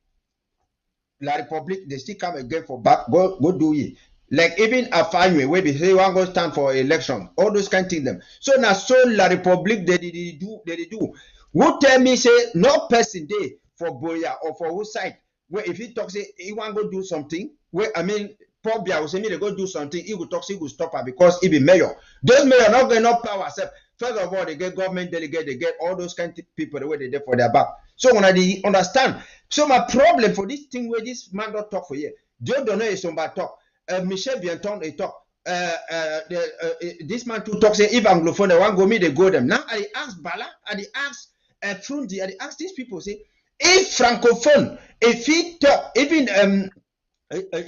La Republic, they still come again for back, go do it. Like even a fine way, they say one go stand for election, all those kind of things them. So now so La Republic they do. Who tell me say no person there for Boya or for whose side? Where if he talk say he want go do something, where I mean probably I will say me they go do something, he will talk, he will stop her because he be mayor. Those mayor not getting no power. First of all, they get government delegate, they get all those kind of people the way they did for their back. So when I understand, so my problem for this thing where this man don't talk for you, Joe don't know is somebody talk. Michel Bienton they talk. This man to talk say if Anglophone they want go me they go them. Now I ask Bala, I ask Frundi, I ask these people say if Francophone, if he talk even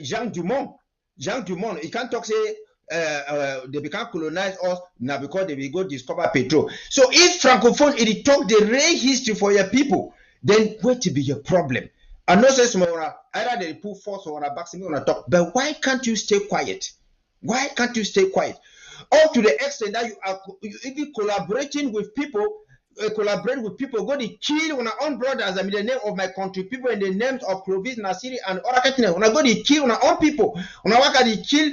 Jean Dumont, he can't talk say they become colonize us now because they will go discover petrol. So if Francophone it talk the real history for your people, then what to be your problem? I know say small either they put force on a back on a talk, but why can't you stay quiet? Why can't you stay quiet? Or to the extent that you are even collaborating with people, collaborate with people, go to kill on our own brothers. I mean the name of my country, people in the names of Clovis, Nasiri, and Orakatine. When I go to kill on our own people, when I work at the kill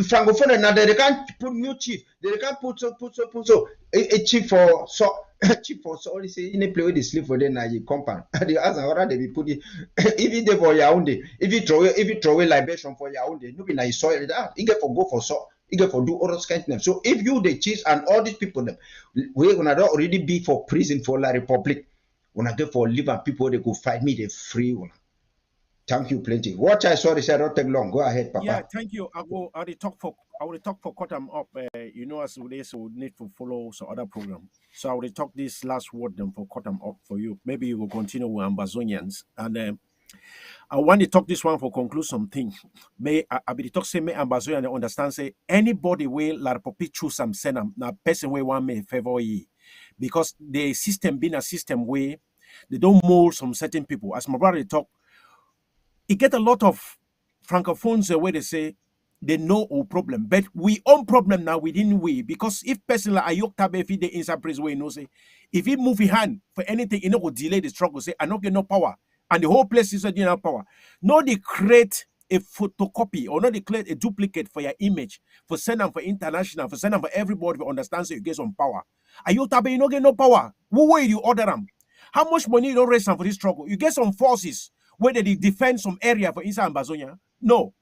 Francophone, now they can't put new chief, they can't put so a chief for so chief for so they say in a play with the sleep for them now you compound. The answer or they be put it if they for Yaounde, if you throw away libation for Yaounde, no be nice soil that you get for go for so. You get for do all those kind of them. So if you the chiefs and all these people them, we're gonna already be for prison for La Republic. When I get for live and people they go fight me, they free one. Thank you plenty. Watch I sorry, say I don't take long. Go ahead, Papa. Yeah, thank you. I will talk for cut them up. You know, as we so need to follow some other program. So I will talk this last word them for cut them up for you. Maybe you will continue with Ambazonians and. I want to talk this one for conclude something. May I be talk say me Ambazonian understand say anybody will La Republic choose some senam na person way one may favor ye because the system being a system way they don't mold some certain people. As my brother talk, it get a lot of francophones where they say they know our problem, but we own problem now within we because if person like Ayok Tabe if they inside prison way no say if he move his hand for anything, you know will delay the struggle. Say I not get no power. And the whole place is a power. No, they create a photocopy or not they create a duplicate for your image, for send them for international, for send them for everybody to understand so you get some power. Are you tabe you don't get no power? Who way you order them? How much money you don't raise them for this struggle? You get some forces where they defend some area for inside Ambazonia? No.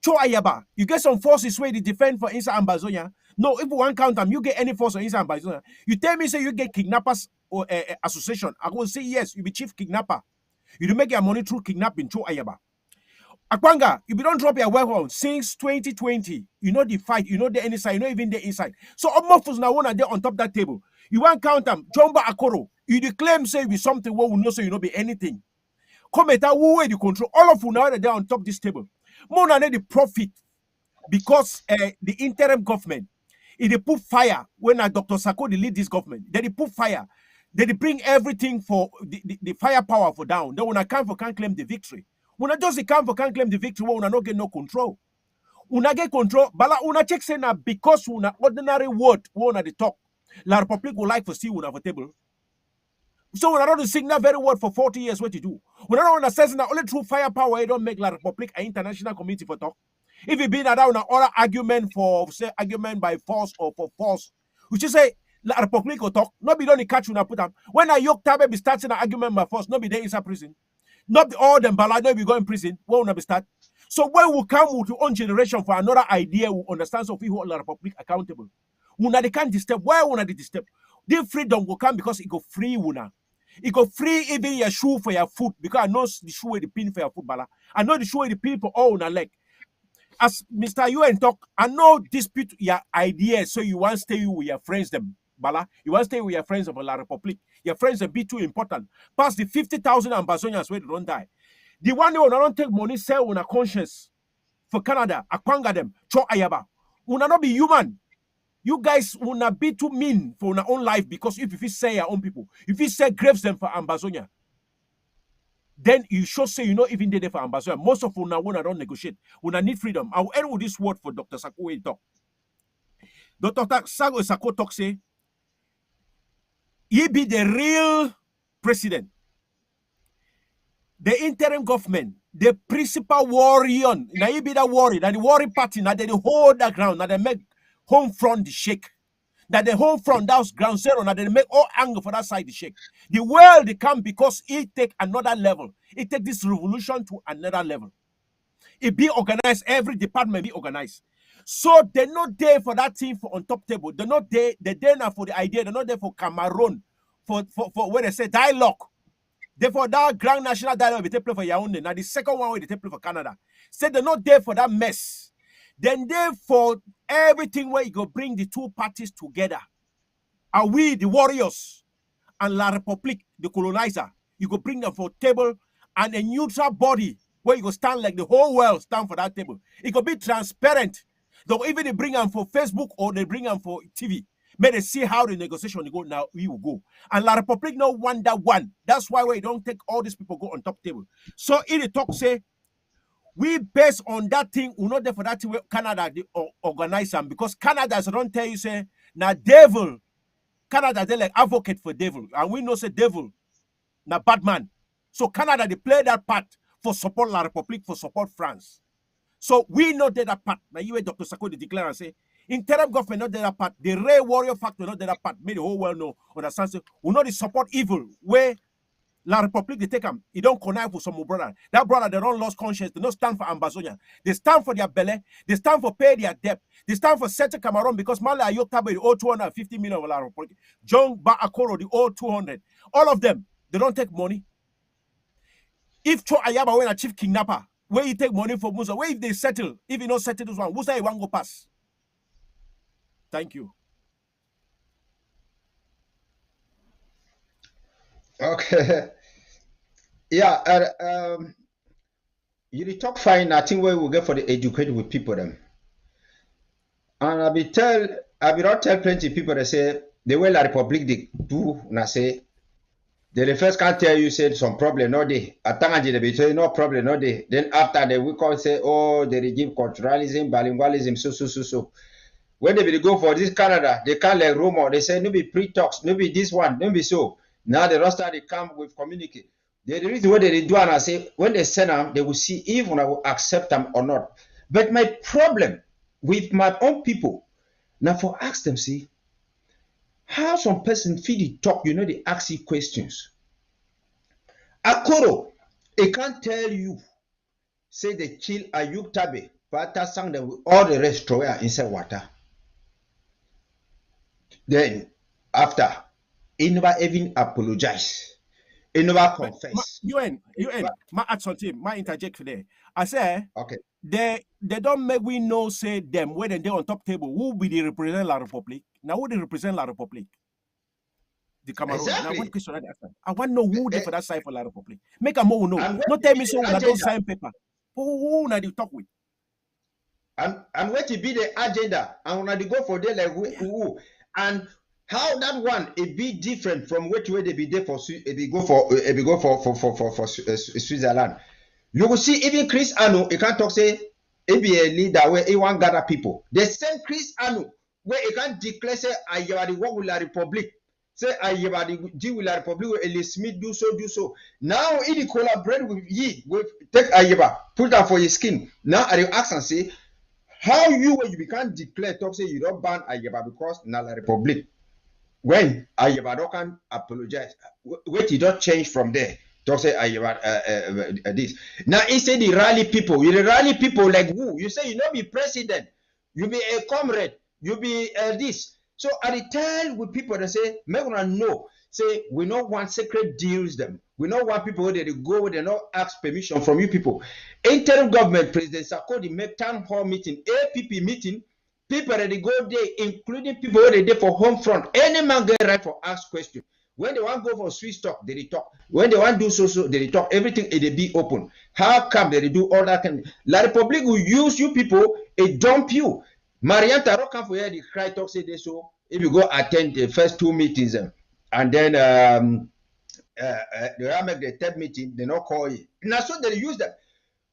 Cho Ayaba, you get some forces where they defend for inside Ambazonia? No, if one count them, you get any force for inside Ambazonia. You tell me say you get kidnappers or association. I will say yes, you be chief kidnapper. You don't make your money through kidnapping, Cho Ayaba. Akwanga, if you don't drop your weapon since 2020, you know the fight, you know the inside, you know even the inside. So almost now one are there on top of that table. You want count them, Jomba Akoro. You declare say be something where we know so you know be anything. Come at who way you control all of you now are there on top of this table. More than the profit because the interim government, if they put fire when Dr. Sako they lead this government, then they put fire. They bring everything for the firepower for down. Then when I come for can't claim the victory. When I just come for can't claim the victory, when I not get no control. When I get control, but when I check say now because when a ordinary word when at the top, La Republic will like to see one the table. So when I don't signal very word for 40 years, what you do? When I don't understand that only through firepower, you don't make La Republic an international community for talk. If it be that on other argument for say argument by force or for force, which is say La Republic will talk, not be done catch you put up. When I yoke tabe be starting an argument by force, not be there inside prison. Not all them balado be going prison, won't be start. So when we come with your own generation for another idea, we understand so we hold La Republic accountable. Una they can't disturb. Why una they disturb? The freedom will come because it go free una. It go free even your shoe for your foot because I know the shoe with the pin for your foot bala. I know the shoe with the pin for all una leg. As Mr. UN talk, I know dispute your ideas, so you want to stay with your friends them. Bala, you want to stay with your friends of La Republic. Your friends are be too important. Past the 50,000 Ambazonians where they don't die. The one who don't take money, sell on a conscience for Canada, Akwanga them, Cho Ayaba. Una not be human. You guys will not be too mean for your own life because if you say your own people, if you say graves them for Ambazonia. then you should say you know even there for ambassador. Most of una don't negotiate. Una need freedom. I will end with this word for Dr. Sako talk. Dr. Sako talk say, he be the real president. The interim government, the principal warrior, now he be the warrior, now the warrior party, now they hold the ground, now they make home front the shake. That the home front, that's ground zero, now they make all angle for that side the shake. The world they come because it take another level. It take this revolution to another level. It be organized, every department be organized. So they're not there for that thing for on top table. They're not there, they're there now for the idea, they're not there for Cameroon, for where they say dialogue. Therefore, that grand national dialogue they take place for Yaoundé. Now the second one where they take place for Canada. Say they're not there for that mess. Then there for everything where you go bring the two parties together. Are we the warriors and La République, the colonizer? You go bring them for table and a neutral body where you go stand like the whole world stand for that table. It could be transparent. Though even they bring them for Facebook or they bring them for TV. May they see how the negotiation go now, we will go. And La République no want that one. That's why we don't take all these people go on top table. So in the talk say, we based on that thing, we're not there for that thing where Canada organize them. Because Canada don't tell you say, now devil, Canada they like advocate for devil. And we know say devil, now bad man. So Canada they play that part for support La République, for support France. So we not did that part. Now you Dr. Sako declare and say, interim government not did that part. The real warrior factor not did that part. Made the whole world know. Understand? So we not support evil where La République they take them. He don't connive with some brother. That brother they don't lost conscience. They don't stand for Ambazonia. They stand for their belly. They stand for pay their debt. They stand for settle Cameroon because Mali Ayotabe the owe 250 million of La République. John Ba Akoro the owe 200. All of them they don't take money. If Cho Ayaba when a chief kidnapper. Where you take money for Musa, where if they settle, if you don't settle this one, Musa you want go pass. Thank you. Okay. Yeah, you talk fine. I think where we get for the educated with people them. And I be not tell plenty people that say the way La République they do, na say they first can't tell you say some problem no day. At times they be say no problem no day. Then after they will call say oh the regime culturalism, bilingualism, so. When they go for this Canada, they can't like rumor. They say no be pre-talks, no be this one, no be so. Now the roster they come with communicate. The reason why they do and I say when they send them, they will see if I will accept them or not. But my problem with my own people, now for ask them, see, how some person feed the talk, you know, they ask you questions. Akoro, it can't tell you, say they kill Ayuk Tabe, but that sang them with all the rest throw inside water. Then after, he never even apologize. He never confess. UN, my add something, my interject there. I say, okay, they don't make we know say them when they on top table. Who will they represent La République? Now who they represent La République? The Cameroon. Exactly. Now one question I want to know who they for that side for La République. Make a more know. Not tell me so when I don't sign paper. Who now they talk with? And what to be the agenda? And when they go for there like who? And how that one it be different from what way they be there for Switzerland. You will see even Chris Anu, you can't talk say he be a leader where he want gather people. The same Chris Anu where he can't declare say I the work with La République. Say I the deal with La République where Eli Smith do so. Now he collaborate with ye with take Ayeba, put that for his skin. Now I ask and say how you can't declare talk say you don't ban Ayeba because na La République. When Ayeba don't can apologize, wait, you don't change from there. Don't say Ayeba this. Now he say the rally people. You the rally people like who? You say you not be president. You be a comrade. You be this. So I tell with people that say, make una know. Say we don't want secret deals them. We don't want people where they go where they not ask permission from you people. Interim government, President Sarkozy make town hall meeting, APP meeting. People that they go there, including people where they there for home front. Any man get right for ask question. When they want to go for Swiss talk, they talk. When they want to do so, they talk. Everything they be open. How come they do all that? La République will use you people, it dump you. Marianne Taro come for here, they cry, talk, say this so. If you go attend the first two meetings, and then they make the third meeting, they not call it. Now so they use them.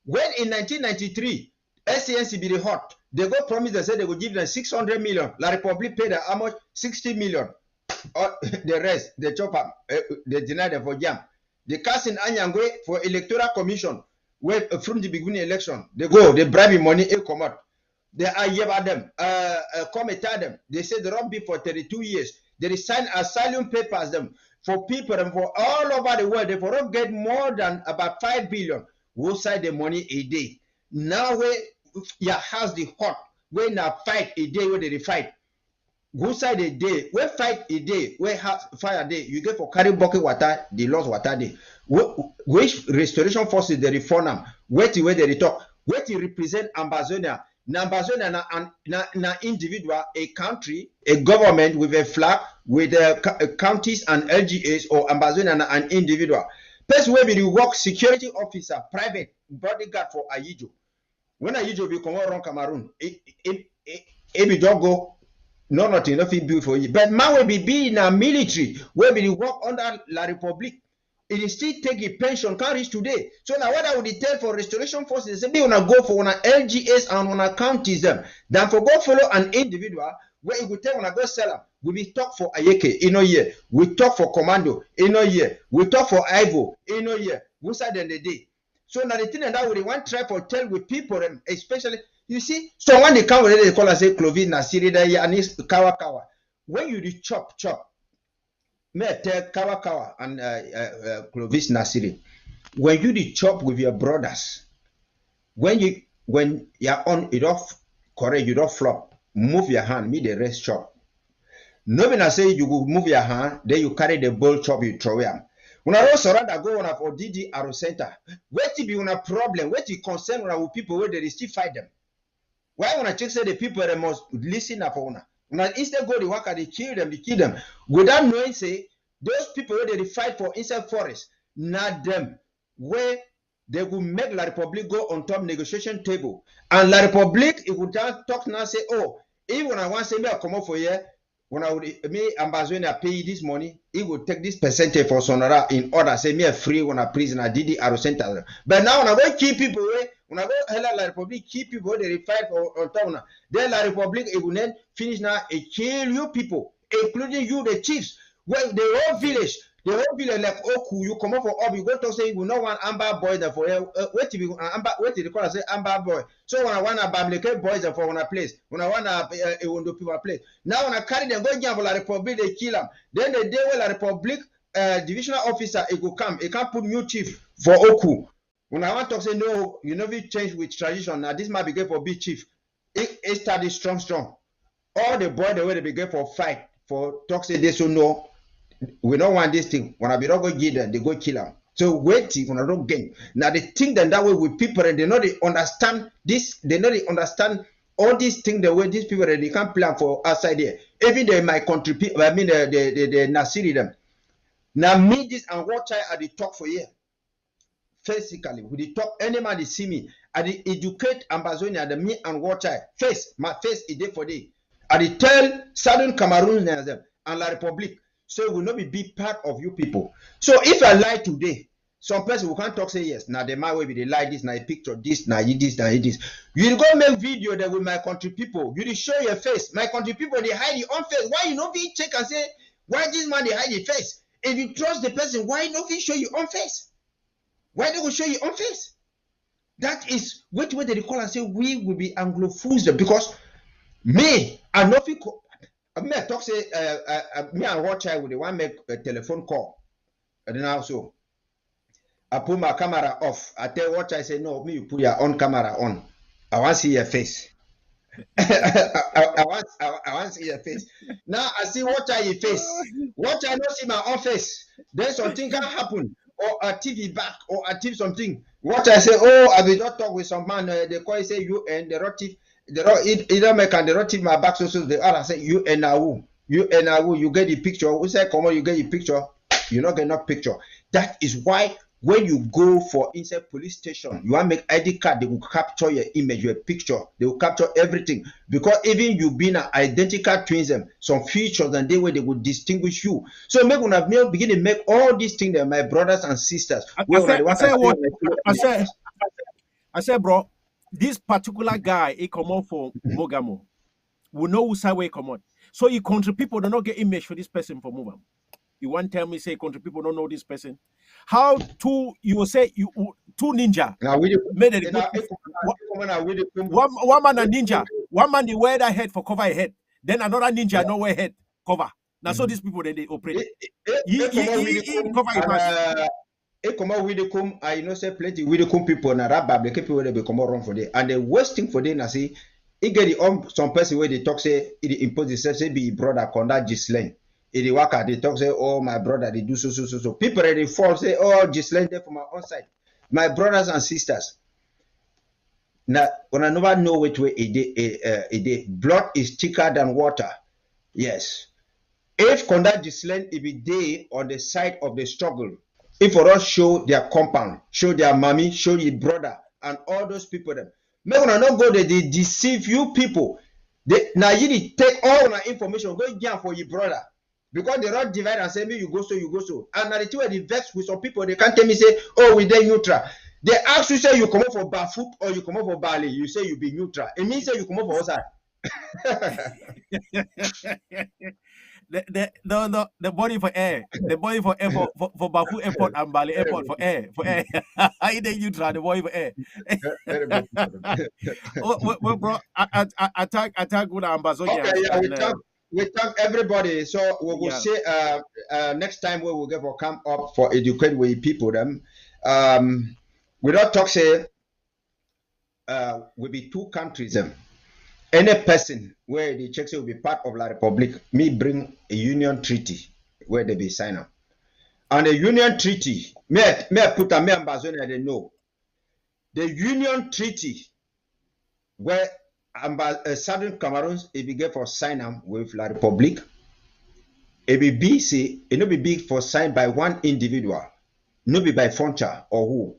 When in 1993, SCNC be the hot, they go promise, they say they will give them 600 million. La Republic paid them how much? 60 million. Or the rest, they chop up, they deny them for jam. They cast in Anyangwe for electoral commission, where from the beginning election, they go, they bribe money, they come out. They are about them, come and tell them. They say they don't be for 32 years. They sign asylum papers them for people and for all over the world. They don't get more than about 5 billion. Who side the money a day? Now where your house the hot, when now fight a day where they fight. Go side a day, where fight a day, where fire a day, you get for carry bucket water, the lost water day. Which restoration forces the reform them, where they talk, where to represent Ambazonia. Now Ambazonia na individual, a country, a government with a flag, with counties and LGAs, or Ambazonia na an individual. First way we work security officer, private bodyguard for Ayijo. When Ayijo be come around Cameroon, it be don't go. No, nothing, nothing beautiful. But man will be in a military where we work under La Republique. It is still taking pension, can't reach today. So now what I would tell for restoration forces, they say we wanna go for one LGS and one counties them. Then for go follow an individual where you would tell when I go sell them. We talk for Ayeke in a year. We talk for Commando in a year. We talk for Ivo in a year. We said in the day. So now the thing that we want try for tell with people, especially. You see, so when they come, they call us say Clovis Nasiri and it's Kawa Kawa. When you chop, may I tell Kawa Kawa and Clovis Nasiri, when you chop with your brothers, when you're on it off correct, you don't flop, move your hand, me the rest chop. Nobody I say you will move your hand, then you carry the bowl chop, you throw them. When I also rather go on for DD Arrow Center, where to be on a problem, where to concern with people where they still fight them. Why when I check say the people that must listen up on when I instead go to work and they kill them without knowing say those people where they fight for inside forest, not them where they will make La Republique go on top negotiation table. And La Republique it would talk now say, oh, even when I want to say me I come up for here, when I would me Ambazonia pay this money, it would take this percentage for Sonora in order say me a free when I prison I did the Arrow Center. But now when I go keep people away, when I go hella La Republique, keep people they fight for on town. Then La Republique it will then finish now and kill you people, including you the chiefs. Well, the whole village like Oku, you come up for up, you go to say you will not want Amber boy there for wait till you Amber wait till they call say Amber boy. So when I want a Bamileke boys there for one place, when I want a people place. Now when I carry them go down for La Republique, they kill them. Then the day when La Republique divisional officer it will come, it can't put new chief for Oku. When I want to say no, you know we change with tradition. Now this might be good for big chief. It started strong. All the boy the way they begin for fight for talk say this so no. We don't want this thing. When I be not go give them, they go kill them. So wait when I don't gain. Now they think that way with people and they know they understand this, they know they understand all these things the way these people they can't plan for outside there. Even they might contribute, I mean the Nasiri them. Now me this and what I at the talk for here. Physically, with the talk, any man they see me, I the educate Ambazonia, the me and what I face, my face is there for day. I the tell Southern Cameroon and La Republique. So it will not be part of you people. So if I lie today, some person who can't talk say yes. Now they might be they lie this, now a picture this, now this, now this. You go make video that with my country people. You show your face. My country people they hide your own face. Why you not be check and say why this man they hide your face? If you trust the person, why not be show your own face? Why don't you show your own face? That is what they call and say we will be Anglophones because me I know people. Me I talk say me and Rothschild with the one make a telephone call. And then also I put my camera off. I tell Rothschild say no, me you put your own camera on. I want to see your face. I want to see your face. Now I see Rothschild your face. Rothschild don't see my own face. Then something can happen. Or a TV back or a TV something. Rothschild say, oh, I will not talk with some man. They call it say you and the relative. It don't make and the relative my back so the other say you and who you get the picture. We say come on, you get the picture. You not get no picture. That is why when you go for inside police station, you want to make ID card, they will capture your image, your picture, they will capture everything. Because even you being an identical twins, some features and they way they will distinguish you. So make una begin to make all these things that my brothers and sisters. I said, bro, this particular guy, he come out for Mogamo. We know who side way come out. So you country people do not get image for this person for Mogamo. You want to tell me, say, country people don't know this person? How you will say two ninja made it one man a ninja, one man they wear that head for cover a head, then another ninja no wear head cover. Now so these people they operate. Come out with the come, I know say plenty with the come people na that the people they become wrong for them. And the worst thing for them I see, it get the some person where they talk say it impose themselves say be brother conduct Gislaine. If they work at they talk say, oh my brother, they do so. People they fall say, oh Gislaine there from my own side. My brothers and sisters. Now when I never know which way it blood is thicker than water. Yes. If conduct Gislaine it be day on the side of the struggle. If for us show their compound, show their mommy, show your brother, and all those people them. Make una not go there, they deceive you people. Now you take all our information, go jam for your brother. Because they don't divide and say, me you go so. And now the two they vex with some people, they can't tell me say, oh, we they neutral. They ask you say you come up for barefoot or you come up for Bali. You say you be neutral. It means say you come up for outside. The body for air, the body for air for Bafu Airport and Bali Airport for air. I think you try the body for air. Well, bro, attack good ambassador. Okay, yeah, we thank everybody. So we will say next time we will get for come up for educate with people them. We don't talk say will be two countries them. Any person where the Czechs will be part of La Republic, me bring a union treaty where they be sign up. And the union treaty, me put a me ambassador they know. The union treaty where Southern Cameroons it be get for sign up with La Republic. It be BC, it no be big for signed by one individual, no be by Foncha or who.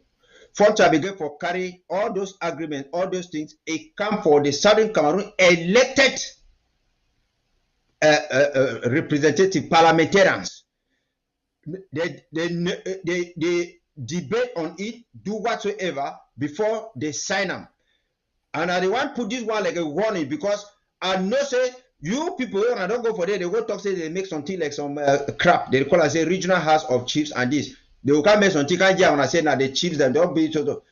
Foncha began for carry all those agreements, all those things. It come for the Southern Cameroon elected representative parliamentarians. They debate on it, do whatsoever before they sign them. And I want put this one like a warning because I know say you people when I don't go for there, they go talk say they make something like some crap. They call us say regional house of chiefs and this. They will come some chicken when I say now the chiefs and don't be so.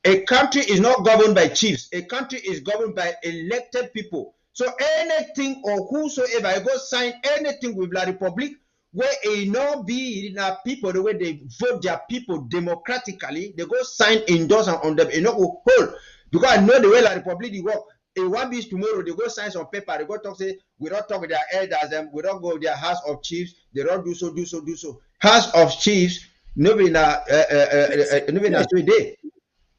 A country is not governed by chiefs. A country is governed by elected people. So anything or whosoever I go sign anything with La Republic, where it not be now people the way they vote their people democratically, they go sign endorse on them and not go hold. Because I know the way La Republic they work. In 1 week tomorrow, they go sign some paper. They go talk say we don't talk with their elders. We don't go with their house of chiefs. They don't do so. House of chiefs. Nobody na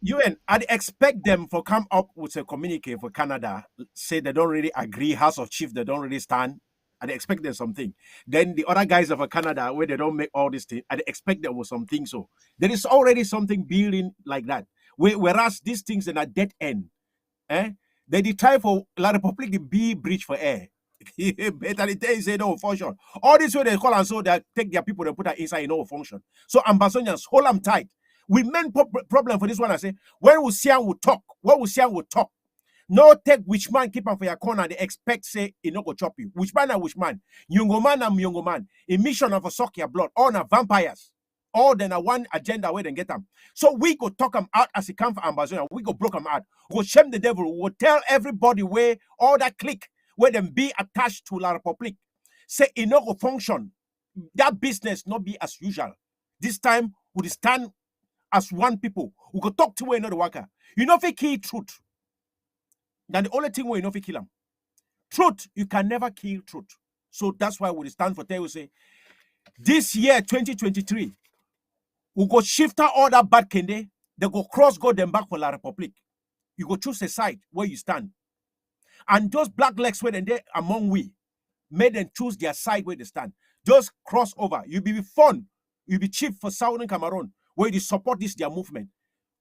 UN, I'd expect them for come up with a communique for Canada, say they don't really agree, House of Chiefs, they don't really stand. I'd expect them something. Then the other guys of Canada, where they don't make all these things, I'd expect them with something. So there is already something building like that. Whereas these things are at dead end. They try for La Republic to be bridge for air. Better they say no function. All this way they call and so they take their people and put that inside no function. So ambassadors, hold them tight. We main problem for this one. I say when we see and we talk, No take which man keep on for your corner. They expect say he no go chop you. Which man and which man? Young man and young man. A mission of a suck your blood. All na vampires. All then a one agenda where they get them. So we go talk them out as a come for ambassador. We go broke them out. We go shame the devil. We go tell everybody where all that click where them be attached to La Republic. Say it no go function. That business not be as usual. This time we stand as one people. We go talk to another worker. You know if you kill truth. Then the only thing we know if you kill them. Truth, you can never kill truth. So that's why we stand for tell you say this year 2023 we go shift all that bad kende, they go cross go them back for La Republic. You go choose a side where you stand. And those black legs where they among we made them choose their side where they stand. Just cross over. You be fun. You be cheap for Southern Cameroon. where you support this their movement.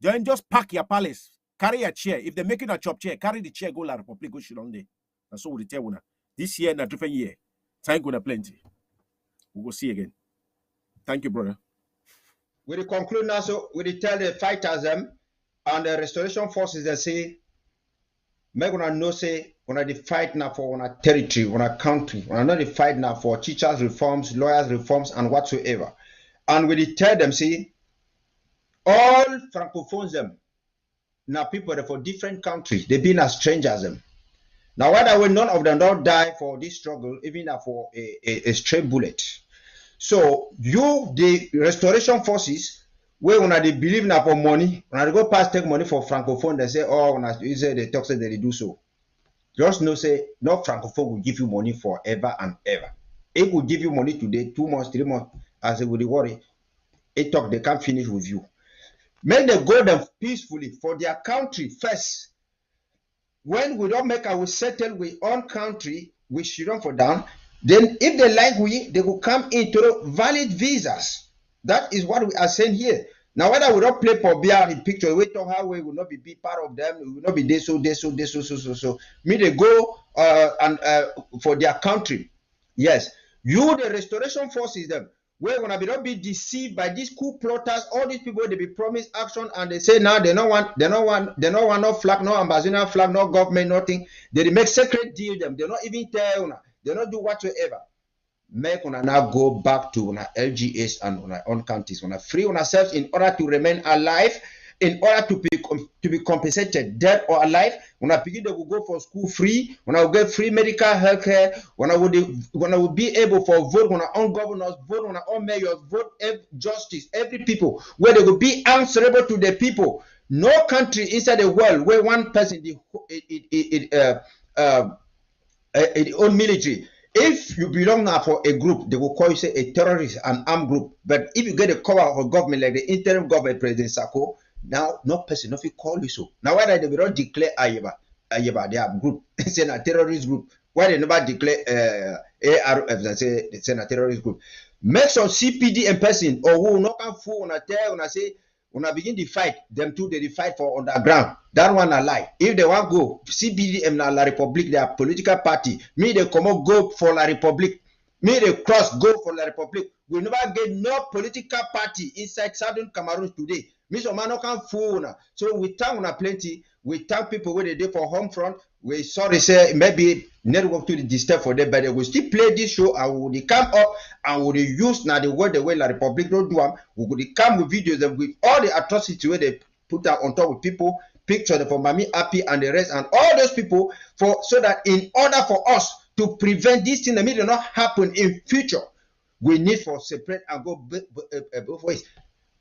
Then just pack your palace, carry a chair. If they're making a chop chair, carry the chair, go La Republic, go shit on there. That's what we tell you. This year and a different year. Thank you, plenty. We will see again. Thank you, brother. We will conclude now. So we will tell the fighters and the restoration forces that say, make una know say una the fight now for una territory, una country. Una not the fight now for teachers reforms, lawyers reforms, and whatsoever. And we will tell them say, all francophones them now people that for different countries, they been as strangers them. Now whether way none of them don't die for this struggle, even for a stray bullet. So you the restoration forces where when they believe now for money, when they go past take money for francophone, they say, oh, when they say they talk say they do so. Just know say no francophone will give you money forever and ever. It will give you money today, 2 months, 3 months, as they would worry. It talk they can't finish with you. Make them go them peacefully for their country first. When we don't make our settle with own country, we should not for down. Then if they like they will come into valid visas. That is what we are saying here. Now whether we don't play for beer in picture, we talk how we will not be part of them, we will not be there so. Me they go for their country. Yes. You the restoration forces them. We're gonna not be deceived by these coup plotters, all these people they be promised action and they say now they don't want no flag, no ambassador flag, no government, nothing. They make secret deal them, they not even tell una, they not do whatsoever. Make una now go back to una LGS and una own countries, una free ourselves in order to remain alive, in order to be compensated, dead or alive. Una begin to go for school free, when I will get free medical health care, when I will be able for vote on our own governors, vote on our own mayors, vote justice, every people, where they will be answerable to the people. No country inside the world where one person own military. If you belong now for a group, they will call you say a terrorist, an armed group. But if you get a cover of a government like the interim government, President Sako, now no person if you call you so. Now why they don't declare Ayeba, they have group, it's a terrorist group. Why they never declare ARF, they say it's a terrorist group. Make some CPD and person or who no can fool on a tell on a say when I begin the fight, them two they fight for underground. That one a lie. If they want go CPD and La Republique, they are political party. Me they come up go for La Republique. Me they cross go for La Republique. We never get no political party inside Southern Cameroon today. Me so man no can fool now. So we thank una plenty. We thank people where they do for home front. We sorry say maybe network to the disturb for them, but they will still play this show and we will come up and we will use now the word the way La Republique don't do them. We will come with videos and with all the atrocities where they put out on top of people, picture for Mami Happy and the rest and all those people for so that in order for us to prevent this thing that may not happen in future, we need for separate and go both ways.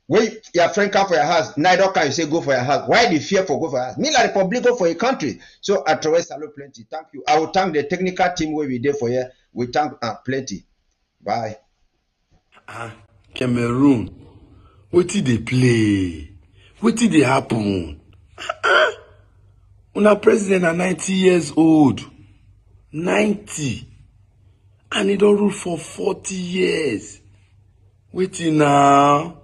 When your friend come for your house, neither can you say go for your house. Why the fear for go for your house? Me La Republique go for a country. So I try salute plenty. Thank you. I will thank the technical team where we there for you. We thank plenty. Bye. Cameroon. What did they play? What did they happen? Una president are 90 years old. 90. And he don't rule for 40 years. Waiting now.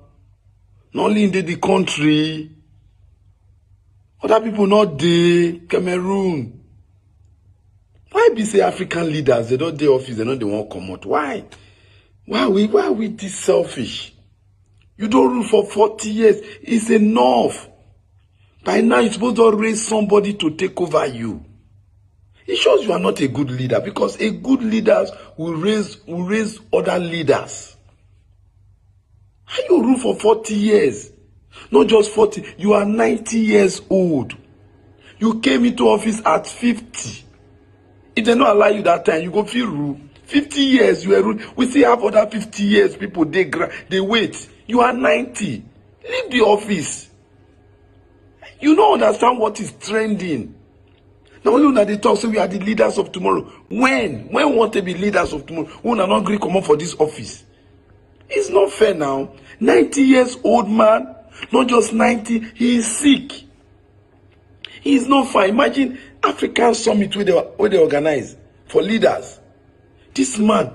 Not only in the country, other people not there. Cameroon. Why be say African leaders, they don't dey office, they don't they want to come out? Why? Why are we this selfish? You don't rule for 40 years. It's enough. By now you're supposed to raise somebody to take over you. It shows you are not a good leader because a good leader will raise other leaders. How you rule for 40 years? Not just 40, you are 90 years old. You came into office at 50. If they don't allow you that time, you go feel rule. 50 years you were rule. We still have other 50 years people, they wait. You are 90. Leave the office. You don't understand what is trending. Now only when they talk, so we are the leaders of tomorrow. When we want to be leaders of tomorrow, we are not going to come up for this office. It's not fair now. 90 years old man, not just 90, he is sick. He is not fine. Imagine African summit where they organize for leaders. This man,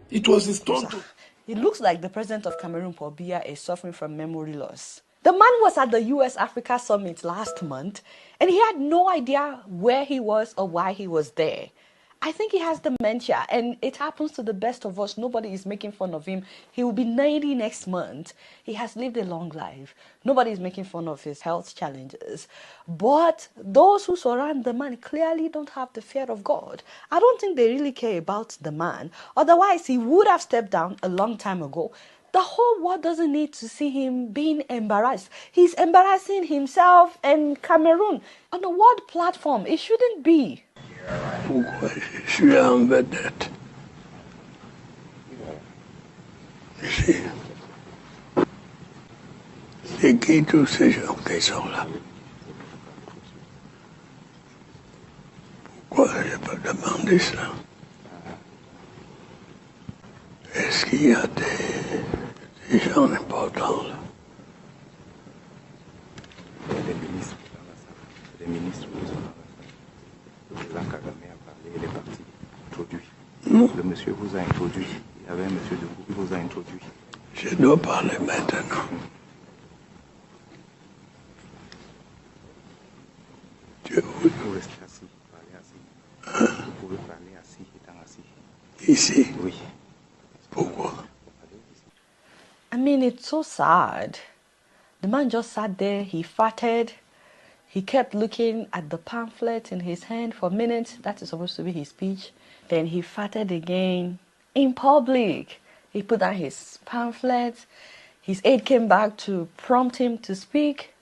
it was his turn to... It looks like the president of Cameroon, Paul Biya, is suffering from memory loss. The man was at the US-Africa Summit last month, and he had no idea where he was or why he was there. I think he has dementia, and it happens to the best of us. Nobody is making fun of him. He will be 90 next month. He has lived a long life. Nobody is making fun of his health challenges. But those who surround the man clearly don't have the fear of God. I don't think they really care about the man. Otherwise, he would have stepped down a long time ago. The whole world doesn't need to see him being embarrassed. He's embarrassing himself and Cameroon on a world platform. It shouldn't be. Pourquoi je suis en vedette ici? C'est qui tous ces gens qui sont là? Pourquoi je n'ai pas demandé ça? Est-ce qu'il y a des gens importants là? Les ministres qui sont dans la salle. Le président Kagame a parlé, il est parti, introduit. Le monsieur vous a introduit. Il y avait un monsieur de groupe qui vous a introduit. Je dois parler maintenant. Vous pouvez rester assis, parler assis. Vous pouvez parler assis, étant assis. Ici? Oui. Pourquoi? I mean, it's so sad. The man just sat there, he farted. He kept looking at the pamphlet in his hand for minutes. That is supposed to be his speech. Then he farted again in public. He put down his pamphlet. His aide came back to prompt him to speak.